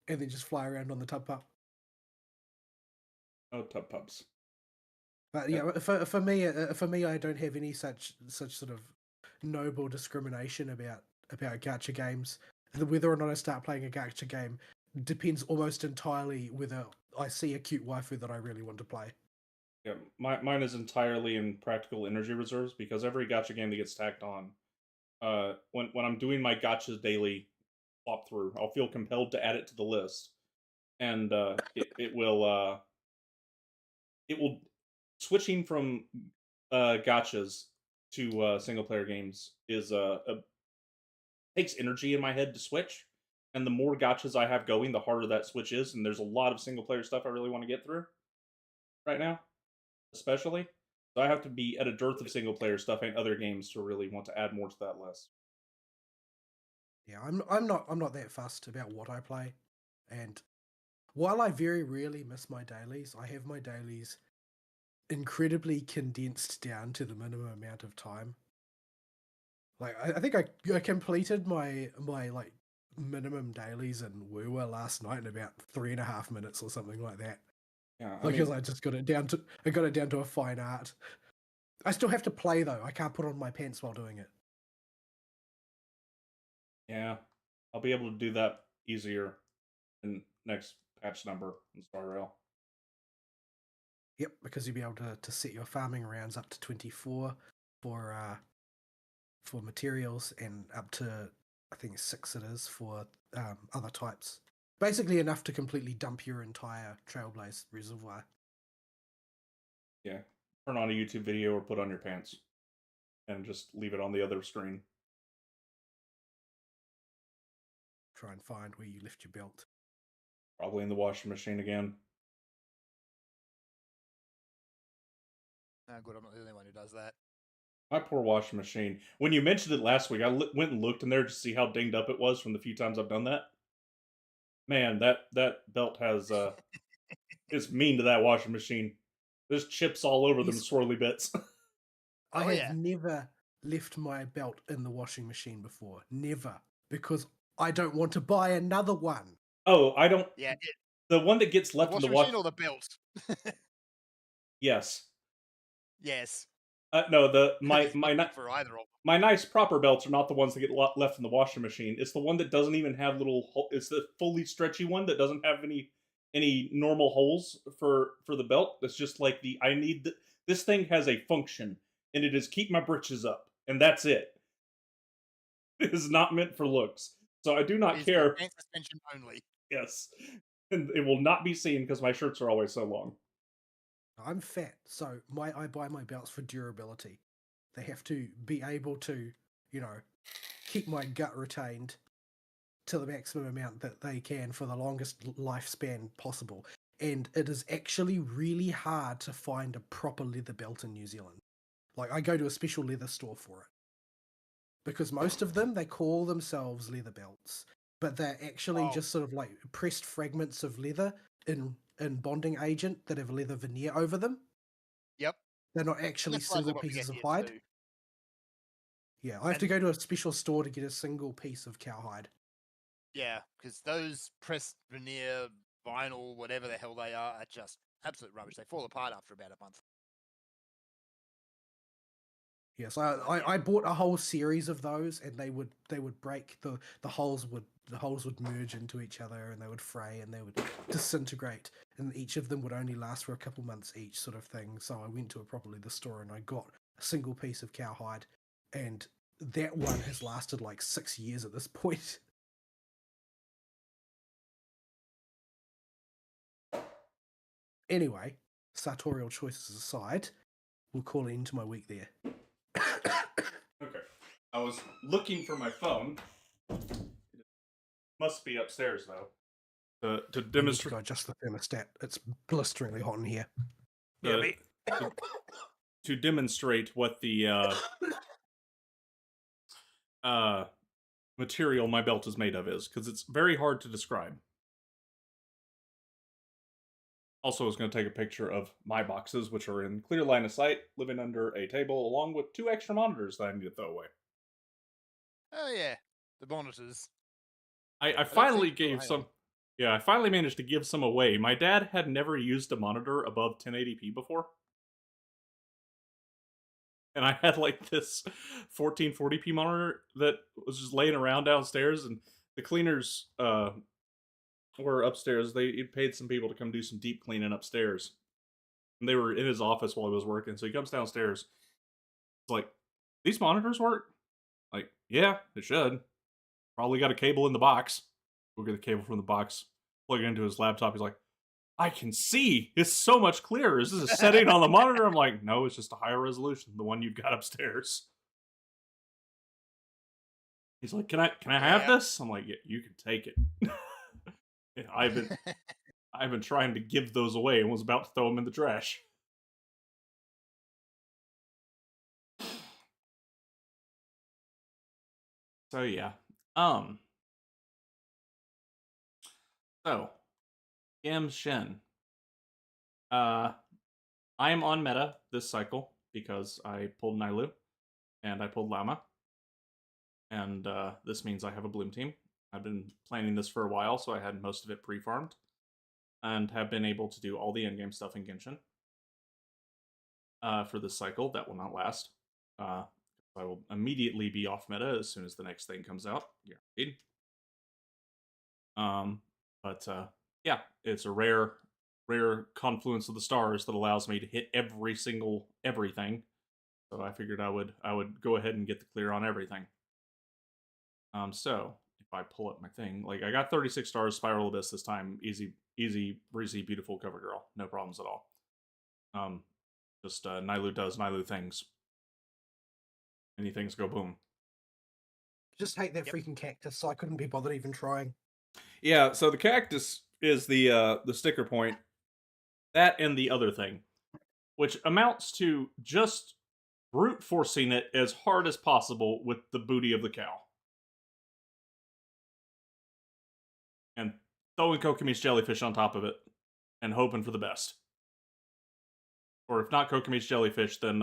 and then just fly around on the tub pup. Oh, tub pups. But yeah, for me, I don't have any such sort of noble discrimination about gacha games. Whether or not I start playing a gacha game depends almost entirely whether I see a cute waifu that I really want to play. Yeah, mine is entirely in practical energy reserves, because every gacha game that gets tacked on, when I'm doing my gachas daily flop through, I'll feel compelled to add it to the list, and it will switching from gachas to single player games is takes energy in my head to switch, and the more gachas I have going, the harder that switch is, and there's a lot of single player stuff I really want to get through right now, especially. So I have to be at a dearth of single player stuff and other games to really want to add more to that list. Yeah, I'm not that fussed about what I play, and While I very rarely miss my dailies, I have my dailies incredibly condensed down to the minimum amount of time. Like I think I completed my like minimum dailies in Woowa last night in about 3.5 minutes or something like that. Yeah, Because I just got it down to a fine art. I still have to play though. I can't put on my pants while doing it. yeah, I'll be able to do that easier in next patch number in Star Rail. Yep, because you'll be able to set your farming rounds up to 24 for materials and up to I think 6 it is for other types. Basically enough to completely dump your entire Trailblaze reservoir. Yeah, turn on a YouTube video or put on your pants, and just leave it on the other screen. Try and find where you left your belt. Probably in the washing machine again. No, good. I'm not the only one who does that. My poor washing machine. When you mentioned it last week, I went and looked in there to see how dinged up it was from the few times I've done that. Man, that belt has it's mean to that washing machine. There's chips all over them, Yes, swirly bits. I Oh, have yeah. never left my belt in the washing machine before. Never. Because I don't want to buy another one. Oh, I don't. Yeah. The one that gets The left in the washing wash. machine or the belt? Yes. Yes. No, the There's no need for either of them. my nice proper belts are not the ones that get left in the washing machine. It's the one that doesn't even have little. It's the fully stretchy one that doesn't have any normal holes for the belt. It's just like this thing has a function, and it is keep my britches up, and that's it. It is not meant for looks. So I do It not is for care. pant suspension only. Yes, and it will not be seen because my shirts are always so long. I'm fat, so I buy my belts for durability. They have to be able to, keep my gut retained to the maximum amount that they can for the longest lifespan possible. And it is actually really hard to find a proper leather belt in New Zealand. Like, I go to a special leather store for it. Because most of them, they call themselves leather belts, but they're actually Oh, just sort of like pressed fragments of leather in bonding agent that have a leather veneer over them. yep. They're not And actually that's largely single what we get pieces of here hide. too. Yeah, I have to And go to a special store to get a single piece of cowhide. yeah, because those pressed veneer, vinyl, whatever the hell they are just absolute rubbish. They fall apart after about a month. Yes, I, So I yeah. I bought a whole series of those, and they would break the holes would merge into each other, and they would fray, and they would disintegrate, and each of them would only last for a couple months each, sort of thing. So I went to a proper leather store, and I got a single piece of cowhide, and that one has lasted like 6 years at this point. Anyway, sartorial choices aside, we'll call it into my week there. Okay. I was looking for my phone. It must be upstairs though. To I need to demonstrate go adjust the thermostat. It's blisteringly hot in here. to, to demonstrate what the uh material my belt is made of is, because it's very hard to describe. Also, I was going to take a picture of my boxes, which are in clear line of sight, living under a table, along with 2 extra monitors that I need to throw away. Oh yeah, the monitors. I I don't see. finally Oh, gave hang on. some. Yeah, I finally managed to give some away. My dad had never used a monitor above 1080p before. And I had like this 1440p monitor that was just laying around downstairs, and the cleaners were upstairs. They paid some people to come do some deep cleaning upstairs. And they were in his office while he was working. So he comes downstairs. It's like, these monitors work? Like, yeah, it should. Probably got a cable in the box. Go get the cable from the box, plug it into his laptop. He's like, I can see. It's so much clearer. Is this a setting on the monitor? I'm like, no, it's just a higher resolution, the one you've got upstairs. He's like, can I have Yeah. this? I'm like, yeah, you can take it. Yeah, I've been trying to give those away and was about to throw them in the trash. So yeah. Um so Gam Shen. I am on meta this cycle because I pulled Nailu and I pulled Llama, and this means I have a Bloom team. I've been planning this for a while, so I had most of it pre-farmed, and have been able to do all the endgame stuff in Genshin for this cycle. That will not last. I will immediately be off meta as soon as the next thing comes out. Guaranteed. But yeah, it's a rare confluence of the stars that allows me to hit every single everything. So I figured I would go ahead and get the clear on everything. So if I pull up my thing, like I got 36 stars, Spiral Abyss this time, easy, breezy, beautiful cover girl, no problems at all. Just Nailu does Nailu things. Any things go boom. Just hate that freaking cactus, so I couldn't be bothered even trying. Yeah, so the cactus is the sticker point. That and the other thing, which amounts to just brute forcing it as hard as possible with the booty of the cow. And throwing Kokomi's jellyfish on top of it and hoping for the best. Or if not Kokomi's jellyfish, then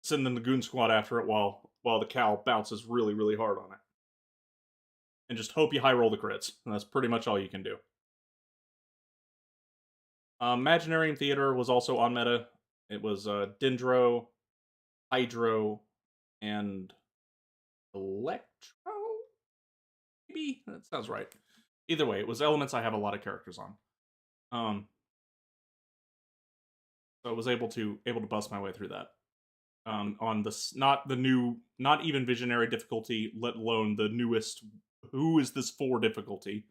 sending the goon squad after it while the cow bounces really, really hard on it. And just hope you high roll the crits. And that's pretty much all you can do. Imaginarium Theater was also on meta. It was Dendro, Hydro, and Electro? Maybe? That sounds right. Either way, it was elements I have a lot of characters on. So I was able to bust my way through that. On this, not even visionary difficulty, let alone the newest who is this for difficulty.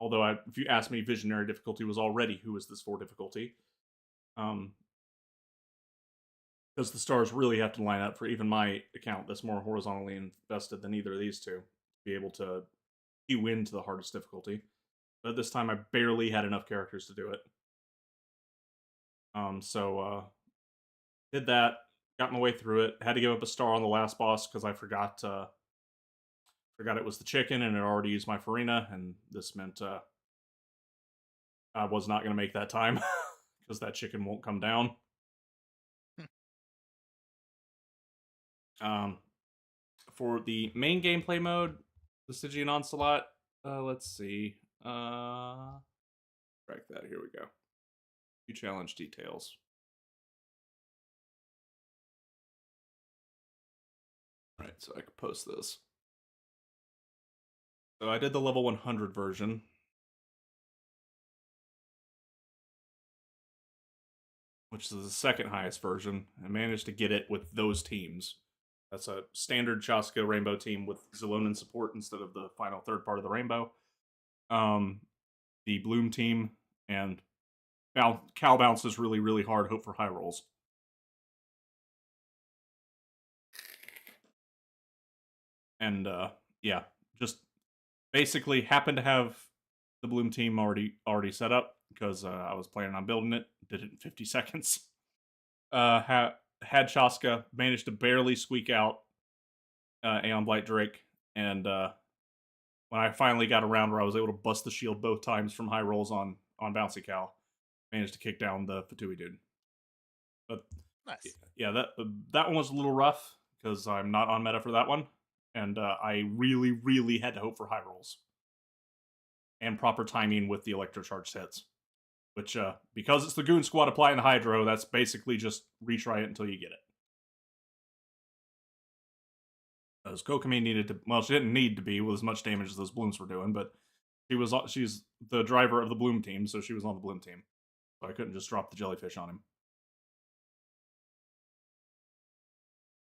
Although if you ask me, visionary difficulty was already who is this for difficulty. Because the stars really have to line up for even my account that's more horizontally invested than either of these two to be able to queue into the hardest difficulty. But this time I barely had enough characters to do it. So did that, got my way through it. Had to give up a star on the last boss because I forgot it was the chicken and it already used my Farina, and this meant I was not going to make that time because that chicken won't come down. For the main gameplay mode, the Stygian Onslaught, let's see. Track that, here we go. Few challenge details. Alright, so I could post this. So I did the level 100 version. Which is the second highest version. I managed to get it with those teams. That's a standard Chaska rainbow team with Zelonan support instead of the final third part of the rainbow. The Bloom team, and cow bounces really, really hard, hope for high rolls. And yeah, just basically happened to have the Bloom team already set up because I was planning on building it. Did it in 50 seconds. Had Chaska, managed to barely squeak out Aeon Blight Drake, and when I finally got around where I was able to bust the shield both times from high rolls on Bouncy Cow, managed to kick down the Fatui dude. But nice. Yeah, that one was a little rough because I'm not on meta for that one, and I really, really had to hope for high rolls and proper timing with the electrocharged hits. Which, because it's the Goon Squad applying the Hydro, that's basically just retry it until you get it. Because Kokomi needed to, well, she didn't need to be with as much damage as those Blooms were doing, but she's the driver of the Bloom team, so she was on the Bloom team. So I couldn't just drop the jellyfish on him.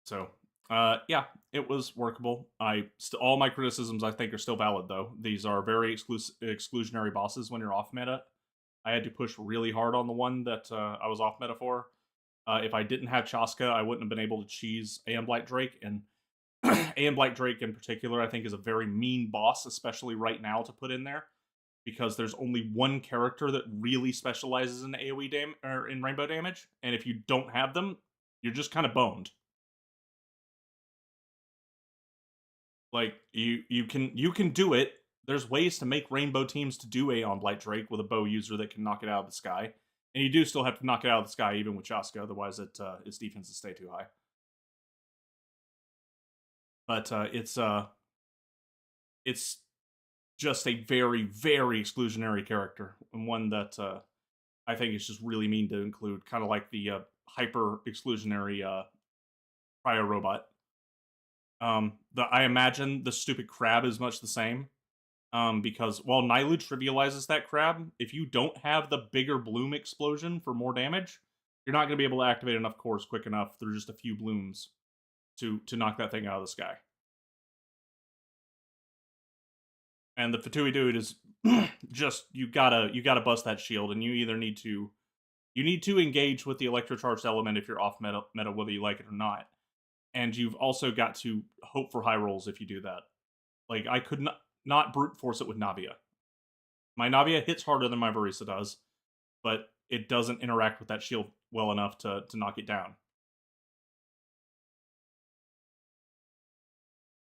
So, yeah, it was workable. All my criticisms, I think, are still valid, though. These are very exclusionary bosses when you're off meta. I had to push really hard on the one that I was off meta for. If I didn't have Chaska, I wouldn't have been able to cheese Aeon Blight Drake, and Aeon Blight Drake in particular, I think, is a very mean boss, especially right now, to put in there, because there's only one character that really specializes in AoE or in rainbow damage, and if you don't have them, you're just kind of boned. Like you can do it, there's ways to make rainbow teams to do Aeon Blight Drake with a bow user that can knock it out of the sky. And you do still have to knock it out of the sky even with Chaska, otherwise its defenses stay too high. But it's just a very, very exclusionary character, and one that I think is just really mean to include, kind of like the hyper exclusionary cryo robot. I imagine the stupid crab is much the same. Because while Nailu trivializes that crab, if you don't have the bigger bloom explosion for more damage, you're not going to be able to activate enough cores quick enough through just a few blooms to knock that thing out of the sky. And the Fatui dude is just you gotta bust that shield, and you either need to engage with the electrocharged element if you're off meta whether you like it or not, and you've also got to hope for high rolls if you do that. Like, I could not brute force it with Navia. My Navia hits harder than my Barista does, but it doesn't interact with that shield well enough to knock it down.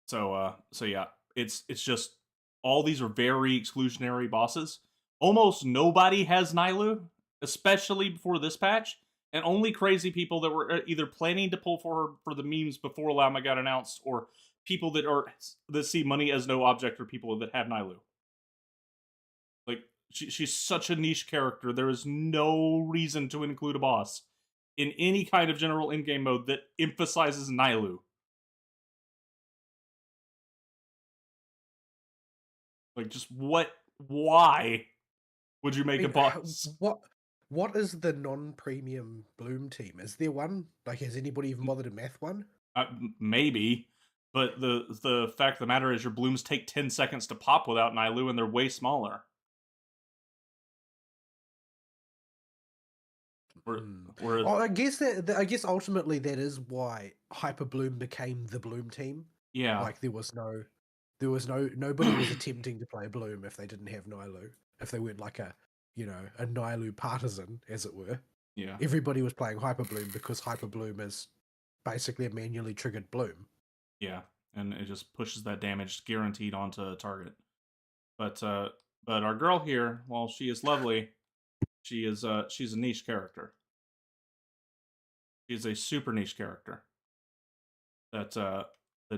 So yeah, it's just all these are very exclusionary bosses. Almost nobody has Nailu, especially before this patch, and only crazy people that were either planning to pull for her for the memes before Lama got announced, or people that see money as no object, or people that have Nailu. Like, she's such a niche character. There is no reason to include a boss in any kind of general in-game mode that emphasizes Nailu. Like, just why would you make a boss? What is the non-premium bloom team? Is there one? Like, has anybody even bothered to math one? Maybe, but the fact of the matter is your blooms take 10 seconds to pop without Nailu, and they're way smaller. I guess ultimately that is why Hyper Bloom became the Bloom team. Yeah, like nobody was attempting to play Bloom if they didn't have Nailu. If they weren't like a Nailu partisan, as it were. Yeah. Everybody was playing Hyper Bloom because Hyper Bloom is basically a manually triggered Bloom. Yeah, and it just pushes that damage guaranteed onto a target. But our girl here, while she is lovely, she's a niche character. She's a super niche character that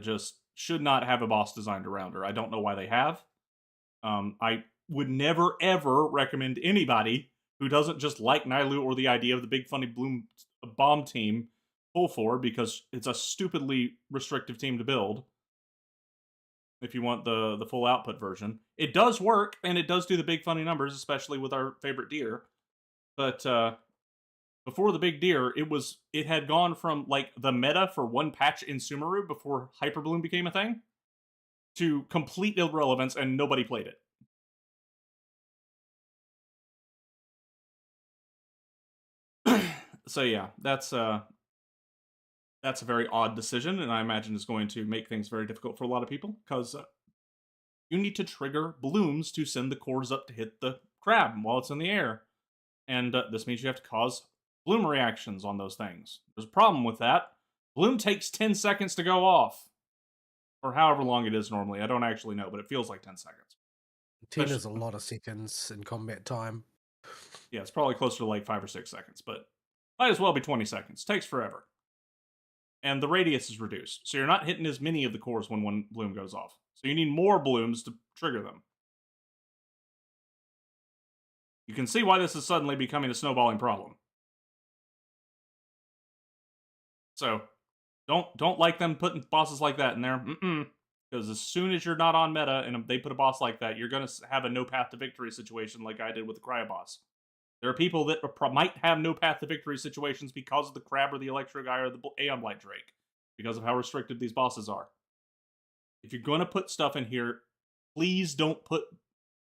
just should not have a boss designed around her. I don't know why they have. I would never ever recommend anybody who doesn't just like Nailu or the idea of the big funny bloom bomb team pull for, because it's a stupidly restrictive team to build. If you want the full output version, it does work, and it does do the big funny numbers, especially with our favorite deer. But before the big deer, it had gone from like the meta for one patch in Sumeru before Hyper Bloom became a thing to complete irrelevance, and nobody played it. So yeah, that's a very odd decision, and I imagine is going to make things very difficult for a lot of people, because you need to trigger blooms to send the cores up to hit the crab while it's in the air. And this means you have to cause bloom reactions on those things. There's a problem with that. Bloom takes 10 seconds to go off. Or however long it is normally. I don't actually know, but it feels like 10 seconds. 10 is a lot of seconds in combat time. Yeah, it's probably closer to like 5 or 6 seconds, but might as well be 20 seconds. Takes forever. And the radius is reduced, so you're not hitting as many of the cores when one bloom goes off. So you need more blooms to trigger them. You can see why this is suddenly becoming a snowballing problem. So, don't like them putting bosses like that in there. Because as soon as you're not on meta and they put a boss like that, you're going to have a no path to victory situation like I did with the Cryo boss. There are people that might have no path to victory situations because of the crab or the electro guy or the Aeon Blight Drake, because of how restricted these bosses are. If you're going to put stuff in here, please don't put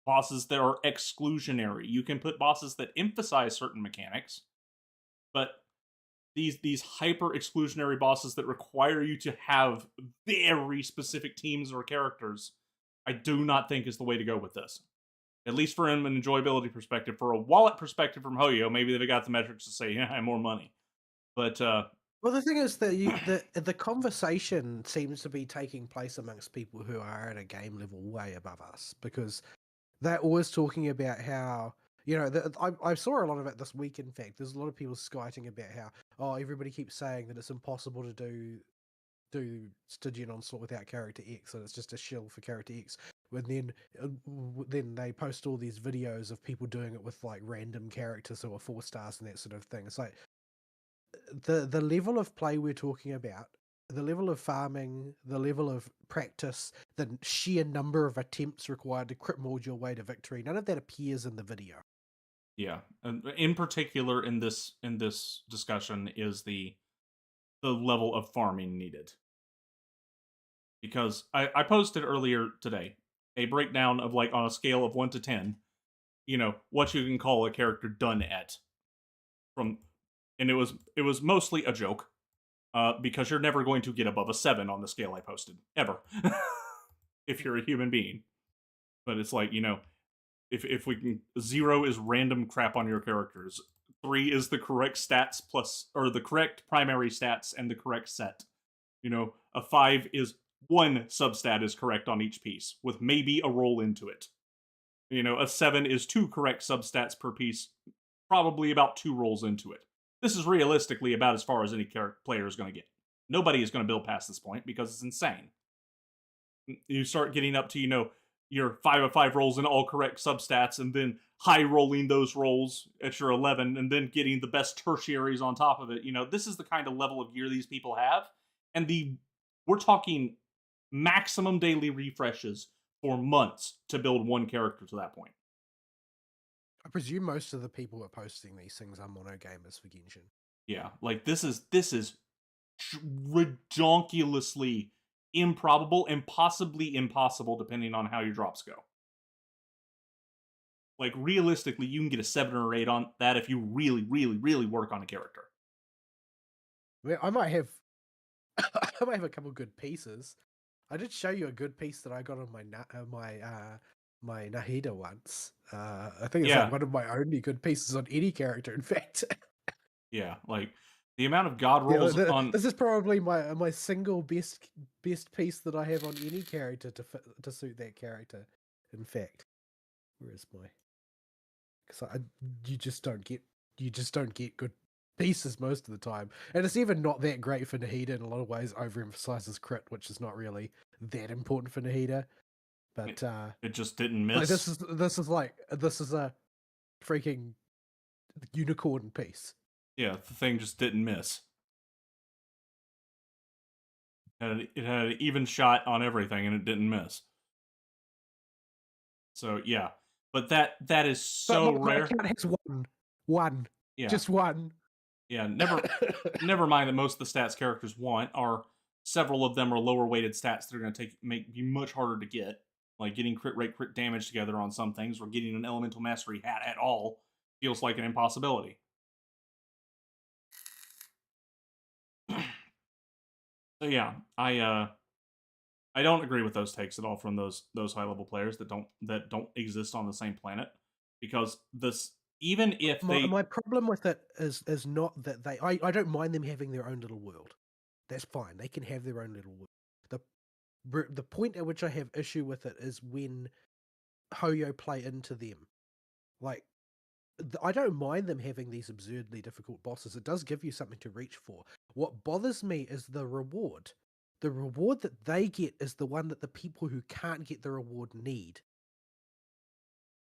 bosses that are exclusionary. You can put bosses that emphasize certain mechanics, but these hyper exclusionary bosses that require you to have very specific teams or characters, I do not think is the way to go with this. At least from an enjoyability perspective. For a wallet perspective from Hoyo, maybe they've got the metrics to say, yeah, I have more money. But Well, the thing is that the conversation seems to be taking place amongst people who are at a game level way above us, because they're always talking about how, I saw a lot of it this week. In fact, there's a lot of people skiting about how everybody keeps saying that it's impossible to do Stygian Onslaught without character X, and it's just a shill for character X. And then they post all these videos of people doing it with like random characters who are 4 stars and that sort of thing. It's like the level of play we're talking about, the level of farming, the level of practice, the sheer number of attempts required to crit mold your way to victory, none of that appears in the video. Yeah, and in particular in this discussion is the level of farming needed. Because I posted earlier today a breakdown of, like, on a scale of 1 to 10, what you can call a character done at. And it was mostly a joke, because you're never going to get above a 7 on the scale I posted, ever, if you're a human being. But it's like, if we can, 0 is random crap on your characters, 3 is the correct stats or the correct primary stats and the correct set. A 5 is 1 substat is correct on each piece, with maybe a roll into it. A 7 is 2 correct substats per piece, probably about 2 rolls into it. This is realistically about as far as any player is going to get. Nobody is going to build past this point because it's insane. You start getting up to, your 5 of 5 rolls in all correct substats, and then high rolling those rolls at your 11, and then getting the best tertiaries on top of it. This is the kind of level of gear these people have, and we're talking maximum daily refreshes for months to build one character to that point. I presume most of the people who are posting these things are mono gamers for Genshin. Yeah, like this is redonkulously improbable and possibly impossible depending on how your drops go. Like, realistically, you can get a 7 or 8 on that if you really, really, really work on a character. I might have I might have a couple good pieces. I did show you a good piece that I got on my Nahida once. I think it's like one of my only good pieces on any character, in fact. Yeah, like the amount of god rolls on. This is probably my single best piece that I have on any character to suit that character. In fact, where is my? Because you just don't get good pieces most of the time, and it's even not that great for Nahida. In a lot of ways, overemphasizes crit, which is not really that important for Nahida. But it just didn't miss. Like, this is a freaking unicorn piece. Yeah, the thing just didn't miss. It had an even shot on everything, and it didn't miss. So yeah, but that is so rare. My account has one. Yeah, just one. Yeah, never mind that most of the stats characters want are several of them are lower weighted stats that are going to be much harder to get, like getting crit rate, crit damage together on some things, or getting an elemental mastery hat at all feels like an impossibility. So yeah, I don't agree with those takes at all from those high level players that don't exist on the same planet, because even if my problem with it is not that I don't mind them having their own little world. That's fine. They can have their own little world. The point at which I have issue with it is when Hoyo play into them. Like, I don't mind them having these absurdly difficult bosses. It does give you something to reach for. What bothers me is the reward. The reward that they get is the one that the people who can't get the reward need.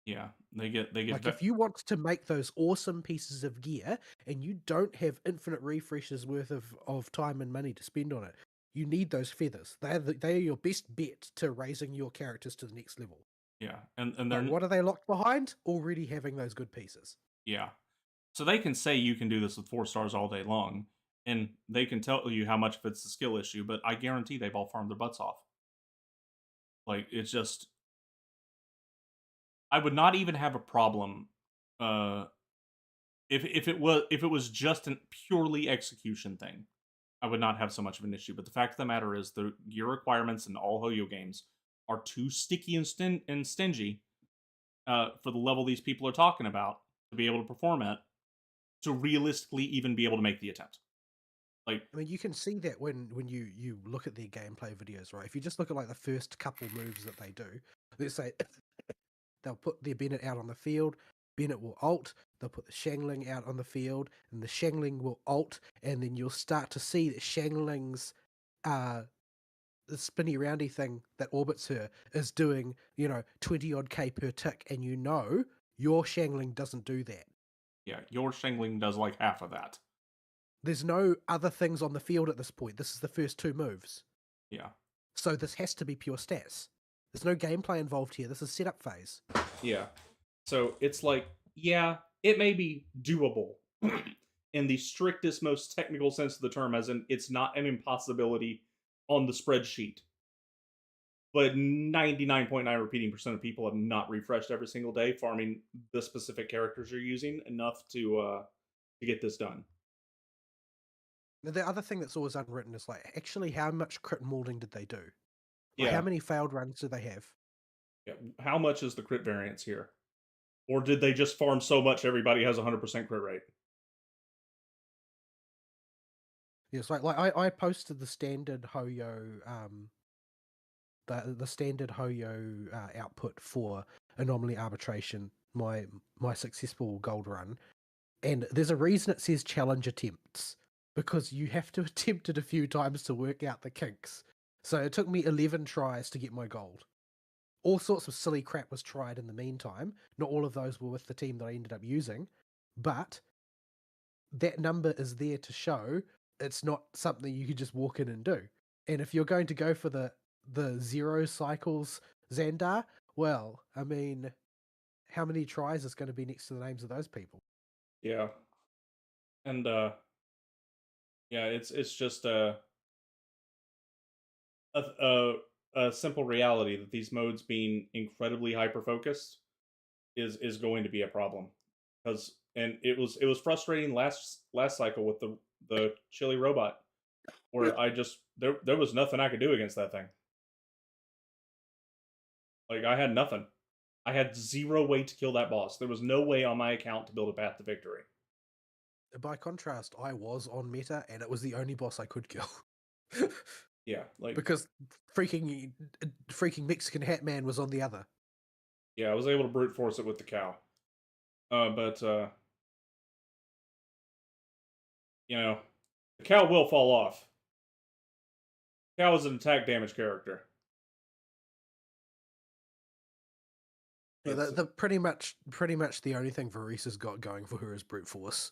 Yeah, they get like, if you want to make those awesome pieces of gear and you don't have infinite refreshes worth of time and money to spend on it, you need those feathers. They are your best bet to raising your characters to the next level. Yeah, and they're what are they locked behind? Already having those good pieces. Yeah, so they can say you can do this with 4 stars all day long, and they can tell you how much of it's a skill issue, but I guarantee they've all farmed their butts off. Like, it's just, I would not even have a problem if it was just a purely execution thing. I would not have so much of an issue. But the fact of the matter is, the gear requirements in all Hoyo games are too sticky and stingy for the level these people are talking about to be able to perform at, to realistically even be able to make the attempt. Like, I mean, you can see that when you look at their gameplay videos, right? If you just look at like the first couple moves that they do, let's say they'll put their Bennett out on the field, Bennett will ult, they'll put the Shangling out on the field, and the Shangling will ult, and then you'll start to see that Shangling's the spinny roundy thing that orbits her is doing, 20 odd K per tick, and your Shangling doesn't do that. yeah, your Shangling does like half of that. There's no other things on the field at this point. This is the first two moves. Yeah. So this has to be pure stats. There's no gameplay involved here. This is setup phase. Yeah. So it's like, yeah, it may be doable in the strictest, most technical sense of the term, as in it's not an impossibility on the spreadsheet. But 99.9 repeating percent of people have not refreshed every single day farming the specific characters you're using enough to get this done. Now, the other thing that's always unwritten is like, actually, how much crit molding did they do? Like, Yeah. how many failed runs do they have? Yeah. How much is the crit variance here? Or did they just farm so much everybody has 100% crit rate? Yes, like I posted the standard Hoyo, the standard Hoyo output for anomaly arbitration, my successful gold run, and there's a reason it says challenge attempts, because you have to attempt it a few times to work out the kinks. So it took me 11 tries to get my gold. All sorts of silly crap was tried in the meantime. Not all of those were with the team that I ended up using, but that number is there to show it's not something you could just walk in and do. And if you're going to go for the 0 cycles Xandar, well, I mean, how many tries is going to be next to the names of those people? Yeah. And yeah, it's just a simple reality that these modes being incredibly hyper focused is going to be a problem. Because and it was frustrating last cycle with the chili robot, where I just there was nothing I could do against that thing. Like, I had nothing. I had 0 way to kill that boss. There was no way on my account to build a path to victory. By contrast, I was on meta, and it was the only boss I could kill. Yeah, like, Because freaking Mexican Hatman was on the other. yeah, I was able to brute force it with the cow. But you know, the cow will fall off. Cow is an attack damage character. Yeah, That's the pretty much the only thing Varisa's got going for her is brute force.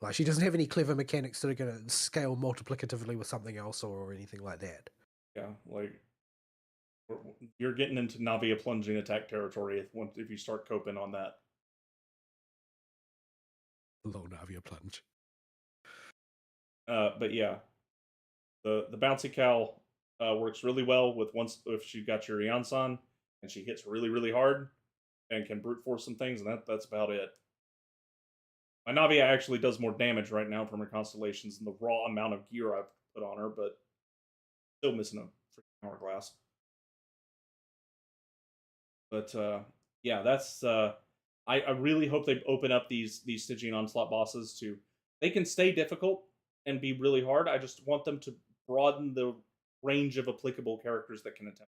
Like, she doesn't have any clever mechanics that are going to scale multiplicatively with something else or anything like that. yeah, like, you're getting into Navia plunging attack territory if you start coping on that. Low Navia plunge. But yeah, the bouncy cow works really well with once if she got your Yansan and she hits really hard and can brute force some things, and that's about it. My Navia actually does more damage right now from her constellations than the raw amount of gear I've put on her, but still missing a freaking hourglass. But yeah, that's I really hope they open up these Stygian onslaught bosses to they can stay difficult and be really hard. I just want them to broaden the range of applicable characters that can attempt.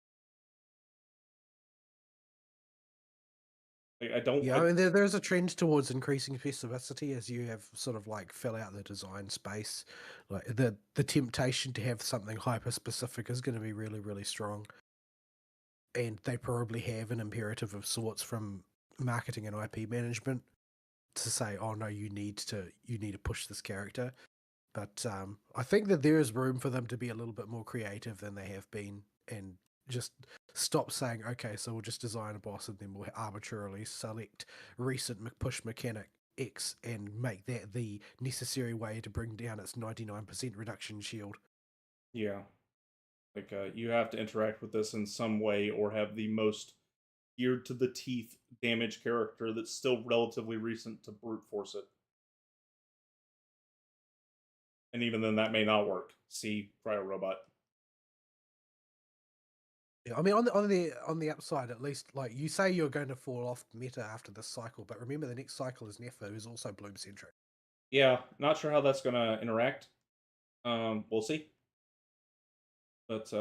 Like, I don't. Yeah, I mean, there's a trend towards increasing specificity as you have sort of like fill out the design space. Like, the temptation to have something hyper specific is going to be really strong, and they probably have an imperative of sorts from marketing and IP management to say, oh no, you need to push this character. But I think that there is room for them to be a little bit more creative than they have been, and just stop saying, okay, so we'll just design a boss and then we'll arbitrarily select recent push mechanic X and make that the necessary way to bring down its 99% reduction shield. Yeah, like you have to interact with this in some way, or have the most geared to the teeth damage character that's still relatively recent to brute force it. And even then, that may not work. See Cryo Robot. Yeah, I mean, on the upside, at least, like, you say you're going to fall off meta after this cycle, but remember the next cycle is Nefa, who's also bloom centric. Yeah, not sure how that's going to interact. We'll see. But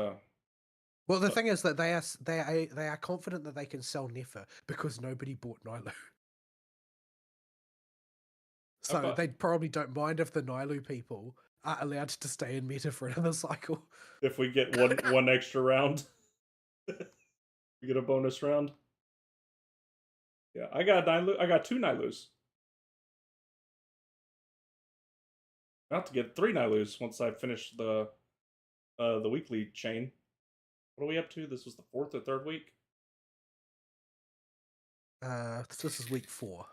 Well, the thing is that they are confident that they can sell Nefer because nobody bought Nailu. So they probably don't mind if the Nailu people are allowed to stay in meta for another cycle. if we get one extra round, we get a bonus round. Yeah, I got two Nailus. About to get 3 Nailus once I finish the weekly chain. What are we up to? This was the 4th or 3rd week. This is week 4.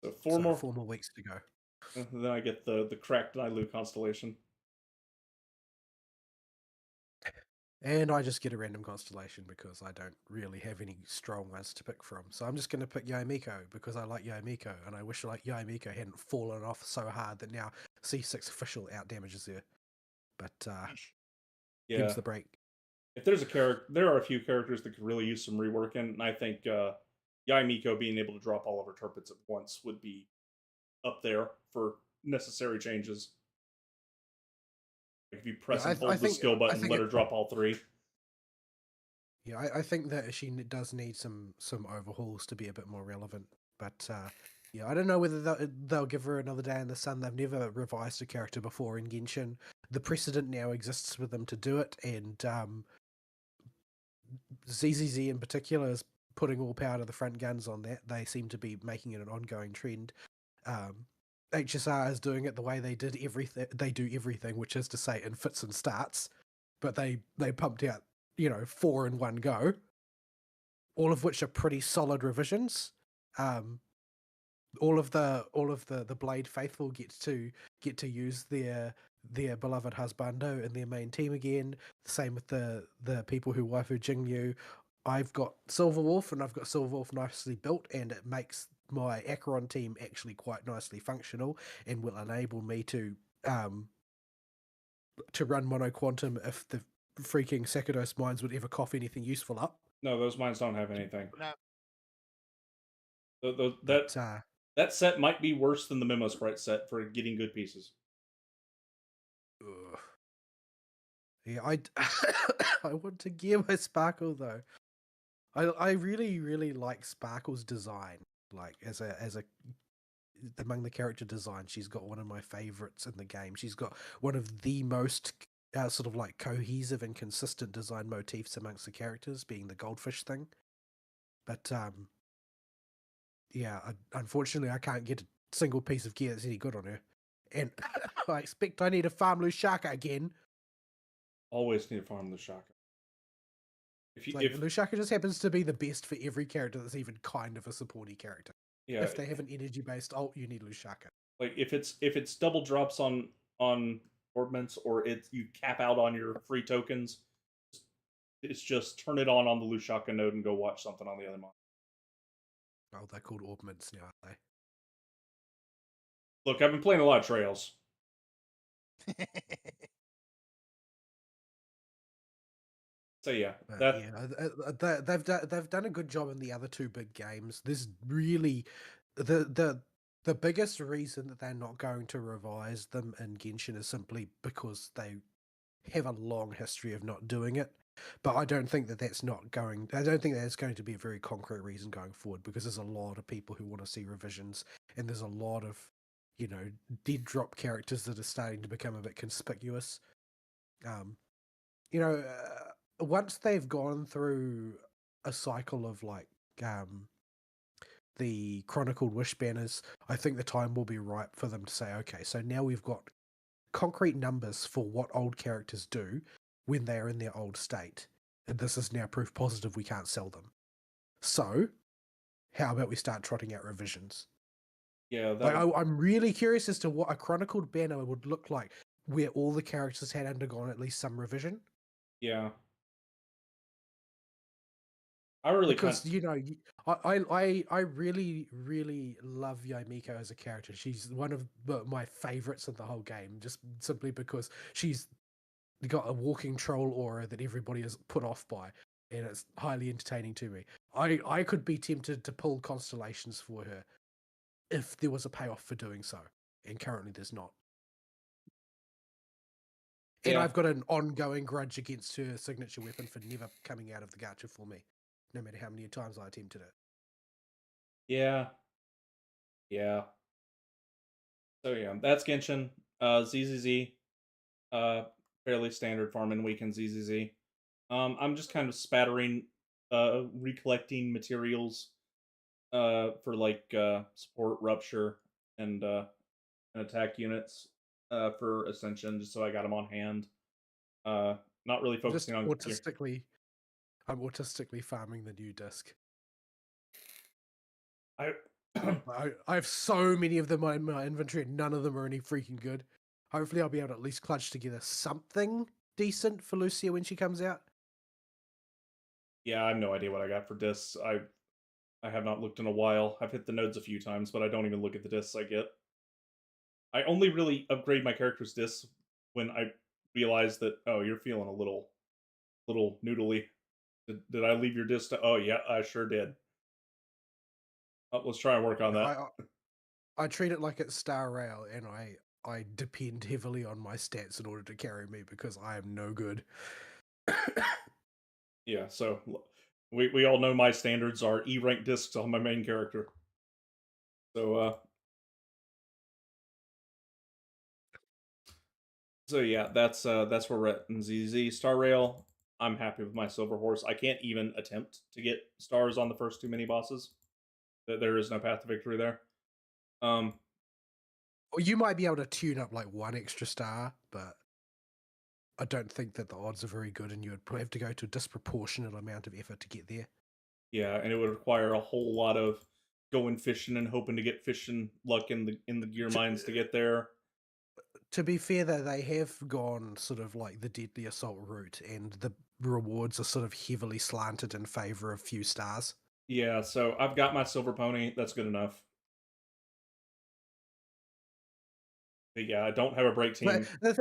So 4 more weeks to go. And then I get the cracked Nailu constellation. And I just get a random constellation because I don't really have any strong ones to pick from. So I'm just going to pick Yomiko because I like Yomiko, and I wish like Yomiko hadn't fallen off so hard that now C6 official out damages her. But gives the break. If there's a character, there are a few characters that could really use some reworking, and I think Yomiko being able to drop all of her turpits at once would be up there for necessary changes. Like if you press and hold the skill button and let her drop all 3. Yeah, I think that she does need some overhauls to be a bit more relevant. But yeah, I don't know whether they'll give her another day in the sun. They've never revised a character before in Genshin. The precedent now exists for them to do it, and ZZZ in particular is putting all power to the front guns on that. They seem to be making it an ongoing trend. HSR is doing it the way they did everything. They do everything, which is to say, in fits and starts. But they pumped out 4 in one go, all of which are pretty solid revisions. All of the Blade faithful get to use their beloved husbando in their main team again. Same with the people who waifu Jingyu. I've got Silver Wolf, and I've got Silver Wolf nicely built, and it makes my Acheron team actually quite nicely functional, and will enable me to run Mono Quantum if the freaking Sekidos mines would ever cough anything useful up. No, those mines don't have anything. No. That set might be worse than the Memo Sprite set for getting good pieces. Ugh. Yeah, I want to gear my Sparkle though. I really, really like Sparkle's design. Like as a among the character design, she's got one of my favorites in the game. She's got one of the most sort of like cohesive and consistent design motifs amongst the characters, being the goldfish thing. But yeah, unfortunately, I can't get a single piece of gear that's any good on her. And I expect I need to farm Lushaka again. Always need to farm Lushaka. Lushaka just happens to be the best for every character that's even kind of a supporty character. Yeah, if they have an energy based ult, you need Lushaka. Like if it's double drops on orbments, or you cap out on your free tokens, it's just turn it on the Lushaka node and go watch something on the other monitor. Oh, they're called orbments now, aren't they? Look, I've been playing a lot of Trails. So yeah, they've done a good job in the other 2 big games. There's really the biggest reason that they're not going to revise them in Genshin is simply because they have a long history of not doing it. But I don't think that's going to be a very concrete reason going forward, because there's a lot of people who want to see revisions, and there's a lot of dead drop characters that are starting to become a bit conspicuous. Once they've gone through a cycle of like the Chronicled Wish banners, I think the time will be ripe for them to say, okay, so now we've got concrete numbers for what old characters do when they are in their old state, and this is now proof positive we can't sell them. So how about we start trotting out revisions? Yeah, I'm really curious as to what a Chronicled banner would look like where all the characters had undergone at least some revision. Yeah. I really, really love Yomiko as a character. She's one of my favorites in the whole game, just simply because she's got a walking troll aura that everybody is put off by, and it's highly entertaining to me. I could be tempted to pull constellations for her if there was a payoff for doing so, and currently there's not. And Yeah. I've got an ongoing grudge against her signature weapon for never coming out of the gacha for me, no matter how many times I attempted it. Yeah. Yeah. So yeah, that's Genshin. ZZZ. Uh, Fairly standard farming weekend ZZZ. I'm just kind of spattering, recollecting materials, for like support rupture and attack units, for Ascension, just so I got them on hand. Uh, Not really Just focusing on gear. I'm autistically farming the new disc. I I have so many of them in my inventory, and none of them are any freaking good. Hopefully, I'll be able to at least clutch together something decent for Lucia when she comes out. yeah, I have no idea what I got for discs. I have not looked in a while. I've hit the nodes a few times, but I don't even look at the discs I get. I only really upgrade my character's discs when I realize that, oh, you're feeling a little noodly. Did I leave your disc? Oh yeah, I sure did. Oh, let's try and work on You know, that. I treat it like it's Star Rail, and I depend heavily on my stats in order to carry me because I am no good. Yeah, so we all know my standards are E rank discs on my main character. So yeah, that's where we're at in ZZ Star Rail. I'm happy with my silver horse. I can't even attempt to get stars on the first two mini bosses. There is no path to victory there. Or you might be able to tune up like one extra star, but I don't think that the odds are very good, and you would probably have to go to a disproportionate amount of effort to get there. Yeah, and it would require a whole lot of going fishing and hoping to get fishing luck in the gear mines to get there. To be fair, though, they have gone sort of like the Deadly Assault route, and the rewards are sort of heavily slanted in favor of few stars. Yeah, so I've got my silver pony. That's good enough. But yeah, I don't have a break But team.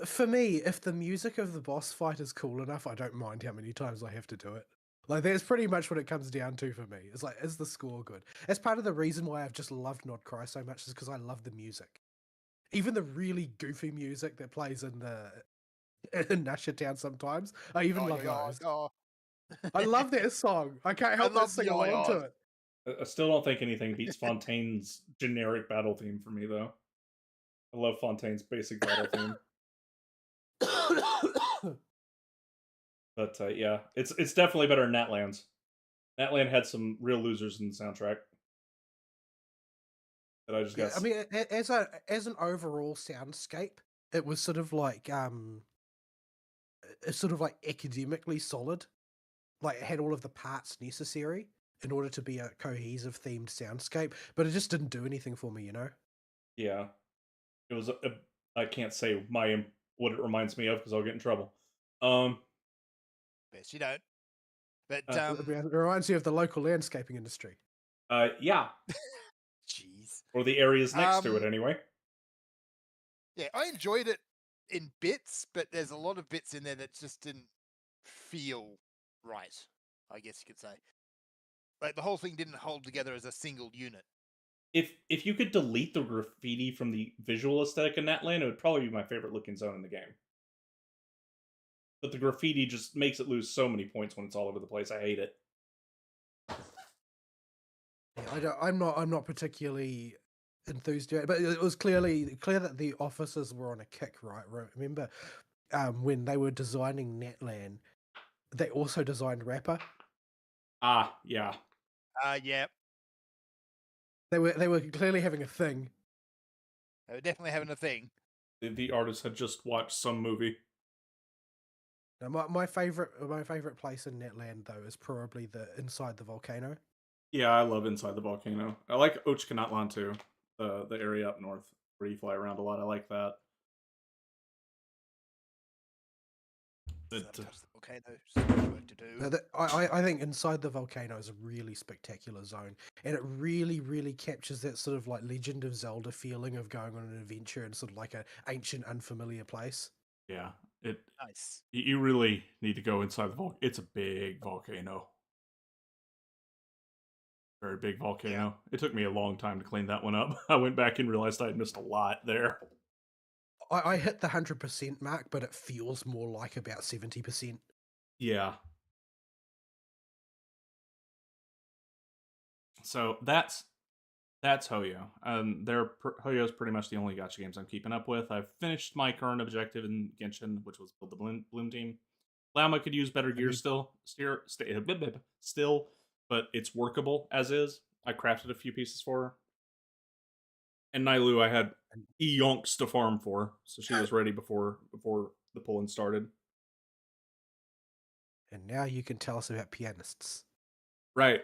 for me, if the music of the boss fight is cool enough, I don't mind how many times I have to do it. Like, that's pretty much what it comes down to for me. It's like, is the score good? That's part of the reason why I've just loved Not Cry so much, is because I love the music. Even the really goofy music that plays in Nasha Town sometimes, I even love those. I love that song. I can't I help but love the sing along to it. I still don't think anything beats Fontaine's generic battle theme for me, though. I love Fontaine's basic battle theme. But yeah, it's definitely better than Natlands. Natland had some real losers in the soundtrack that I just Yeah, got. I mean, as an overall soundscape, it was sort of like it's sort of like academically solid. Like, it had all of the parts necessary in order to be a cohesive themed soundscape, but it just didn't do anything for me, you know? Yeah, it was. I can't say what it reminds me of because I'll get in trouble. Best you don't. But It reminds me of the local landscaping industry. Yeah, jeez. or the areas next to it anyway. Yeah, I enjoyed it in bits, but there's a lot of bits in there that just didn't feel right, I guess you could say. Like the whole thing didn't hold together as a single unit. If you could delete the graffiti from the visual aesthetic of Natland, it would probably be my favorite looking zone in the game. But the graffiti just makes it lose so many points when it's all over the place. I hate it. Yeah, I'm not particularly enthused yet, but it was clear that the officers were on a kick, right? Remember, when they were designing Natlan, they also designed Rapper. Ah, yeah. Yeah. They were clearly having a thing. They were definitely having a thing. The artist had just watched some movie. Now, my favorite place in Natland though is probably the inside the volcano. Yeah, I love Inside the Volcano. I like Ochkanatlan too, the area up north where you fly around a lot. I like that. But Sometimes the volcano, so much work to do. I think inside the volcano is a really spectacular zone, and it really captures that sort of like Legend of Zelda feeling of going on an adventure in sort of like an ancient, unfamiliar place. yeah, Nice. you really need to go inside the volcano. It's a big volcano. Very big volcano. Yeah. It took me a long time to clean that one up. I went back and realized I had missed a lot there. I hit the 100% mark, but it feels more like about 70%. Yeah. So that's Hoyo. Hoyo's pretty much the only gacha games I'm keeping up with. I've finished my current objective in Genshin, which was build the Bloom team. Llama could use better gear still, but it's workable as is. I crafted a few pieces for her. And Nailu I had eonks to farm for, so she was ready before the pull-in started. And now you can tell us about pianists. Right.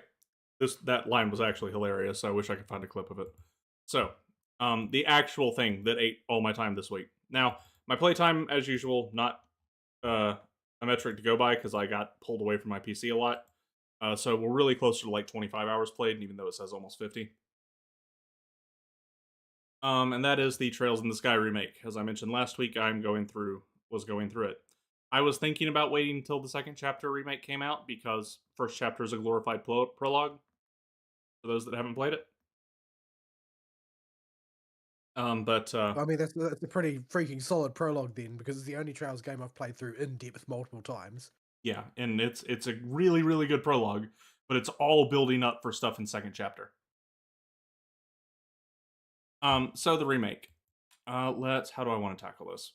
That line was actually hilarious. So I wish I could find a clip of it. So, the actual thing that ate all my time this week. Now, my playtime, as usual, not a metric to go by because I got pulled away from my PC a lot. So we're really closer to like 25 hours played, even though it says almost 50. And that is the Trails in the Sky remake. As I mentioned last week, was going through it. I was thinking about waiting until the second chapter remake came out because first chapter is a glorified prologue. For those that haven't played it. I mean, that's a pretty freaking solid prologue then, because it's the only Trails game I've played through in depth multiple times. Yeah, and it's a really, really good prologue, but it's all building up for stuff in second chapter. So the remake. How do I want to tackle this?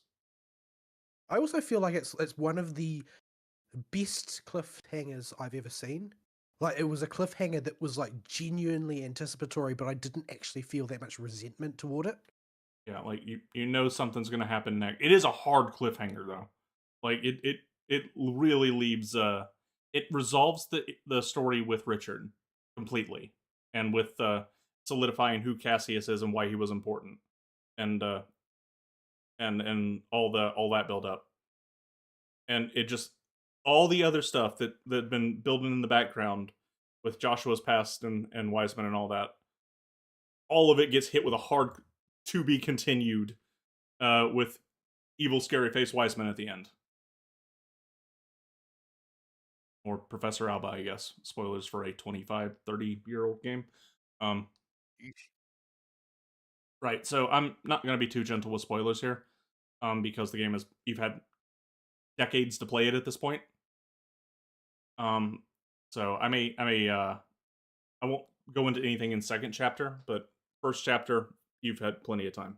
I also feel like it's one of the best cliffhangers I've ever seen. Like, it was a cliffhanger that was like genuinely anticipatory, but I didn't actually feel that much resentment toward it. Yeah, like you know something's gonna happen next. It is a hard cliffhanger though. Like it really leaves it resolves the story with Richard completely, and with solidifying who Cassius is and why he was important, and all that build up, and it just all the other stuff that had been building in the background with Joshua's past and Wiseman and all that, all of it gets hit with a hard to be continued with evil scary face Wiseman at the end. Or Professor Alba, I guess. Spoilers for a 25, 30-year-old game. Right, so I'm not going to be too gentle with spoilers here, because the game is you've had decades to play it at this point. So I won't go into anything in second chapter, but first chapter you've had plenty of time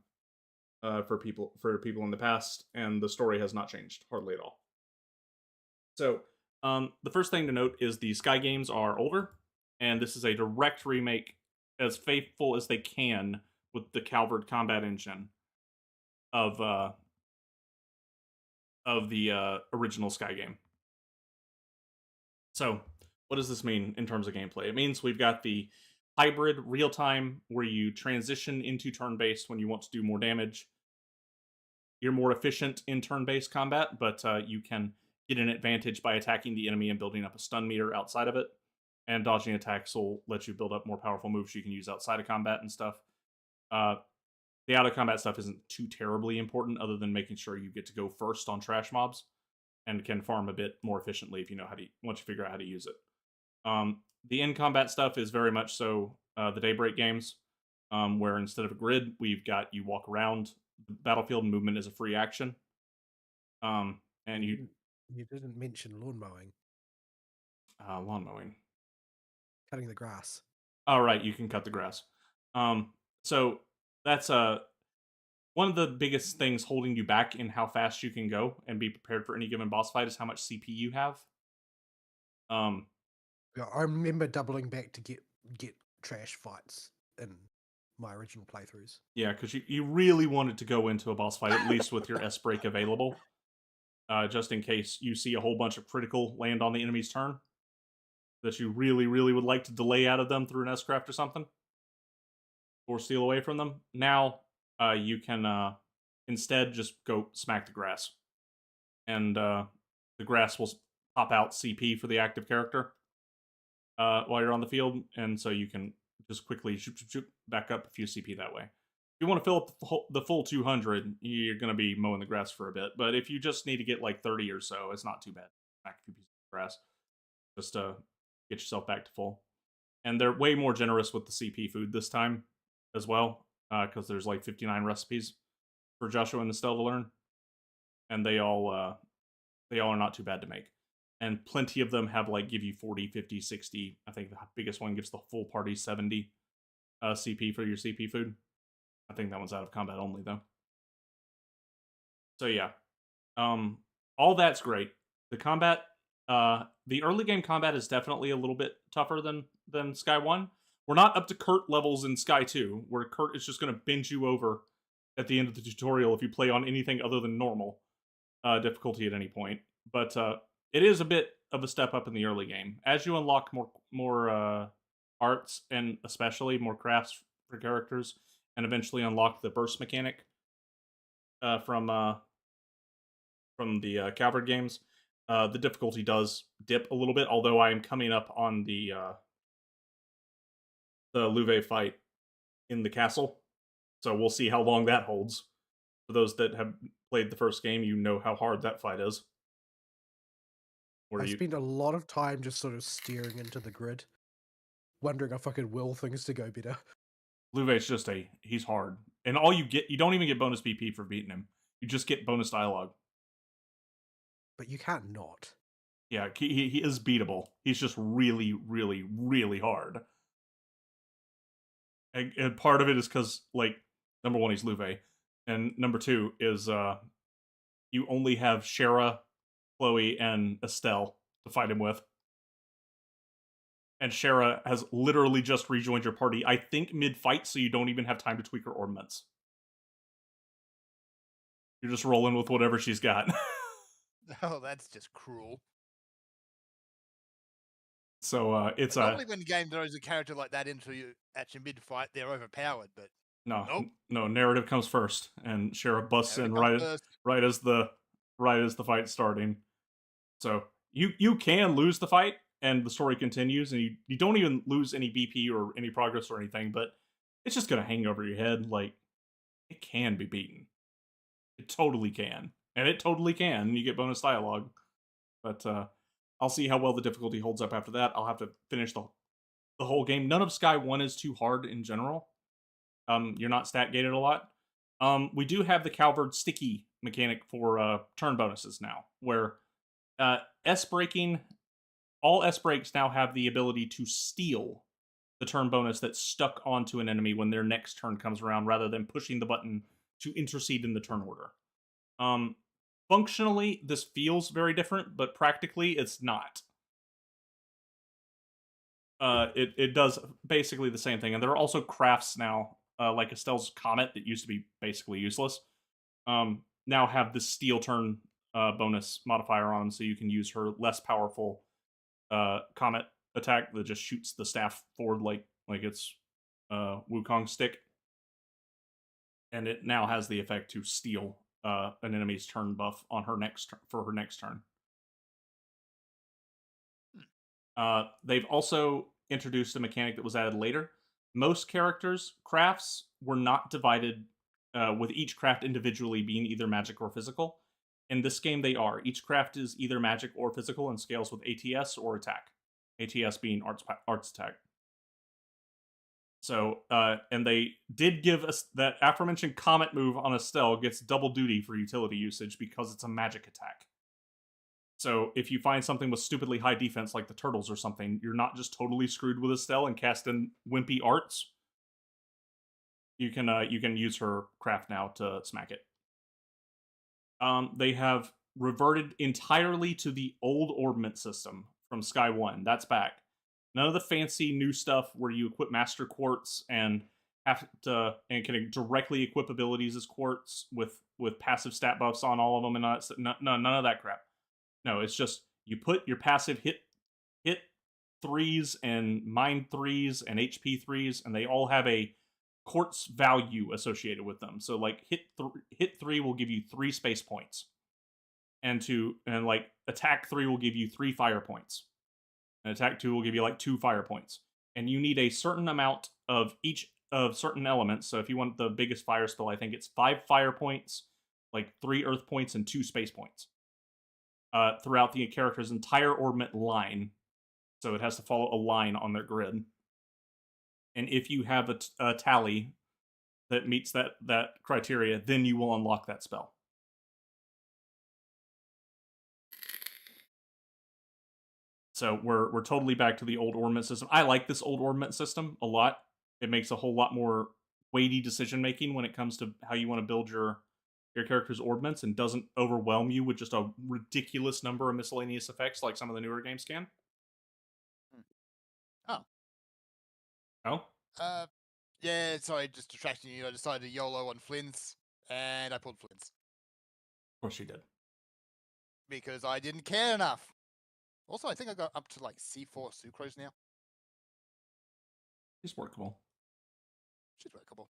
for people in the past, and the story has not changed hardly at all. So the first thing to note is the Sky games are older, and this is a direct remake, as faithful as they can with the Calvert combat engine of the original Sky game. So, what does this mean in terms of gameplay? It means we've got the hybrid real time where you transition into turn based when you want to do more damage. You're more efficient in turn based combat, but you can get an advantage by attacking the enemy and building up a stun meter outside of it. And dodging attacks will let you build up more powerful moves you can use outside of combat and stuff. The out of combat stuff isn't too terribly important, other than making sure you get to go first on trash mobs and can farm a bit more efficiently if you know once you figure out how to use it. The in combat stuff is very much so the Daybreak games, where instead of a grid, we've got you walk around the battlefield and movement is a free action. And you didn't mention lawn mowing. Lawn mowing. Cutting the grass. Oh, right, you can cut the grass. So that's one of the biggest things holding you back in how fast you can go and be prepared for any given boss fight is how much CP you have. Yeah, I remember doubling back to get trash fights in my original playthroughs. Yeah, because you really wanted to go into a boss fight at least with your S break available, just in case you see a whole bunch of critical land on the enemy's turn that you really, really would like to delay out of them through an S-craft or something, or steal away from them. Now, you can instead just go smack the grass. And the grass will pop out CP for the active character while you're on the field, and so you can just quickly shoot back up a few CP that way. If you want to fill up the full 200, you're going to be mowing the grass for a bit. But if you just need to get like 30 or so, it's not too bad. Smack a few pieces of grass. Just get yourself back to full. And they're way more generous with the CP food this time as well, because there's like 59 recipes. for Joshua and Estelle to learn, and they all are not too bad to make. And plenty of them have like give you 40, 50, 60. I think the biggest one gives the full party 70 CP for your CP food. I think that one's out of combat only though. So yeah, all that's great. The combat, the early game combat is definitely a little bit tougher than Sky 1. We're not up to Kurt levels in Sky 2, where Kurt is just going to binge you over at the end of the tutorial if you play on anything other than normal difficulty at any point. But it is a bit of a step up in the early game. As you unlock more arts, and especially more crafts for characters, and eventually unlock the burst mechanic from the Calvard games, the difficulty does dip a little bit, although I am coming up on the Louvet fight in the castle. So we'll see how long that holds. For those that have played the first game, you know how hard that fight is. I spend a lot of time just sort of staring into the grid, wondering if I could will things to go better. Louvet's just he's hard. And all you don't even get bonus BP for beating him. You just get bonus dialogue. But you can't not. Yeah, he is beatable. He's just really, really, really hard. And part of it is because, like, number one, he's Louvet. And number two is you only have Shara, Chloe, and Estelle to fight him with. And Shara has literally just rejoined your party, I think mid-fight, so you don't even have time to tweak her ornaments. You're just rolling with whatever she's got. Oh, that's just cruel. So it's normally when the game throws a character like that into you at your mid-fight, they're overpowered, but no, narrative comes first, and Shara busts in right as the fight's starting. So you can lose the fight, and the story continues, and you don't even lose any BP or any progress or anything, but it's just gonna hang over your head. Like, it can be beaten. It totally can. And it totally can. You get bonus dialogue. But I'll see how well the difficulty holds up after that. I'll have to finish the whole game. None of Sky 1 is too hard in general. You're not stat gated a lot. We do have the Calvard sticky mechanic for turn bonuses now, where S-breaking, all S-breaks now have the ability to steal the turn bonus that's stuck onto an enemy when their next turn comes around, rather than pushing the button to intercede in the turn order. Functionally, this feels very different, but practically, it's not. It does basically the same thing, and there are also crafts now, like Estelle's Comet, that used to be basically useless, now have the steal turn bonus modifier on them, so you can use her less powerful Comet attack that just shoots the staff forward like it's Wukong's stick. And it now has the effect to steal an enemy's turn buff on her for her next turn. They've also introduced a mechanic that was added later. Most characters' crafts were not divided, with each craft individually being either magic or physical. In this game, they are. Each craft is either magic or physical and scales with ATS or attack. ATS being arts attack. So, and they did give us that aforementioned Comet move on Estelle gets double duty for utility usage because it's a magic attack. So if you find something with stupidly high defense like the turtles or something, you're not just totally screwed with Estelle and cast in wimpy arts. You can use her craft now to smack it. They have reverted entirely to the old ornament system from Sky 1. That's back. None of the fancy new stuff where you equip Master Quartz and can directly equip abilities as Quartz with passive stat buffs on all of them, and none of that crap. No, it's just you put your passive hit 3s and mind 3s and HP 3s, and they all have a Quartz value associated with them. So like hit 3 will give you 3 space points, and like attack 3 will give you 3 fire points. And attack 2 will give you like 2 fire points. And you need a certain amount of each of certain elements. So if you want the biggest fire spell, I think it's 5 fire points, like 3 earth points, and 2 space points. Throughout the character's entire ornament line. So it has to follow a line on their grid. And if you have a tally that meets that criteria, then you will unlock that spell. So we're totally back to the old ornament system. I like this old ornament system a lot. It makes a whole lot more weighty decision making when it comes to how you want to build your character's ornaments, and doesn't overwhelm you with just a ridiculous number of miscellaneous effects like some of the newer games can. Oh. Oh? Yeah, sorry, just distracting you. I decided to YOLO on Flynn's, and I pulled Flynn's. Of course you did. Because I didn't care enough. Also, I think I got up to like C4 sucrose now. It's workable. She's workable.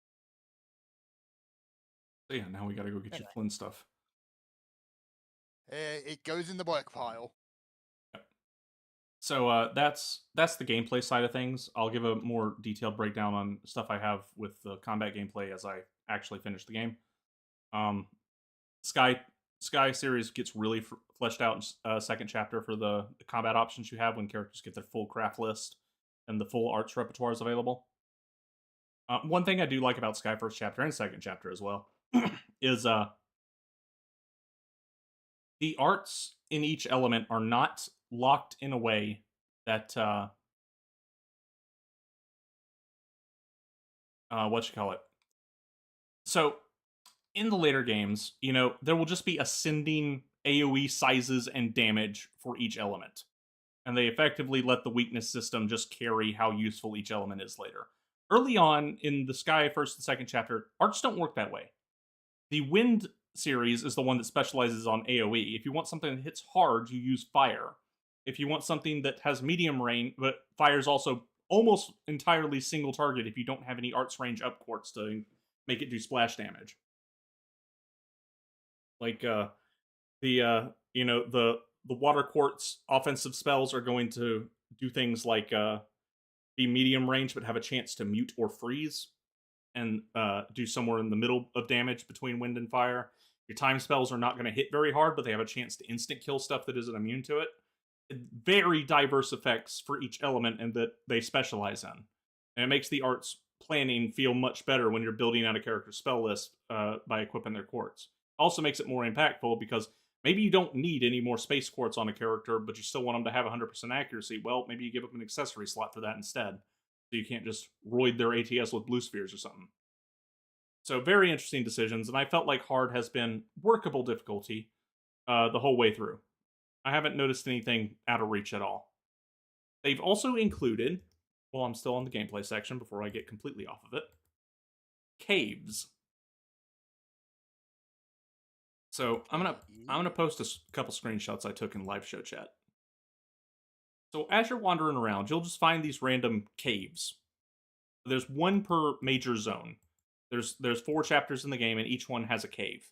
So yeah, now we gotta go get Anyway. your Flynn stuff. It goes in the work pile. So that's the gameplay side of things. I'll give a more detailed breakdown on stuff I have with the combat gameplay as I actually finish the game. Sky series gets really fleshed out in second chapter for the combat options you have when characters get their full craft list and the full arts repertoire is available. One thing I do like about Sky first chapter and second chapter as well is the arts in each element are not locked in a way that So in the later games, there will just be ascending AoE sizes and damage for each element. And they effectively let the weakness system just carry how useful each element is later. Early on in the Sky first and second chapter, arts don't work that way. The Wind series is the one that specializes on AoE. If you want something that hits hard, you use fire. If you want something that has medium range, but fire's also almost entirely single target if you don't have any arts range up quartz to make it do splash damage. Like the water quartz offensive spells are going to do things like be medium range but have a chance to mute or freeze, and do somewhere in the middle of damage between wind and fire. Your time spells are not going to hit very hard, but they have a chance to instant kill stuff that isn't immune to it. Very diverse effects for each element and that they specialize in. And it makes the arts planning feel much better when you're building out a character's spell list by equipping their quartz. Also makes it more impactful because maybe you don't need any more space quartz on a character, but you still want them to have 100% accuracy. Well, maybe you give them an accessory slot for that instead. So you can't just roid their ATS with blue spheres or something. So very interesting decisions, and I felt like hard has been workable difficulty the whole way through. I haven't noticed anything out of reach at all. They've also included, well, I'm still on the gameplay section before I get completely off of it, caves. So I'm gonna post a couple screenshots I took in live show chat. So as you're wandering around, you'll just find these random caves. There's one per major zone. There's 4 chapters in the game, and each one has a cave.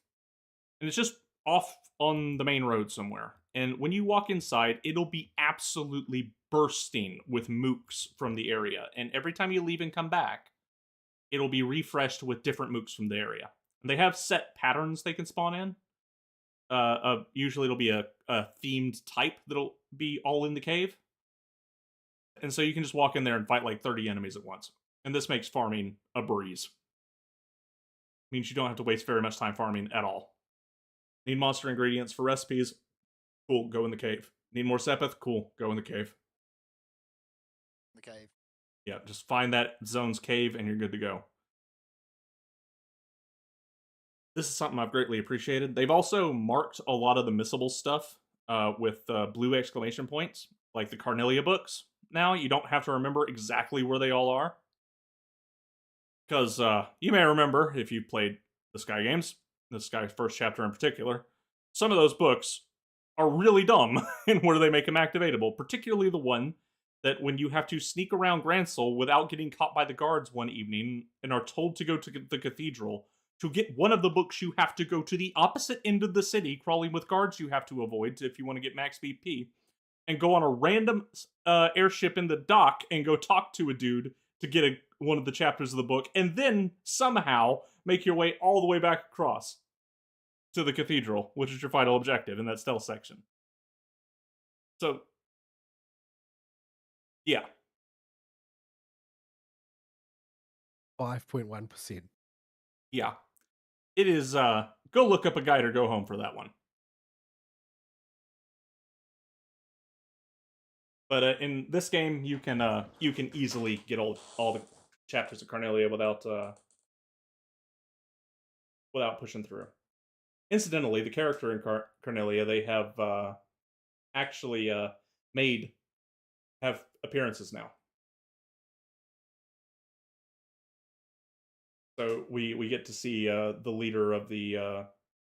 And it's just off on the main road somewhere. And when you walk inside, it'll be absolutely bursting with mooks from the area. And every time you leave and come back, it'll be refreshed with different mooks from the area. And they have set patterns they can spawn in. Usually it'll be a themed type that'll be all in the cave. And so you can just walk in there and fight like 30 enemies at once. And this makes farming a breeze. Means you don't have to waste very much time farming at all. Need monster ingredients for recipes? Cool, go in the cave. Need more Sepith? Cool, go in the cave. The cave. Yeah, just find that zone's cave and you're good to go. This is something I've greatly appreciated. They've also marked a lot of the missable stuff with blue exclamation points, like the Carnelia books. Now you don't have to remember exactly where they all are. Because you may remember, if you played the Sky games, the Sky first chapter in particular, some of those books are really dumb in where they make them activatable, particularly the one that when you have to sneak around Gransel without getting caught by the guards one evening and are told to go to the cathedral, to get one of the books you have to go to the opposite end of the city, crawling with guards you have to avoid if you want to get max BP, and go on a random airship in the dock and go talk to a dude to get one of the chapters of the book, and then somehow make your way all the way back across to the cathedral, which is your final objective in that stealth section. So, yeah. 5.1%. Yeah. It is go look up a guide or go home for that one. But in this game you can easily get all the chapters of Carnelia without pushing through. Incidentally, the character in Carnelia, they have actually made have appearances now. So we get to see the leader of the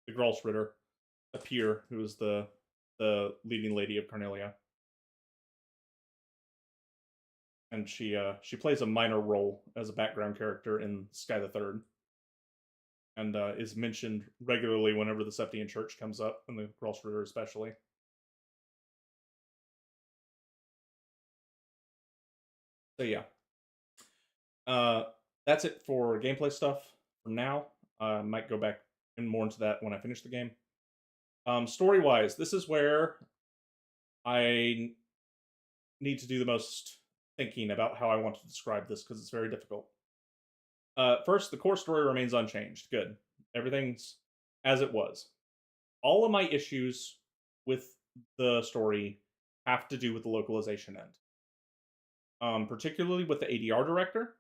Gralsritter appear, who is the leading lady of Carnelia, and she plays a minor role as a background character in Sky the Third, and is mentioned regularly whenever the Septian Church comes up, and the Gralsritter especially. So yeah, that's it for gameplay stuff for now. I might go back more into that when I finish the game. Story wise, this is where I need to do the most thinking about how I want to describe this because it's very difficult. First, the core story remains unchanged. Good. Everything's as it was. All of my issues with the story have to do with the localization end. Particularly with the ADR director.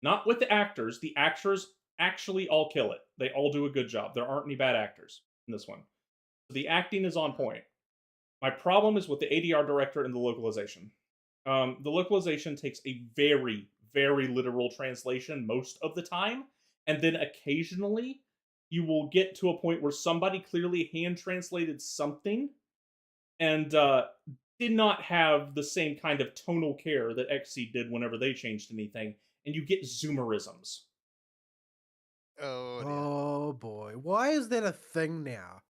Not with the actors. The actors actually all kill it. They all do a good job. There aren't any bad actors in this one. The acting is on point. My problem is with the ADR director and the localization. The localization takes a very, very literal translation most of the time, and then occasionally you will get to a point where somebody clearly hand translated something and did not have the same kind of tonal care that XC did whenever they changed anything, and you get zoomerisms. Oh dear. Oh boy, why is that a thing now?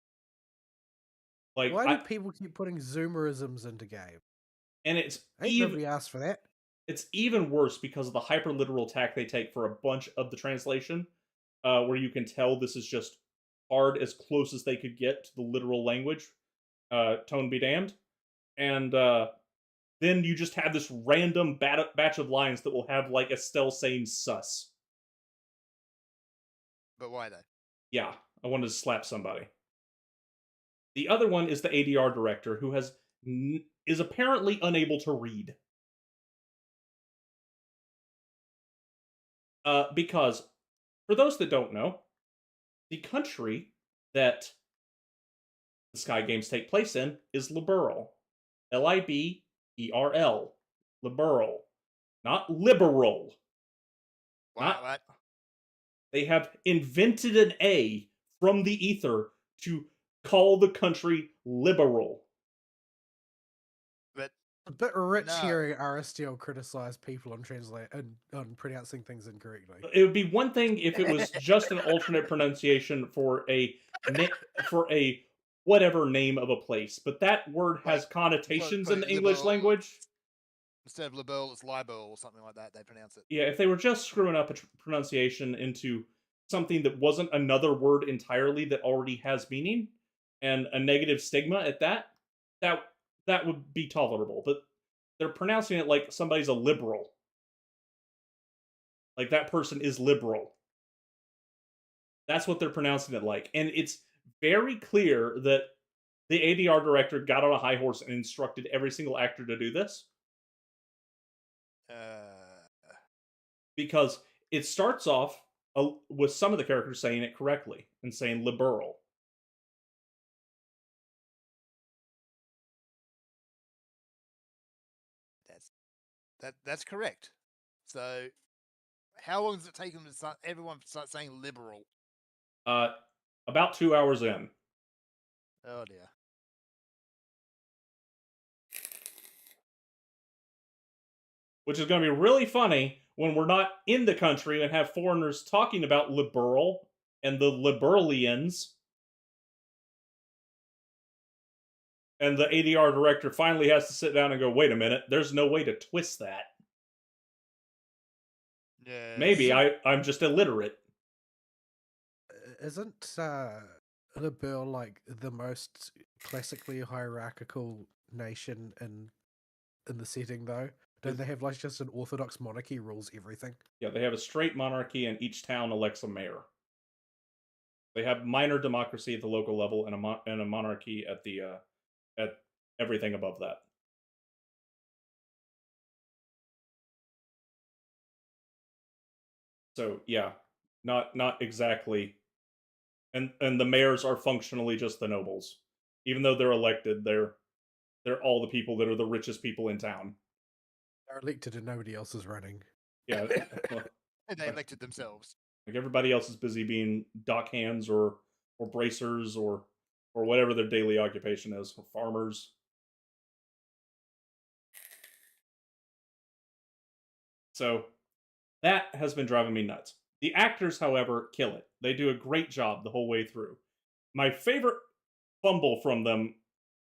Like Why do people keep putting zoomerisms into games? and it's Ain't nobody asked for that. It's even worse because of the hyper literal tack they take for a bunch of the translation, where you can tell this is just hard as close as they could get to the literal language. Tone be damned. And then you just have this random batch of lines that will have like Estelle saying sus. But why though? Yeah, I wanted to slap somebody. The other one is the ADR director who is apparently unable to read. Because, for those that don't know, the country that the Sky Games take place in is Liberl. Liberl. Liberl. Not liberal. Not. What? They have invented an A from the ether to call the country liberal. But a bit rich no. hearing RSTL criticize people on on pronouncing things incorrectly. It would be one thing if it was just an alternate pronunciation for a whatever name of a place, but that word has connotations in the English language. Instead of liberal, it's libel or something like that. They pronounce it. Yeah, if they were just screwing up a pronunciation into something that wasn't another word entirely that already has meaning and a negative stigma at that would be tolerable. But they're pronouncing it like somebody's a liberal. Like that person is liberal. That's what they're pronouncing it like. And it's very clear that the ADR director got on a high horse and instructed every single actor to do this. Because it starts off with some of the characters saying it correctly and saying liberal. That's correct. So, how long does it take them to everyone start saying liberal? About 2 hours in. Oh dear. Which is going to be really funny when we're not in the country and have foreigners talking about liberal and the liberalians. And the ADR director finally has to sit down and go, wait a minute, there's no way to twist that. Yes. Maybe I'm just illiterate. Isn't Liberl like the most classically hierarchical nation in the setting though? Don't they have like just an orthodox monarchy rules everything? Yeah, they have a straight monarchy and each town elects a mayor. They have minor democracy at the local level and and a monarchy at the at everything above that. So yeah, not exactly. And the mayors are functionally just the nobles, even though they're elected. They're all the people that are the richest people in town. They're elected and nobody else is running. Yeah, well, And they elected themselves. like everybody else is busy being dock hands or bracers or whatever their daily occupation is, or farmers. So that has been driving me nuts. The actors, however, kill it. They do a great job the whole way through. My favorite fumble from them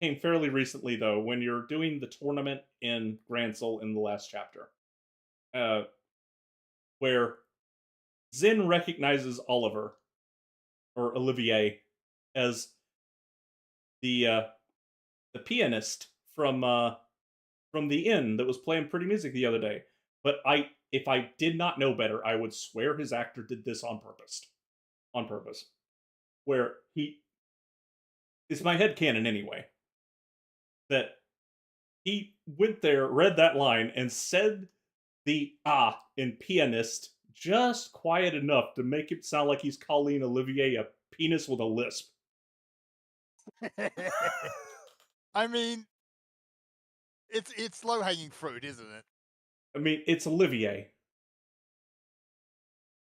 came fairly recently, though, when you're doing the tournament in Gransel in the last chapter, uh, where Zin recognizes Oliver or Olivier as the uh, the pianist from the inn that was playing pretty music the other day. But if I did not know better, I would swear his actor did this on purpose. On purpose, where he it's my head canon anyway that he went there, read that line, and said the in pianist just quiet enough to make it sound like he's calling Olivier a penis with a lisp. I mean, it's low hanging fruit, isn't it? I mean, it's Olivier.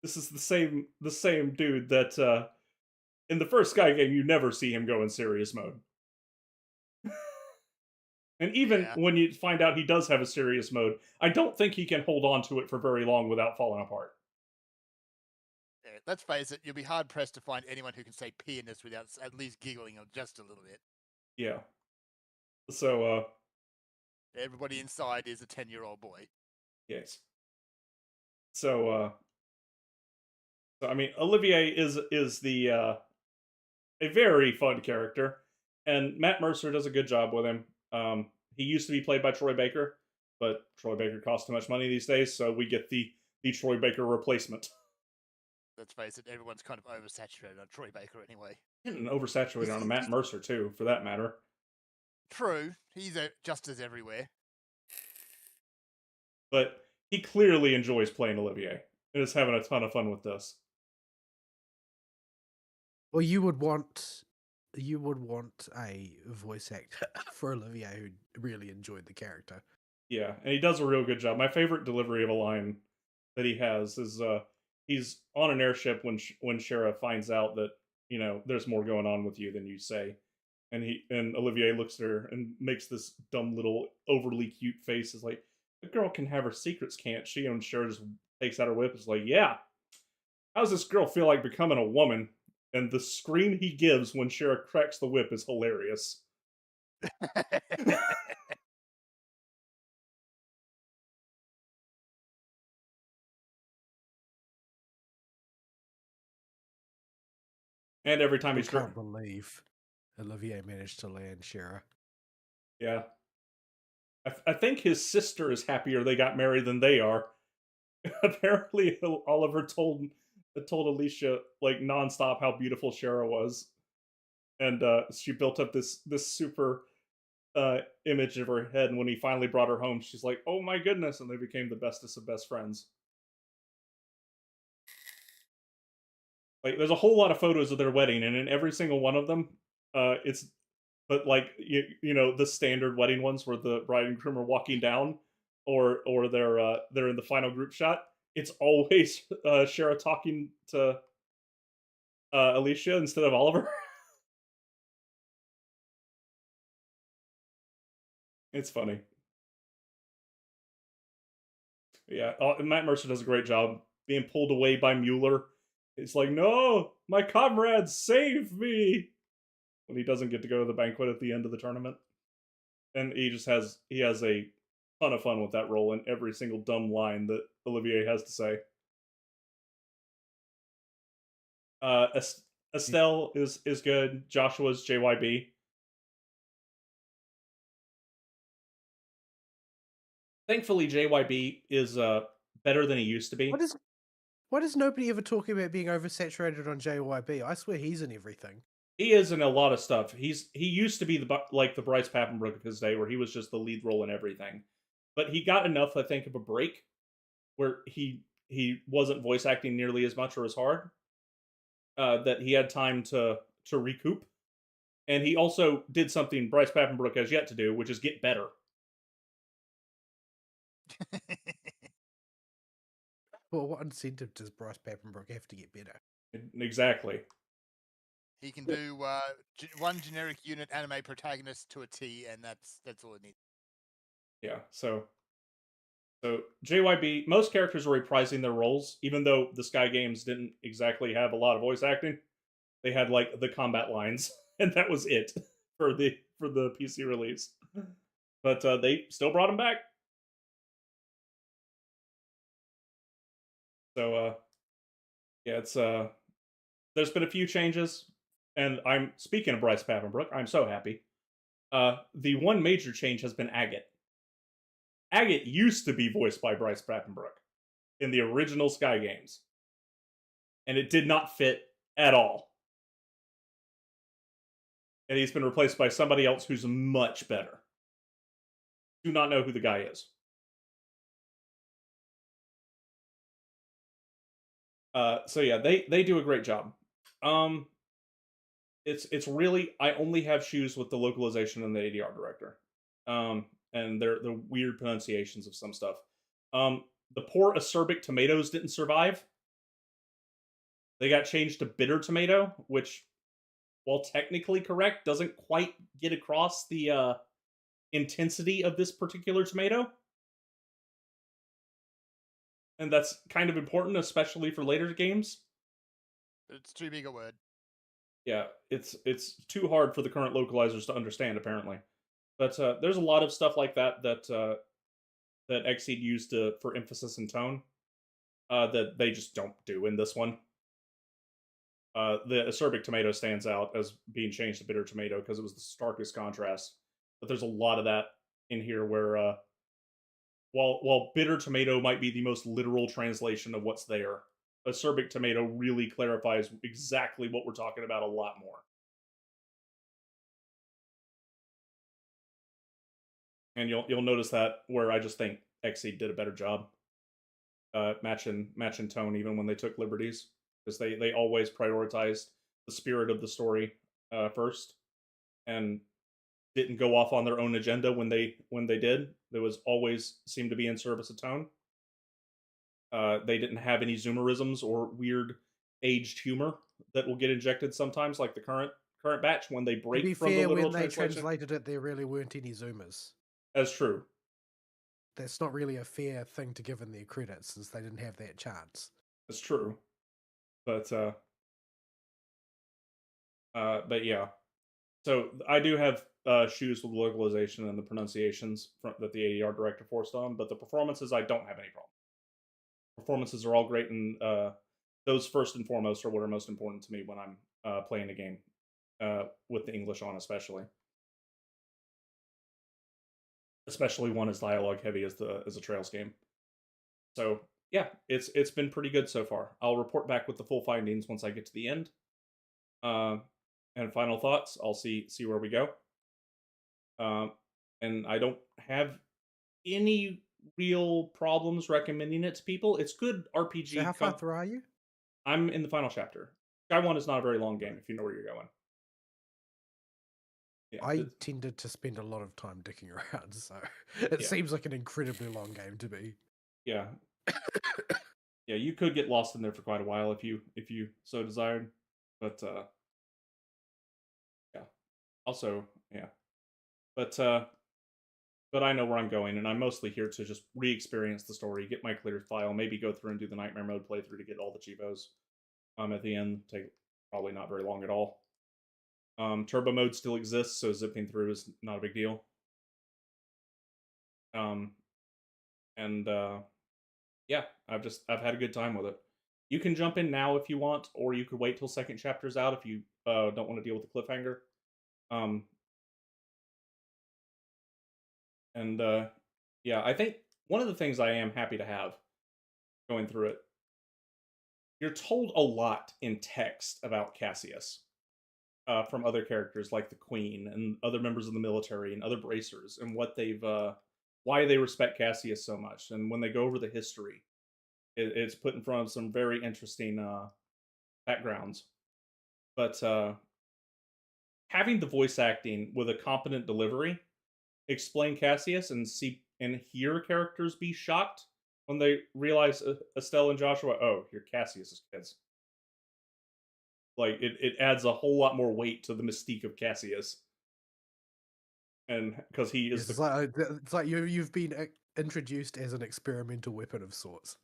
This is the same dude that in the first Sky game you never see him go in serious mode. And even Yeah. when you find out he does have a serious mode, I don't think he can hold on to it for very long without falling apart. Yeah, let's face it, you'll be hard pressed to find anyone who can say pianist without at least giggling just a little bit. Yeah. So Everybody inside is a 10-year-old boy. yes. So so I mean Olivier is the a very fun character, and Matt Mercer does a good job with him. He used to be played by Troy Baker, but Troy Baker costs too much money these days, so we get the Troy Baker replacement. Let's face it, everyone's kind of oversaturated on Troy Baker anyway. And oversaturated on a Matt Mercer too, for that matter. True, he's just as everywhere. But he clearly enjoys playing Olivier and is having a ton of fun with this. Well, you would want a voice actor for Olivier who really enjoyed the character. Yeah, and he does a real good job. My favorite delivery of a line that he has is he's on an airship when Shara finds out that there's more going on with you than you say, and Olivier looks at her and makes this dumb little overly cute face. Is like, a girl can have her secrets, can't she? And Shara just takes out her whip. It's like, yeah. How does this girl feel like becoming a woman? And the scream he gives when Shara cracks the whip is hilarious. And every time I he's can't believe Olivier managed to land Shara. yeah. I think his sister is happier they got married than they are. Apparently, Oliver told Alicia like nonstop how beautiful Shara was, and she built up this super image of her head. And when he finally brought her home, she's like, "Oh my goodness!" And they became the bestest of best friends. Like, there's a whole lot of photos of their wedding, and in every single one of them, it's but like the standard wedding ones where the bride and groom are walking down, or they're in the final group shot. It's always Shara talking to Alicia instead of Oliver. It's funny. Yeah, Matt Mercer does a great job being pulled away by Mueller. It's like, no, my comrades, save me! When he doesn't get to go to the banquet at the end of the tournament, and he has a ton of fun with that role and every single dumb line that Olivier has to say. Uh, Estelle is good. Joshua's JYB. Thankfully, JYB is better than he used to be. Why does nobody ever talk about being oversaturated on JYB? I swear he's in everything. He is in a lot of stuff. He used to be the Bryce Papenbrook of his day, where he was just the lead role in everything. But he got enough, I think, of a break where he wasn't voice acting nearly as much or as hard, that he had time to recoup. And he also did something Bryce Papenbrook has yet to do, which is get better. Well, what incentive does Bryce Papenbrook have to get better? Exactly. He can do one generic unit anime protagonist to a T, and that's all it needs. Yeah, so JYB, most characters are reprising their roles, even though the Sky games didn't exactly have a lot of voice acting. They had like the combat lines, and that was it for the PC release. But they still brought them back. So yeah, it's there's been a few changes, and I'm speaking of Bryce Papenbrook, I'm so happy. The one major change has been Agate. Agate used to be voiced by Bryce Papenbrook in the original Sky games, and it did not fit at all. And he's been replaced by somebody else who's much better. Do not know who the guy is. So yeah, they do a great job. It's really, I only have shoes with the localization and the ADR director, and the weird pronunciations of some stuff. The poor acerbic tomatoes didn't survive. They got changed to bitter tomato, which, while technically correct, doesn't quite get across the intensity of this particular tomato. And that's kind of important, especially for later games. It's too big a word. Yeah, it's too hard for the current localizers to understand, apparently. But there's a lot of stuff like that that Xseed used for emphasis and tone that they just don't do in this one. The acerbic tomato stands out as being changed to bitter tomato because it was the starkest contrast. But there's a lot of that in here where while bitter tomato might be the most literal translation of what's there, acerbic tomato really clarifies exactly what we're talking about a lot more. And you'll notice that where I just think Xseed did a better job matching tone even when they took liberties, because they always prioritized the spirit of the story first, and didn't go off on their own agenda when they did. There was always seemed to be in service of tone. They didn't have any zoomerisms or weird aged humor that will get injected sometimes, like the current batch when they break To be from fair, the literal when they translation. translated it, there really weren't any zoomers. That's true. That's not really a fair thing to give in their credits, since they didn't have that chance. That's true. But yeah. So I do have shoes with localization and the pronunciations that the ADR director forced on, but the performances I don't have any problem. Performances are all great, and those first and foremost are what are most important to me when I'm playing a game with the English on, especially one as dialogue heavy as a Trails game. So yeah, it's been pretty good so far. I'll report back with the full findings once I get to the end. And final thoughts. I'll see where we go. And I don't have any real problems recommending it to people. It's good RPG. So how far through are you? I'm in the final chapter. Sky 1 is not a very long game if you know where you're going. Yeah, I tended to spend a lot of time dicking around, so it seems like an incredibly long game to me. Yeah. Yeah, you could get lost in there for quite a while if you so desired. But yeah. Also, yeah. But I know where I'm going, and I'm mostly here to just re-experience the story, get my clear file, maybe go through and do the Nightmare Mode playthrough to get all the Chivos. At the end, take probably not very long at all. Turbo mode still exists, so zipping through is not a big deal. And yeah, I've had a good time with it. You can jump in now if you want, or you could wait till second chapter's out if you don't want to deal with the cliffhanger. And yeah, I think one of the things I am happy to have going through it you're told a lot in text about Cassius from other characters like the Queen and other members of the military and other bracers and what they've why they respect Cassius so much. And when they go over the history, it's put in front of some very interesting backgrounds. But having the voice acting with a competent delivery explain Cassius and see and hear characters be shocked when they realize Estelle and Joshua, oh, you're Cassius's kids. Like it adds a whole lot more weight to the mystique of Cassius, and because he is Yes, the it's like you've been introduced as an experimental weapon of sorts.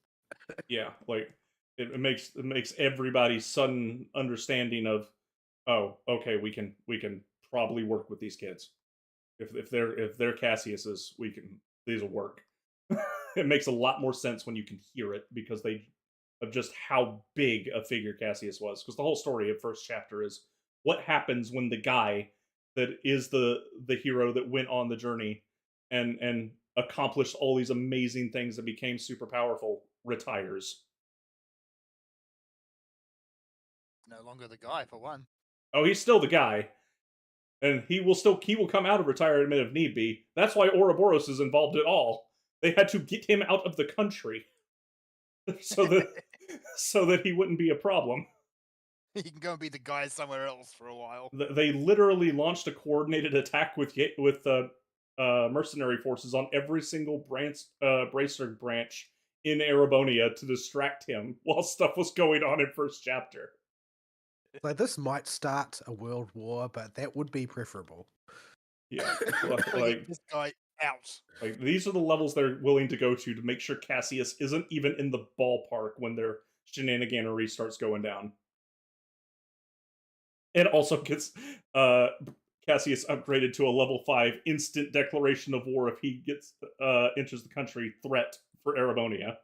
yeah, like it makes everybody's sudden understanding of, oh, okay, we can probably work with these kids if they're Cassius's, these will work. It makes a lot more sense when you can hear it because they of just how big a figure Cassius was. Because the whole story of first chapter is what happens when the guy that is the hero that went on the journey and accomplished all these amazing things and became super powerful retires. No longer the guy for one. Oh, he's still the guy, and he will come out of retirement if need be. That's why Ouroboros is involved at all. They had to get him out of the country so that so that he wouldn't be a problem. He can go and be the guy somewhere else for a while. They literally launched a coordinated attack with mercenary forces on every single bracer branch in Erebonia to distract him while stuff was going on in first chapter. Like this might start a world war, but that would be preferable. Yeah, Gotta get this guy out. like these are the levels they're willing to go to make sure Cassius isn't even in the ballpark when their shenaniganery starts going down. It also gets Cassius upgraded to a level 5 instant declaration of war if he gets enters the country threat for Erebonia.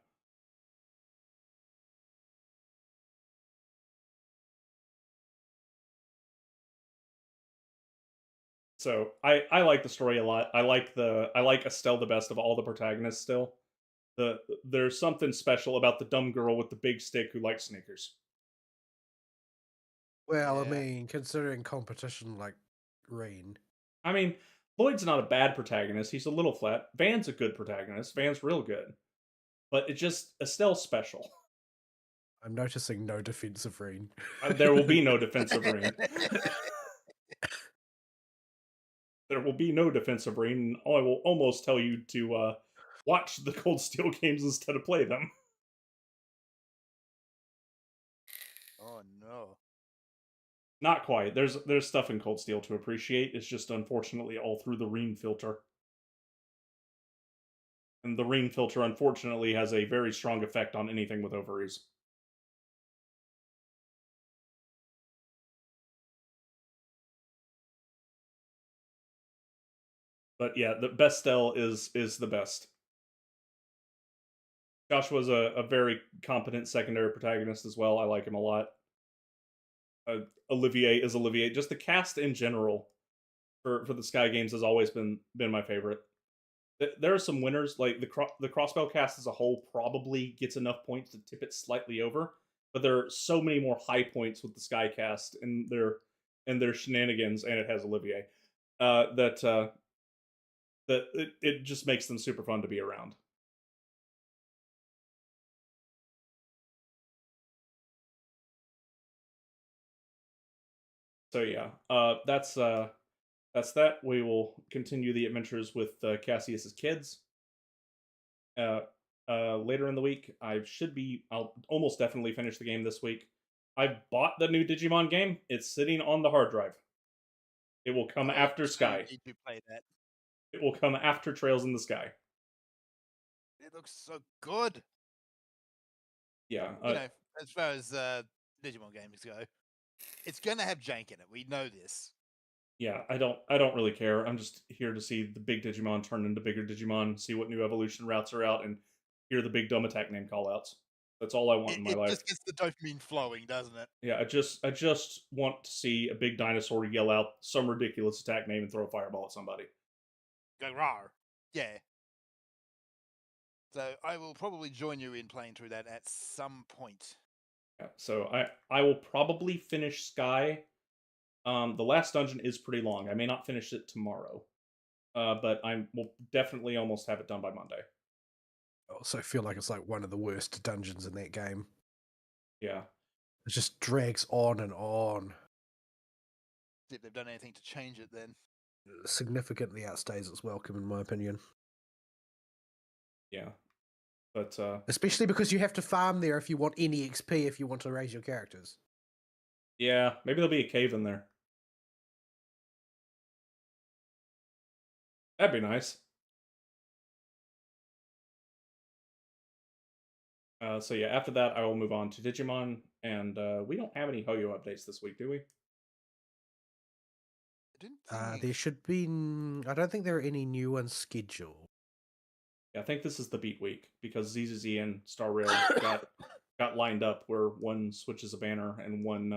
So I like the story a lot. I like Estelle the best of all the protagonists still. There's something special about the dumb girl with the big stick who likes sneakers. Well, I Yeah. mean, considering competition like Rain. I mean, Lloyd's not a bad protagonist. He's a little flat. Van's a good protagonist. Van's real good. But it just Estelle's special. I'm noticing no defensive Rain. There will be no defensive ring. There will be no defensive ring. I will almost tell you to watch the Cold Steel games instead of play them. Oh no. Not quite. There's stuff in Cold Steel to appreciate. It's just unfortunately all through the Reen filter. And the Reen filter unfortunately has a very strong effect on anything with ovaries. But yeah, the Bestel is the best. Joshua's a very competent secondary protagonist as well. I like him a lot. Olivier is Olivier. Just the cast in general for the Sky Games has always been my favorite. There are some winners, like the Crossbow cast as a whole probably gets enough points to tip it slightly over, but there are so many more high points with the Sky cast and their shenanigans, and it has Olivier that it just makes them super fun to be around. So yeah, that's that. We will continue the adventures with Cassius's kids. Later in the week, I'll almost definitely finish the game this week. I bought the new Digimon game. It's sitting on the hard drive. It will come after Sky. Need to play that. It will come after Trails in the Sky. It looks so good. Yeah. You know, as far as Digimon games go, it's gonna have jank in it. We know this. Yeah, I don't really care. I'm just here to see the big Digimon turn into bigger Digimon, see what new evolution routes are out, and hear the big dumb attack name callouts. That's all I want in my It life. just gets the dopamine flowing, doesn't it? Yeah, I just want to see a big dinosaur yell out some ridiculous attack name and throw a fireball at somebody. Go rawr. Yeah. So I will probably join you in playing through that at some point. Yeah, so I will probably finish Sky. The last dungeon is pretty long. I may not finish it tomorrow, but I will definitely almost have it done by Monday. I also feel like it's like one of the worst dungeons in that game. Yeah. It just drags on and on. See if they've done anything to change it then. Significantly outstays its welcome, in my opinion. Yeah. But especially because you have to farm there if you want any XP if you want to raise your characters. yeah, maybe there'll be a cave in there. That'd be nice. So yeah, after that, I will move on to Digimon, and we don't have any Hoyo updates this week, do we? I didn't think. There should be. I don't think there are any new ones scheduled. Yeah, I think this is the beat week because ZZZ and Star Rail got lined up where one switches a banner and one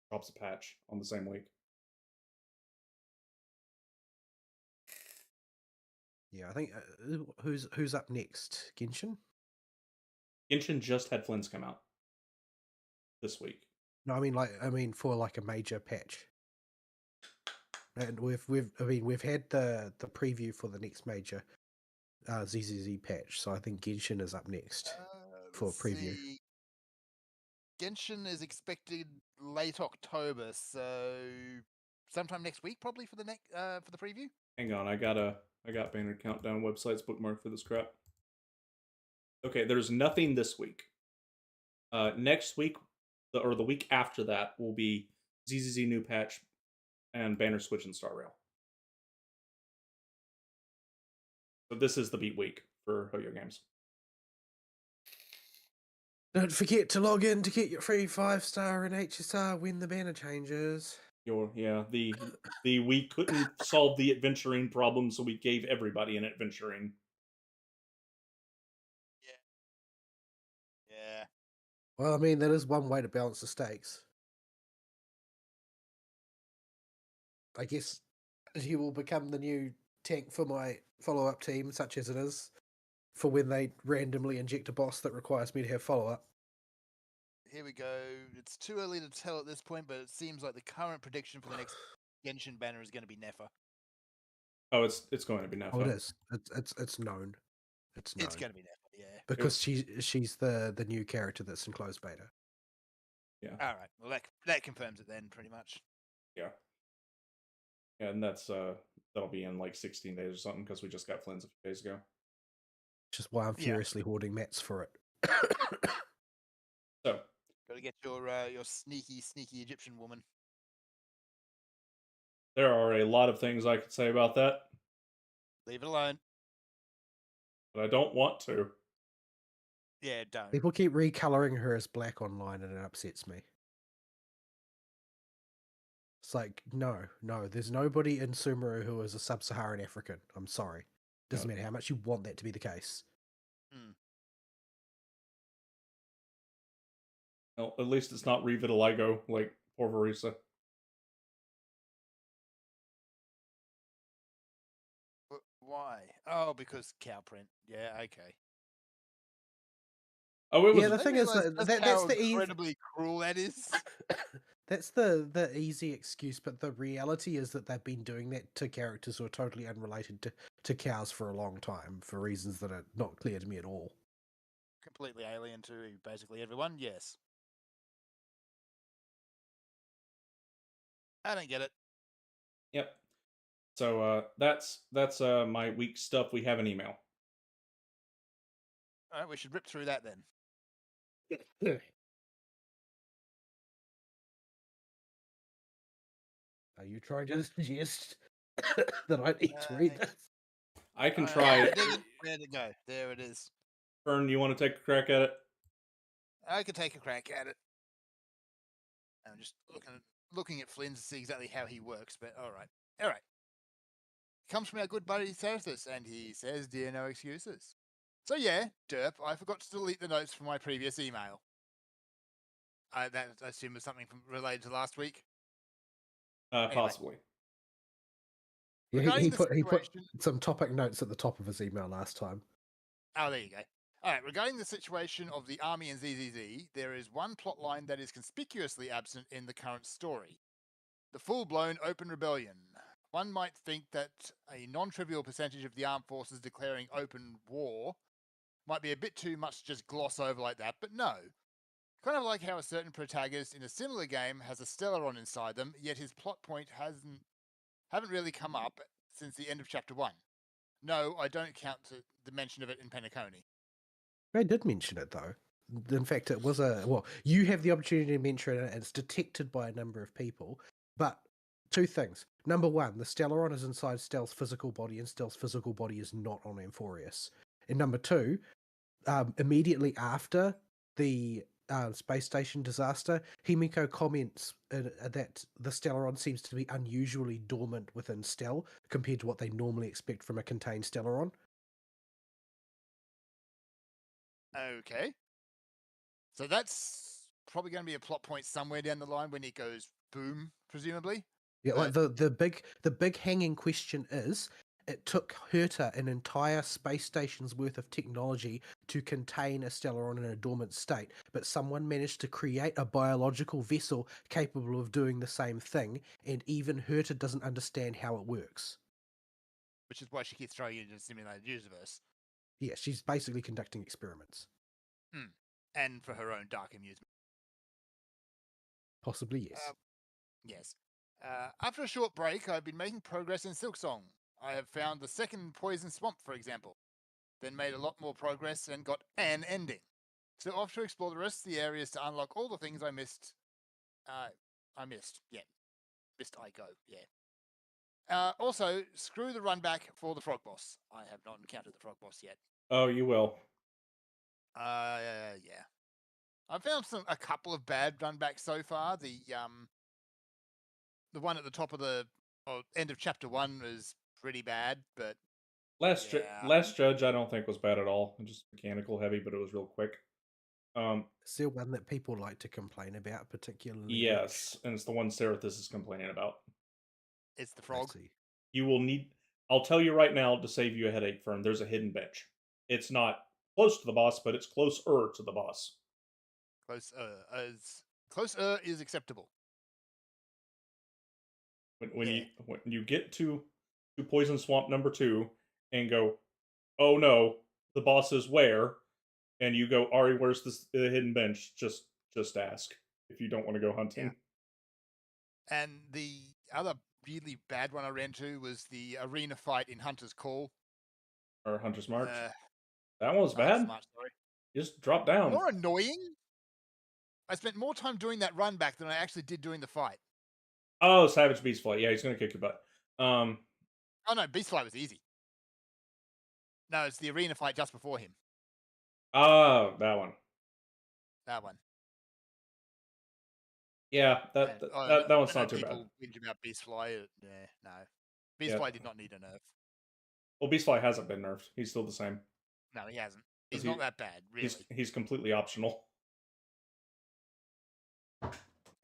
drops a patch on the same week. Yeah, I think who's up next? Genshin? Genshin just had Flynn's come out this week. No, I mean for like a major patch. And we've had the preview for the next major ZZZ patch, so I think Genshin is up next for preview. See. Genshin is expected late October, so sometime next week, probably for the preview. Hang on, I got Banner Countdown websites bookmarked for this crap. Okay, there's nothing this week. Next week, or the week after that, will be ZZZ new patch and Banner Switch and Star Rail. So this is the beat week for Hoyo games. Don't forget to log in to get your free 5-star in HSR when the banner changes. The we couldn't solve the adventuring problem, so we gave everybody an adventuring. Yeah. Well, I mean, that is one way to balance the stakes. I guess he will become the new tank for my follow-up team, such as it is, for when they randomly inject a boss that requires me to have follow-up. Here we go. It's too early to tell at this point, but it seems like the current prediction for the next Genshin banner is going to be Nefa. Oh, it's going to be Nefa. Oh, it is. It's known. It's known. It's going to be Nefa, yeah. Because she's the new character that's in closed beta. Yeah. All right. Well, that confirms it then, pretty much. Yeah. Yeah, and that'll be in like 16 days or something because we just got Flynn's a few days ago. Which is why I'm furiously hoarding mats for it. So, got to get your sneaky Egyptian woman. There are a lot of things I could say about that. Leave it alone. But I don't want to. Yeah, don't. People keep recoloring her as black online and it upsets me. It's like, no, there's nobody in Sumeru who is a sub-Saharan African. I'm sorry. Doesn't matter how much you want that to be the case. Well, at least it's not revitiligo like Porvarisa. Why? Oh, because cow print. Yeah, okay. Oh, it was. Yeah, the thing is that's the incredibly cruel that is. That's the easy excuse, but the reality is that they've been doing that to characters who are totally unrelated to cows for a long time, for reasons that are not clear to me at all. Completely alien to basically everyone, yes. I don't get it. Yep. So that's my week stuff. We have an email. All right, we should rip through that then. Are you trying to suggest that I need to read this? I can try. Where to go? There it is. Fern, you want to take a crack at it? I could take a crack at it. I'm just looking at Flynn to see exactly how he works, but all right. Comes from our good buddy Cerathus, and he says, "Dear, no excuses." So yeah, derp, I forgot to delete the notes from my previous email. That I assume was something related to last week. Anyway. Possibly. Yeah, he put some topic notes at the top of his email last time. Oh, there you go. All right, regarding the situation of the army in ZZZ, there is one plotline that is conspicuously absent in the current story: the full-blown open rebellion. One might think that a non-trivial percentage of the armed forces declaring open war might be a bit too much to just gloss over like that, but no. Kind of like how a certain protagonist in a similar game has a Stellaron inside them, yet his plot point haven't really come up since the end of chapter 1. No, I don't count the mention of it in Penacony. I did mention it though. In fact, it was you have the opportunity to mention it, and it's detected by a number of people. But two things. Number one, the Stellaron is inside Stealth's physical body, and Stealth's physical body is not on Amphorius. And number two, immediately after the space station disaster, Himiko comments that the Stellaron seems to be unusually dormant within Stell compared to what they normally expect from a contained Stellaron. Okay. So that's probably going to be a plot point somewhere down the line when it goes boom, presumably. Yeah, like the big hanging question is, it took Herta an entire space station's worth of technology to contain a Stellaron in a dormant state, but someone managed to create a biological vessel capable of doing the same thing, and even Herta doesn't understand how it works. Which is why she keeps throwing it into the simulated universe. Yeah, she's basically conducting experiments. And for her own dark amusement. Possibly, yes. Yes. After a short break, I've been making progress in Silksong. I have found the second poison swamp, for example, then made a lot more progress and got an ending. So off to explore the rest of the areas to unlock all the things I missed. Missed I go, yeah. Also, screw the run back for the frog boss. I have not encountered the frog boss yet. Oh, you will. Yeah. I've found a couple of bad run backs so far. The one at the top of the end of chapter 1 was pretty bad, but Last Judge, I don't think was bad at all. Just mechanical heavy, but it was real quick. Is there one that people like to complain about particularly? Yes, and it's the one Serathis is complaining about. It's the frog. You will need. I'll tell you right now to save you a headache, Fern. There's a hidden bench. It's not close to the boss, but it's closer to the boss. Closer is acceptable. When you get to Poison Swamp number 2 and go, oh no, the boss is where, and you go, Ari, where's the hidden bench? Just ask if you don't want to go hunting. Yeah. And the other really bad one I ran to was the arena fight in Hunter's Call. Or Hunter's March. That one was bad. Hunter's March, sorry. Just drop down. More annoying. I spent more time doing that run back than I actually did doing the fight. Oh, Savage Beast Flight. Yeah, he's gonna kick your butt. Oh no, Beast Flight was easy. No, it's the arena fight just before him. Oh, that one. That one. Yeah, that one's not too bad. People whinge about Beast Fly. Yeah, no. Beast Fly did not need a nerf. Well, Beast Fly hasn't been nerfed. He's still the same. No, he hasn't. He's not that bad, really. He's completely optional.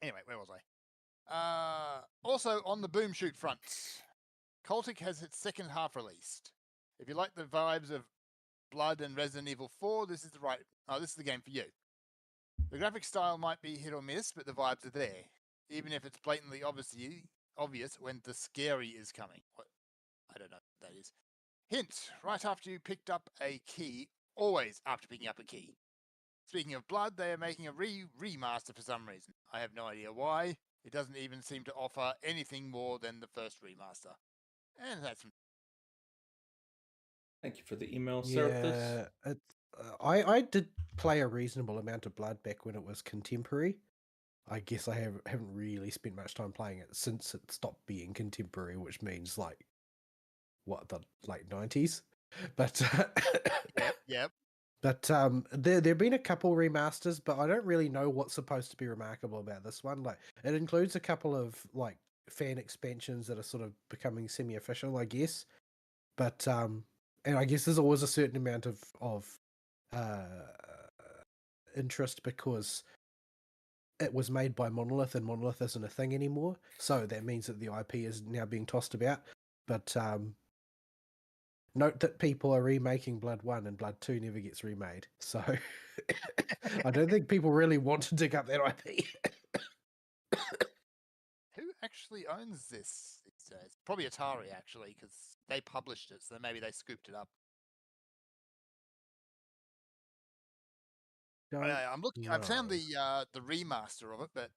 Anyway, where was I? Also, on the boom shoot front, Cultic has its second half released. If you like the vibes of Blood and Resident Evil 4, this is the game for you. The graphic style might be hit or miss, but the vibes are there, even if it's blatantly obvious when the scary is coming. I don't know what that is. Hint, right after you picked up a key, always after picking up a key. Speaking of Blood, they are making a remaster for some reason. I have no idea why. It doesn't even seem to offer anything more than the first remaster. And that's... Thank you for the email, Seraphis. Yeah, I did play a reasonable amount of Blood back when it was contemporary. I guess I haven't really spent much time playing it since it stopped being contemporary, which means like the late 90s. But Yep. But there've been a couple remasters, but I don't really know what's supposed to be remarkable about this one. Like, it includes a couple of like fan expansions that are sort of becoming semi-official, I guess. But and I guess there's always a certain amount of interest because it was made by Monolith, and Monolith isn't a thing anymore. So that means that the IP is now being tossed about. But Note that people are remaking Blood 1 and Blood 2 never gets remade. So I don't think people really want to dig up that IP. Who actually owns this these days? Probably Atari, actually, because they published it, so maybe they scooped it up. I'm looking. I found the remaster of it, but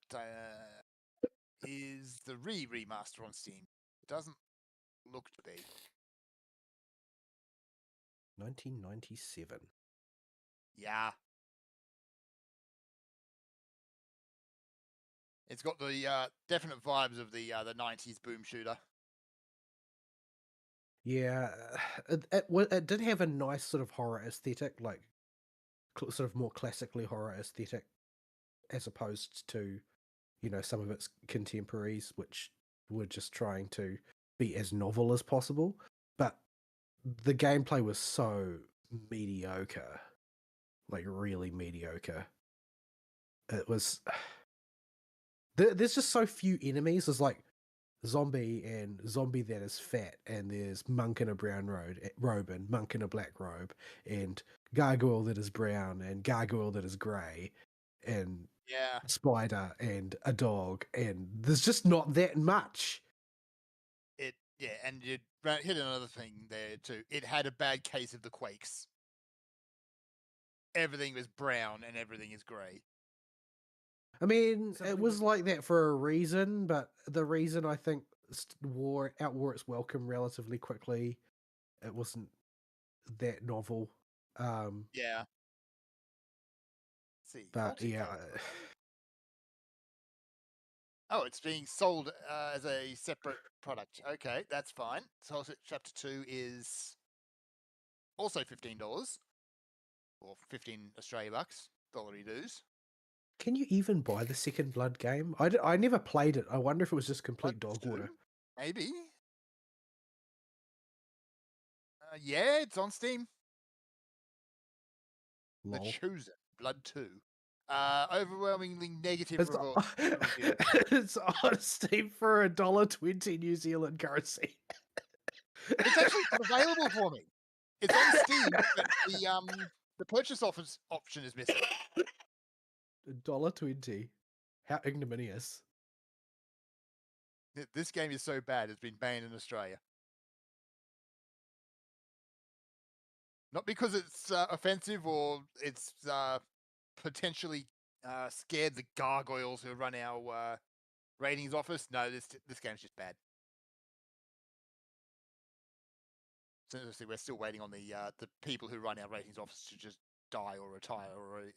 is the remaster on Steam? It doesn't look to be. 1997. Yeah. It's got the definite vibes of the 90s boom shooter. Yeah, it did have a nice sort of horror aesthetic, like sort of more classically horror aesthetic, as opposed to, some of its contemporaries, which were just trying to be as novel as possible. But the gameplay was so mediocre, like really mediocre. It was. There's just so few enemies. There's like zombie and zombie that is fat, and there's monk in a brown robe and monk in a black robe, and gargoyle that is brown and gargoyle that is grey, and Yeah. spider and a dog, and there's just not that much. And you hit another thing there too. It had a bad case of the quakes. Everything was brown and everything is grey. I mean, it was like that for a reason, but the reason I think outwore its welcome relatively quickly. It wasn't that novel. Yeah. Let's see, But yeah. Oh, it's being sold as a separate product. Okay, that's fine. So Chapter 2 is also $15 or 15 Australia bucks, dollary dues. Can you even buy the Second Blood game? I never played it. I wonder if it was just complete Blood dog water. Maybe. Yeah, it's on Steam. Lol. The Chosen, Blood 2. Overwhelmingly negative review. It's on Steam for $1.20 New Zealand currency. It's actually not available for me. It's on Steam, but the purchase option is missing. $1.20. How ignominious. This game is so bad, it's been banned in Australia. Not because it's offensive or it's potentially scared the gargoyles who run our ratings office. No, this game's just bad. So obviously, we're still waiting on the people who run our ratings office to just die or retire already.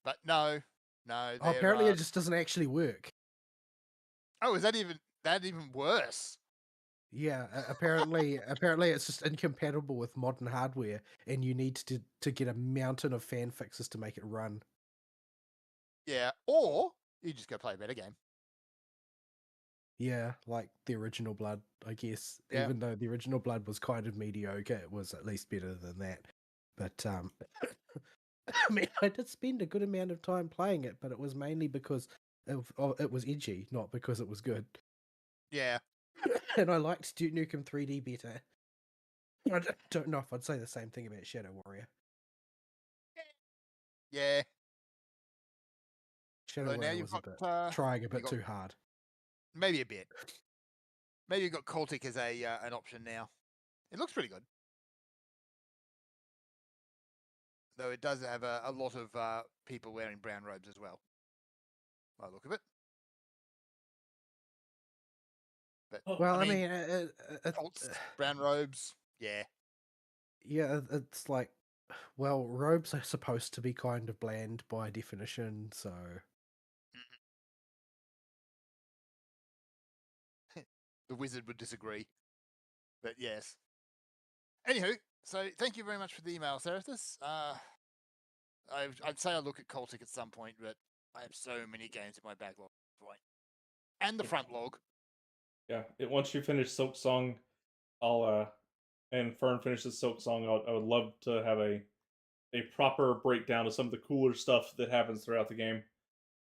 But no. Apparently it just doesn't actually work. Oh, is that even worse? Yeah, apparently it's just incompatible with modern hardware, and you need to get a mountain of fan fixes to make it run. Yeah, or you just go play a better game. Yeah, like the original Blood, I guess. Yeah. Even though the original Blood was kind of mediocre, it was at least better than that. But I mean, I did spend a good amount of time playing it, but it was mainly because it was edgy, not because it was good. Yeah. And I liked Duke Nukem 3D better. I don't know if I'd say the same thing about Shadow Warrior. Yeah. Shadow Warrior was trying a bit too hard. Maybe a bit. Maybe you've got Cultic as an option now. It looks pretty good. Though it does have a lot of people wearing brown robes as well. By the look of it. But, well, I mean cults, brown robes, yeah. Yeah, it's like, well, robes are supposed to be kind of bland by definition, so... The wizard would disagree. But yes. Anywho, so thank you very much for the email, Serathus. I'd say I'll look at Cultic at some point, but I have so many games in my backlog at this point. And the front log. Yeah, once you finish Silk Song, and Fern finishes Silk Song, I would love to have a proper breakdown of some of the cooler stuff that happens throughout the game.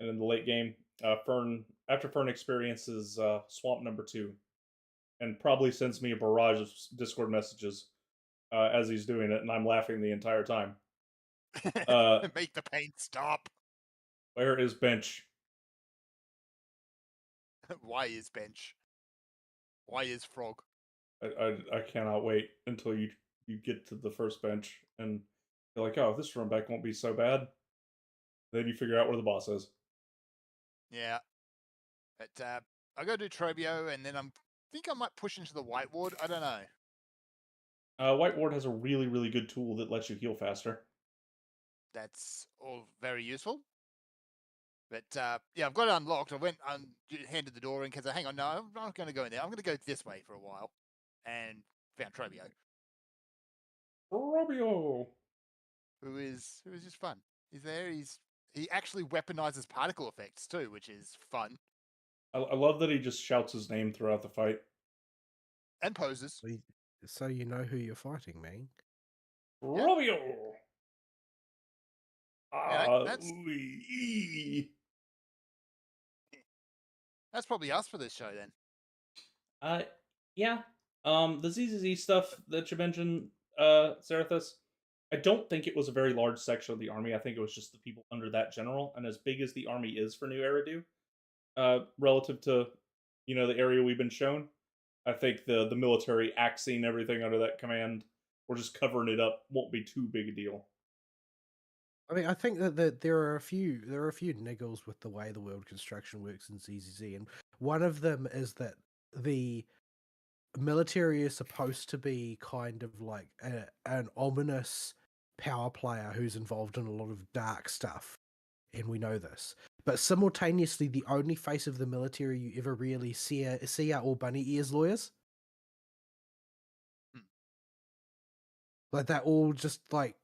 And in the late game, after Fern experiences Swamp number 2, and probably sends me a barrage of Discord messages as he's doing it, and I'm laughing the entire time. Make the pain stop. Where is Bench? Why is Bench? Why is Frog? I cannot wait until you get to the first bench and you're like, oh, this run back won't be so bad. Then you figure out where the boss is. Yeah. But I go to Trobio, and then think I might push into the White Ward. I don't know. White Ward has a really, really good tool that lets you heal faster. That's all very useful. But yeah, I've got it unlocked. I went and handed the door in because hang on, no, I'm not going to go in there. I'm going to go this way for a while, and found Trobio, Robio! who is just fun. He's there. He actually weaponizes particle effects too, which is fun, I love that he just shouts his name throughout the fight. and poses. So you know who you're fighting, man. Yeah. Robio! That's probably us for this show then. Yeah. The ZZZ stuff that you mentioned, Zarathus, I don't think it was a very large section of the army. I think it was just the people under that general, and as big as the army is for New Eridu, relative to, the area we've been shown, I think the military axing everything under that command, or just covering it up, won't be too big a deal. I mean, I think that there are a few niggles with the way the world construction works in ZZZ, and one of them is that the military is supposed to be kind of like an ominous power player who's involved in a lot of dark stuff, and we know this. But simultaneously, the only face of the military you ever really see are all bunny ears lawyers. Like they're all just like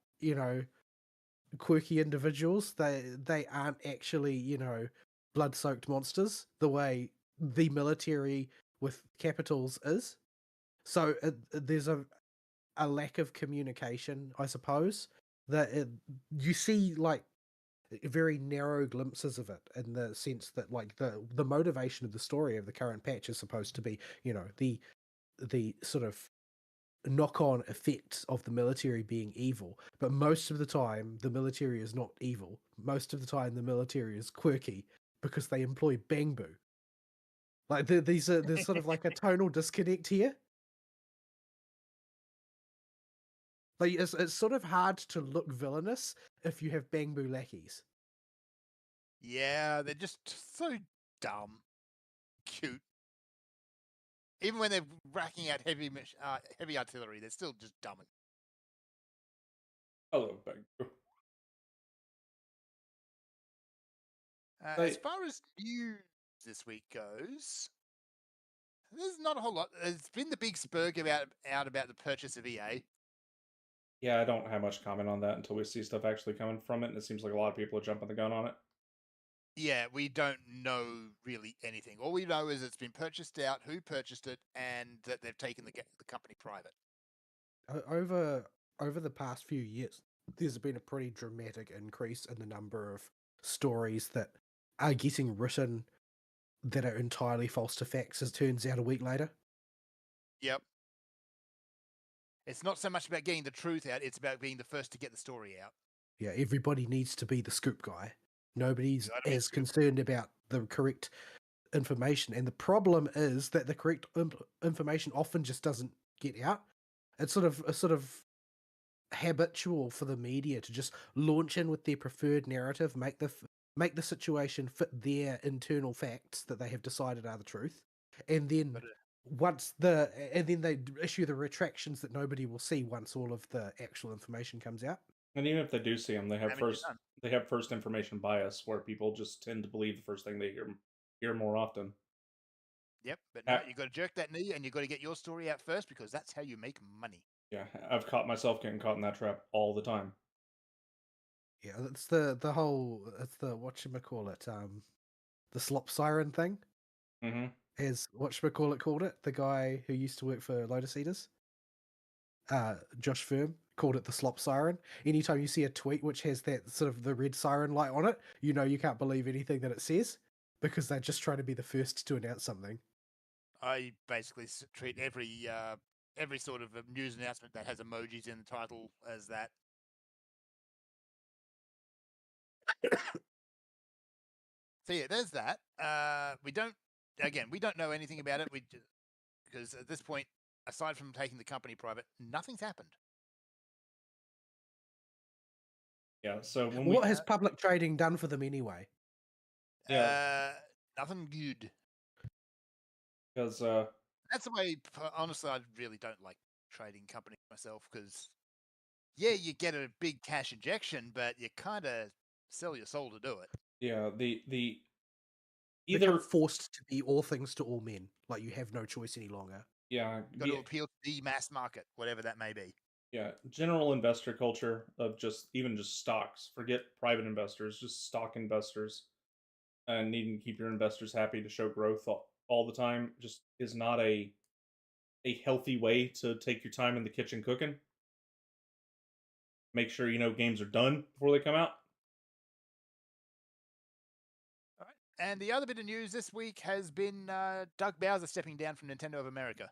quirky individuals. They aren't actually blood-soaked monsters the way the military with capitals is. So there's a lack of communication, I suppose, that you see like very narrow glimpses of it in the sense that like the motivation of the story of the current patch is supposed to be the sort of knock-on effects of the military being evil, but most of the time the military is not evil. Most of the time the military is quirky because they employ bamboo. Like there's sort of like a tonal disconnect here. Like it's sort of hard to look villainous if you have bamboo lackeys. Yeah, they're just so dumb, cute. Even when they're racking out heavy artillery, they're still just dumb. Hello, Bang. As far as news this week goes, there's not a whole lot. There's been the big spurg about the purchase of EA. Yeah, I don't have much comment on that until we see stuff actually coming from it, and it seems like a lot of people are jumping the gun on it. Yeah, we don't know really anything. All we know is it's been purchased out, who purchased it, and that they've taken the company private. Over the past few years, there's been a pretty dramatic increase in the number of stories that are getting written that are entirely false to facts, as turns out a week later. Yep. It's not so much about getting the truth out, it's about being the first to get the story out. Yeah, everybody needs to be the scoop guy. Nobody's as concerned about the correct information. And the problem is that the correct information often just doesn't get out. It's sort of habitual for the media to just launch in with their preferred narrative, make the situation fit their internal facts that they have decided are the truth, and then and then they issue the retractions that nobody will see once all of the actual information comes out. And even if they do see them, they have first information bias, where people just tend to believe the first thing they hear more often. Yep, but no, you got to jerk that knee, and you got to get your story out first, because that's how you make money. Yeah, I've caught myself getting caught in that trap all the time. Yeah, that's the whatchamacallit, the slop siren thing. Mm-hmm. As whatchamacallit called it, the guy who used to work for Lotus Eaters, Josh Firm, called it the slop siren. Anytime you see a tweet which has that sort of the red siren light on it, you know you can't believe anything that it says, because they're just trying to be the first to announce something. I basically treat every sort of news announcement that has emojis in the title as that. So yeah, there's that. We don't know anything about it. Because at this point, aside from taking the company private, nothing's happened. Yeah. So when What has public trading done for them anyway? Nothing good. Because That's the way. Honestly, I really don't like trading companies myself because, yeah, you get a big cash injection, but you kind of sell your soul to do it. yeah, the Become either forced to be all things to all men. Like you have no choice any longer. yeah Got to appeal to the mass market, whatever that may be. yeah general investor culture of just stocks. Forget private investors, just stock investors, and needing to keep your investors happy to show growth all the time just is not a healthy way to take your time in the kitchen cooking. Make sure you know games are done before they come out. All right. And the other bit of news this week has been Doug Bowser stepping down from Nintendo of America.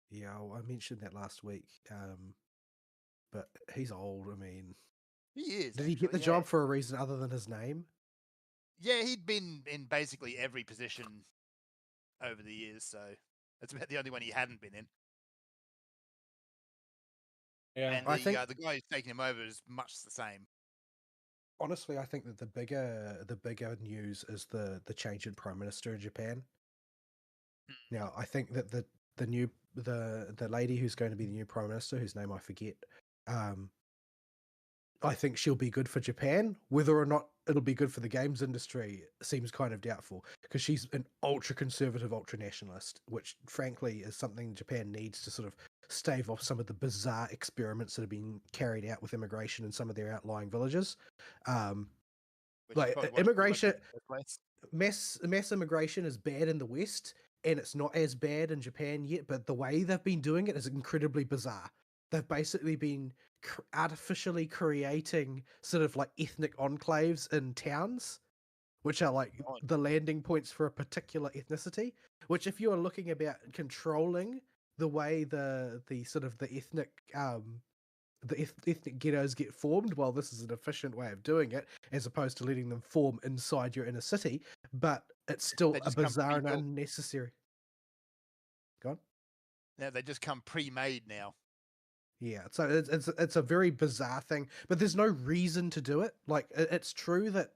Yeah, I mentioned that last week. But he's old. I mean, He is. did he get the job for a reason other than his name? Yeah, he'd been in basically every position over the years, so that's about the only one he hadn't been in. Yeah, And I think the guy who's taking him over is much the same. honestly, I think that the bigger news is the change in prime minister in Japan. Now, I think that the new the lady who's going to be the new prime minister, whose name I forget, I think she'll be good for Japan. Whether or not it'll be good for the games industry seems kind of doubtful because she's an ultra conservative, ultra nationalist, which frankly is something Japan needs to sort of stave off some of the bizarre experiments that have been carried out with immigration in some of their outlying villages. Like immigration, mass immigration is bad in the West, and it's not as bad in Japan yet. But the way they've been doing it is incredibly bizarre. They've basically been artificially creating sort of like ethnic enclaves in towns, which are like the landing points for a particular ethnicity. Which, if you are looking about controlling the way the sort of the ethnic ethnic ghettos get formed, well, this is an efficient way of doing it, as opposed to letting them form inside your inner city. But it's still a bizarre and unnecessary. Go on. Yeah, they just come pre-made now. Yeah, so it's a very bizarre thing, but there's no reason to do it. Like it's true that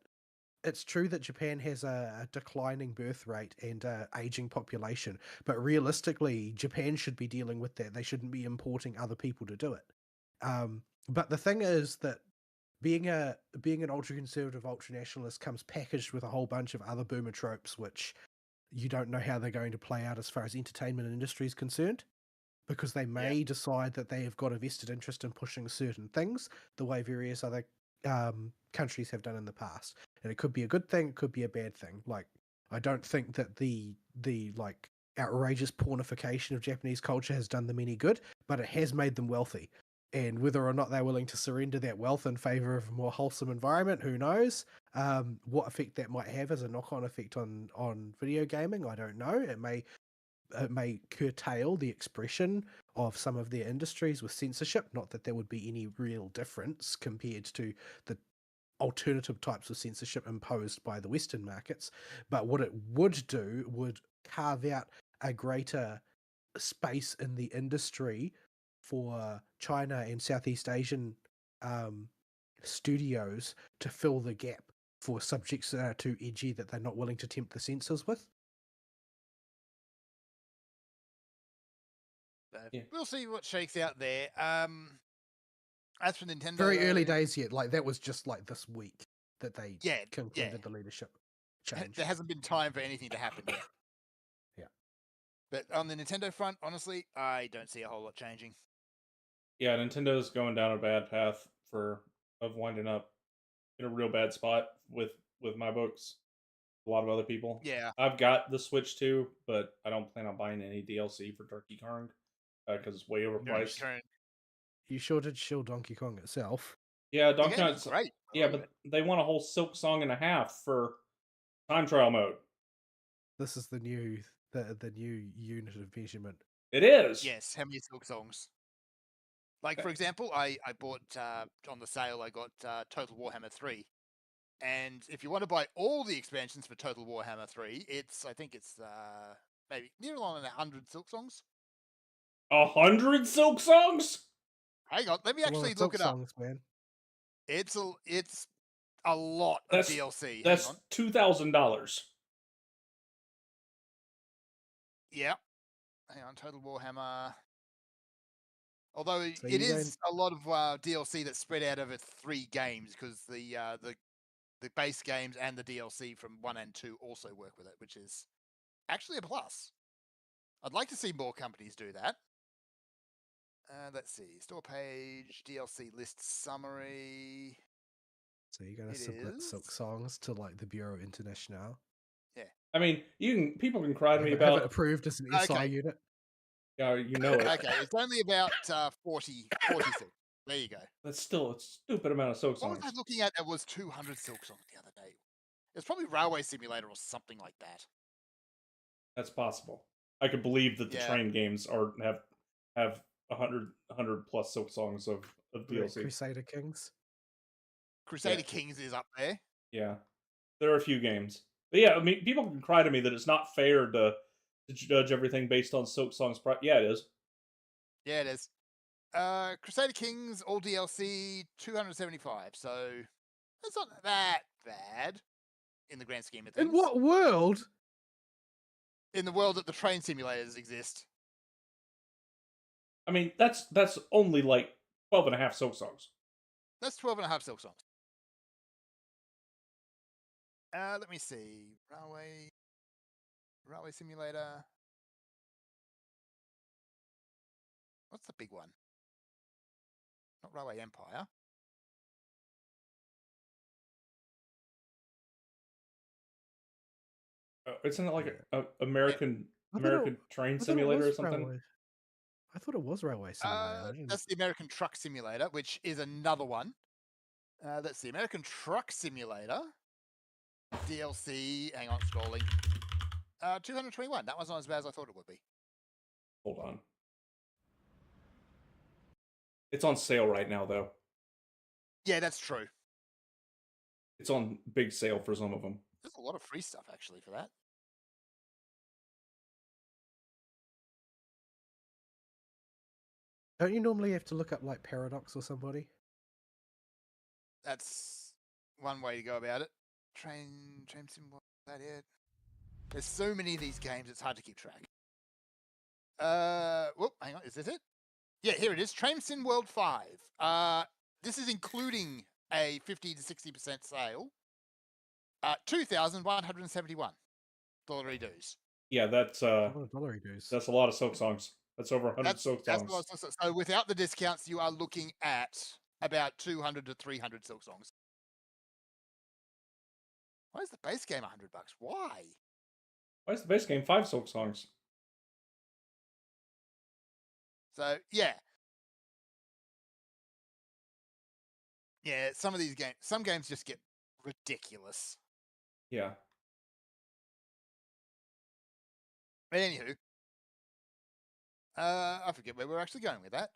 Japan has a declining birth rate and aging population, but realistically, Japan should be dealing with that. They shouldn't be importing other people to do it. But the thing is that being an ultra conservative, ultra nationalist comes packaged with a whole bunch of other boomer tropes, which you don't know how they're going to play out as far as entertainment industry is concerned, because they may decide that they have got a vested interest in pushing certain things the way various other countries have done in the past. And it could be a good thing, it could be a bad thing. Like, I don't think that the like outrageous pornification of Japanese culture has done them any good, but it has made them wealthy. And whether or not they're willing to surrender that wealth in favor of a more wholesome environment, who knows? What effect that might have as a knock-on effect on video gaming, I don't know. It may curtail the expression of some of their industries with censorship. Not that there would be any real difference compared to the alternative types of censorship imposed by the Western markets. But what it would do would carve out a greater space in the industry for China and Southeast Asian studios to fill the gap for subjects that are too edgy that they're not willing to tempt the censors with. We'll see what shakes out there. As for Nintendo, very early days yet. Like that was just like this week that they concluded the leadership change. There hasn't been time for anything to happen yet. Yeah. But on the Nintendo front, honestly, I don't see a whole lot changing. Yeah, Nintendo's going down a bad path of winding up in a real bad spot with my books. A lot of other people. Yeah. I've got the Switch too, but I don't plan on buying any DLC for Donkey Kong because it's way overpriced. You sure did shill Donkey Kong itself. Yeah, Donkey Kong's great. Yeah, but they want a whole Silk Song and a half for time trial mode. This is the new the new unit of measurement. It is. Yes, how many silk songs? Like, for example, I bought on the sale, I got Total Warhammer 3. And if you want to buy all the expansions for Total Warhammer 3, I think it's maybe near on 100 silk songs. 100 silk songs? Hang on, let me It's a lot actually of look silk it up. songs, man. It's a lot of That's DLC. Hang that's on. $2,000. Yeah. Hang on, Total Warhammer. Although So it you going? is a lot of DLC that's spread out over 3 games, because the base games and the DLC from 1 and 2 also work with it, which is actually a plus. I'd like to see more companies do that. Let's see. Store page, DLC list summary. So you're gonna It submit silk is. songs to like the Bureau International. I mean, people can cry to me Have it about. approved as an SI Okay. unit. Yeah, you know it. Okay, it's only about 40 silk. There you go. That's still a stupid amount of silk What was songs. I looking at? It was 200 silk songs the other day. It's probably Railway Simulator or something like that. That's possible. I could believe that the Yeah. train games have 100 plus silk songs of DLC. Crusader Kings. Crusader Kings is up there. Yeah, there are a few games, but yeah, I mean, people can cry to me that it's not fair to judge everything based on silk songs. Yeah, it is. Yeah, it is. Crusader Kings, all DLC, 275. So it's not that bad in the grand scheme of things. In what world? In the world that the train simulators exist. I mean, that's only like 12 and a half silk songs. That's 12 and a half silk songs. Let me see. Railway Simulator. What's the big one? Not Railway Empire. Isn't it like a American train I thought it simulator or was something? Railway. I thought it was Railway Simulator. That's the American Truck Simulator, which is another one. That's the American Truck Simulator. DLC. Hang on, scrolling. 221. That was not as bad as I thought it would be. Hold on. It's on sale right now, though. Yeah, that's true. It's on big sale for some of them. There's a lot of free stuff actually for that. Don't you normally have to look up like Paradox or somebody? That's one way to go about it. Train Sim, is that it? There's so many of these games, it's hard to keep track. Whoop, hang on, is this it? Yeah, here it is. Train Sim World 5. This is including a 50 to 60% sale. $2,171 dues. Yeah, that's $1 dues. that's a lot of silk songs. That's over 100 silk songs. So without the discounts, you are looking at about 200 to 300 silk songs. Why is the base game $100? Why? Why is the base game 5 silk songs? So yeah, some of these games, some games just get ridiculous. Yeah. But anywho, I forget where we're actually going with that.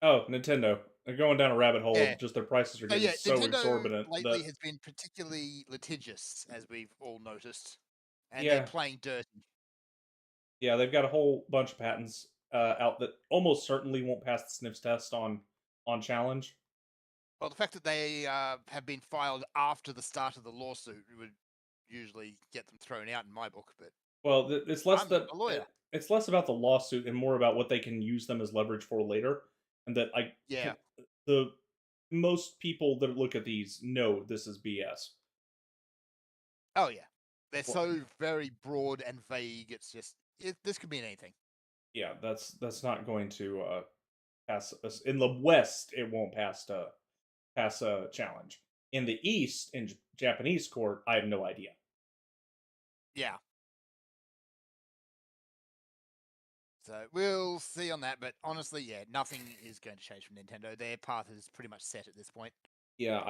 Oh, Nintendo. They're going down a rabbit hole. Yeah. Just their prices are getting so Nintendo exorbitant. lately has been particularly litigious, as we've all noticed, and Yeah. they're playing dirty. Yeah, they've got a whole bunch of patents out that almost certainly won't pass the sniffs test on challenge. Well, the fact that they have been filed after the start of the lawsuit would usually get them thrown out in my book. But Well, it's less I'm that a lawyer. It's less about the lawsuit and more about what they can use them as leverage for later. And that the most people that look at these know this is BS. Oh yeah, they're so very broad and vague. It's just this could mean anything. Yeah, that's not going to pass us in the West. It won't pass a challenge. In the East, in Japanese court, I have no idea. Yeah. So we'll see on that, but honestly, yeah, nothing is going to change from Nintendo. Their path is pretty much set at this point. Yeah,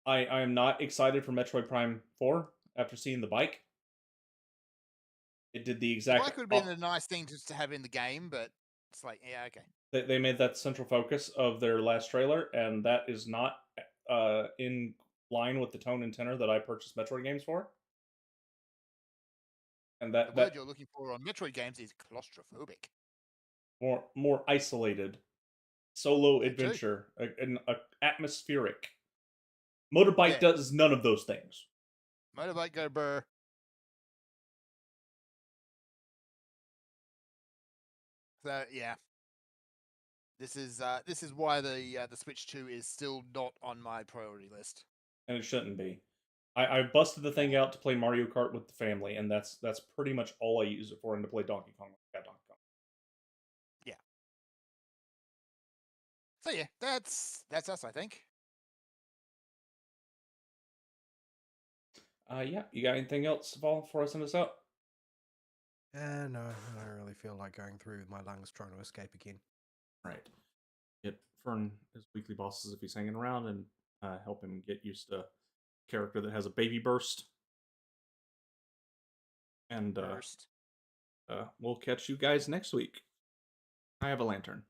I'm not excited for Metroid Prime 4 after seeing the bike. It did the The exact. bike would have been a nice thing just to have in the game, but it's like, yeah, okay. They made that central focus of their last trailer, and that is not in line with the tone and tenor that I purchased Metroid games for. And The word you're looking for on Metroid games is claustrophobic. more isolated, solo That too. adventure, atmospheric. Motorbike Yeah. does none of those things. Motorbike go burr. So yeah, this is why the Switch 2 is still not on my priority list. And it shouldn't be. I busted the thing out to play Mario Kart with the family, and that's pretty much all I use it for, and to play Donkey Kong. Donkey Kong. Yeah. So yeah, that's us, I think. Yeah, you got anything else, Val, before I send us out? No, I don't really feel like going through with my lungs trying to escape again. Right. Get Fern his weekly bosses if he's hanging around, and help him get used to a character that has a baby burst. And First. we'll catch you guys next week. I have a lantern.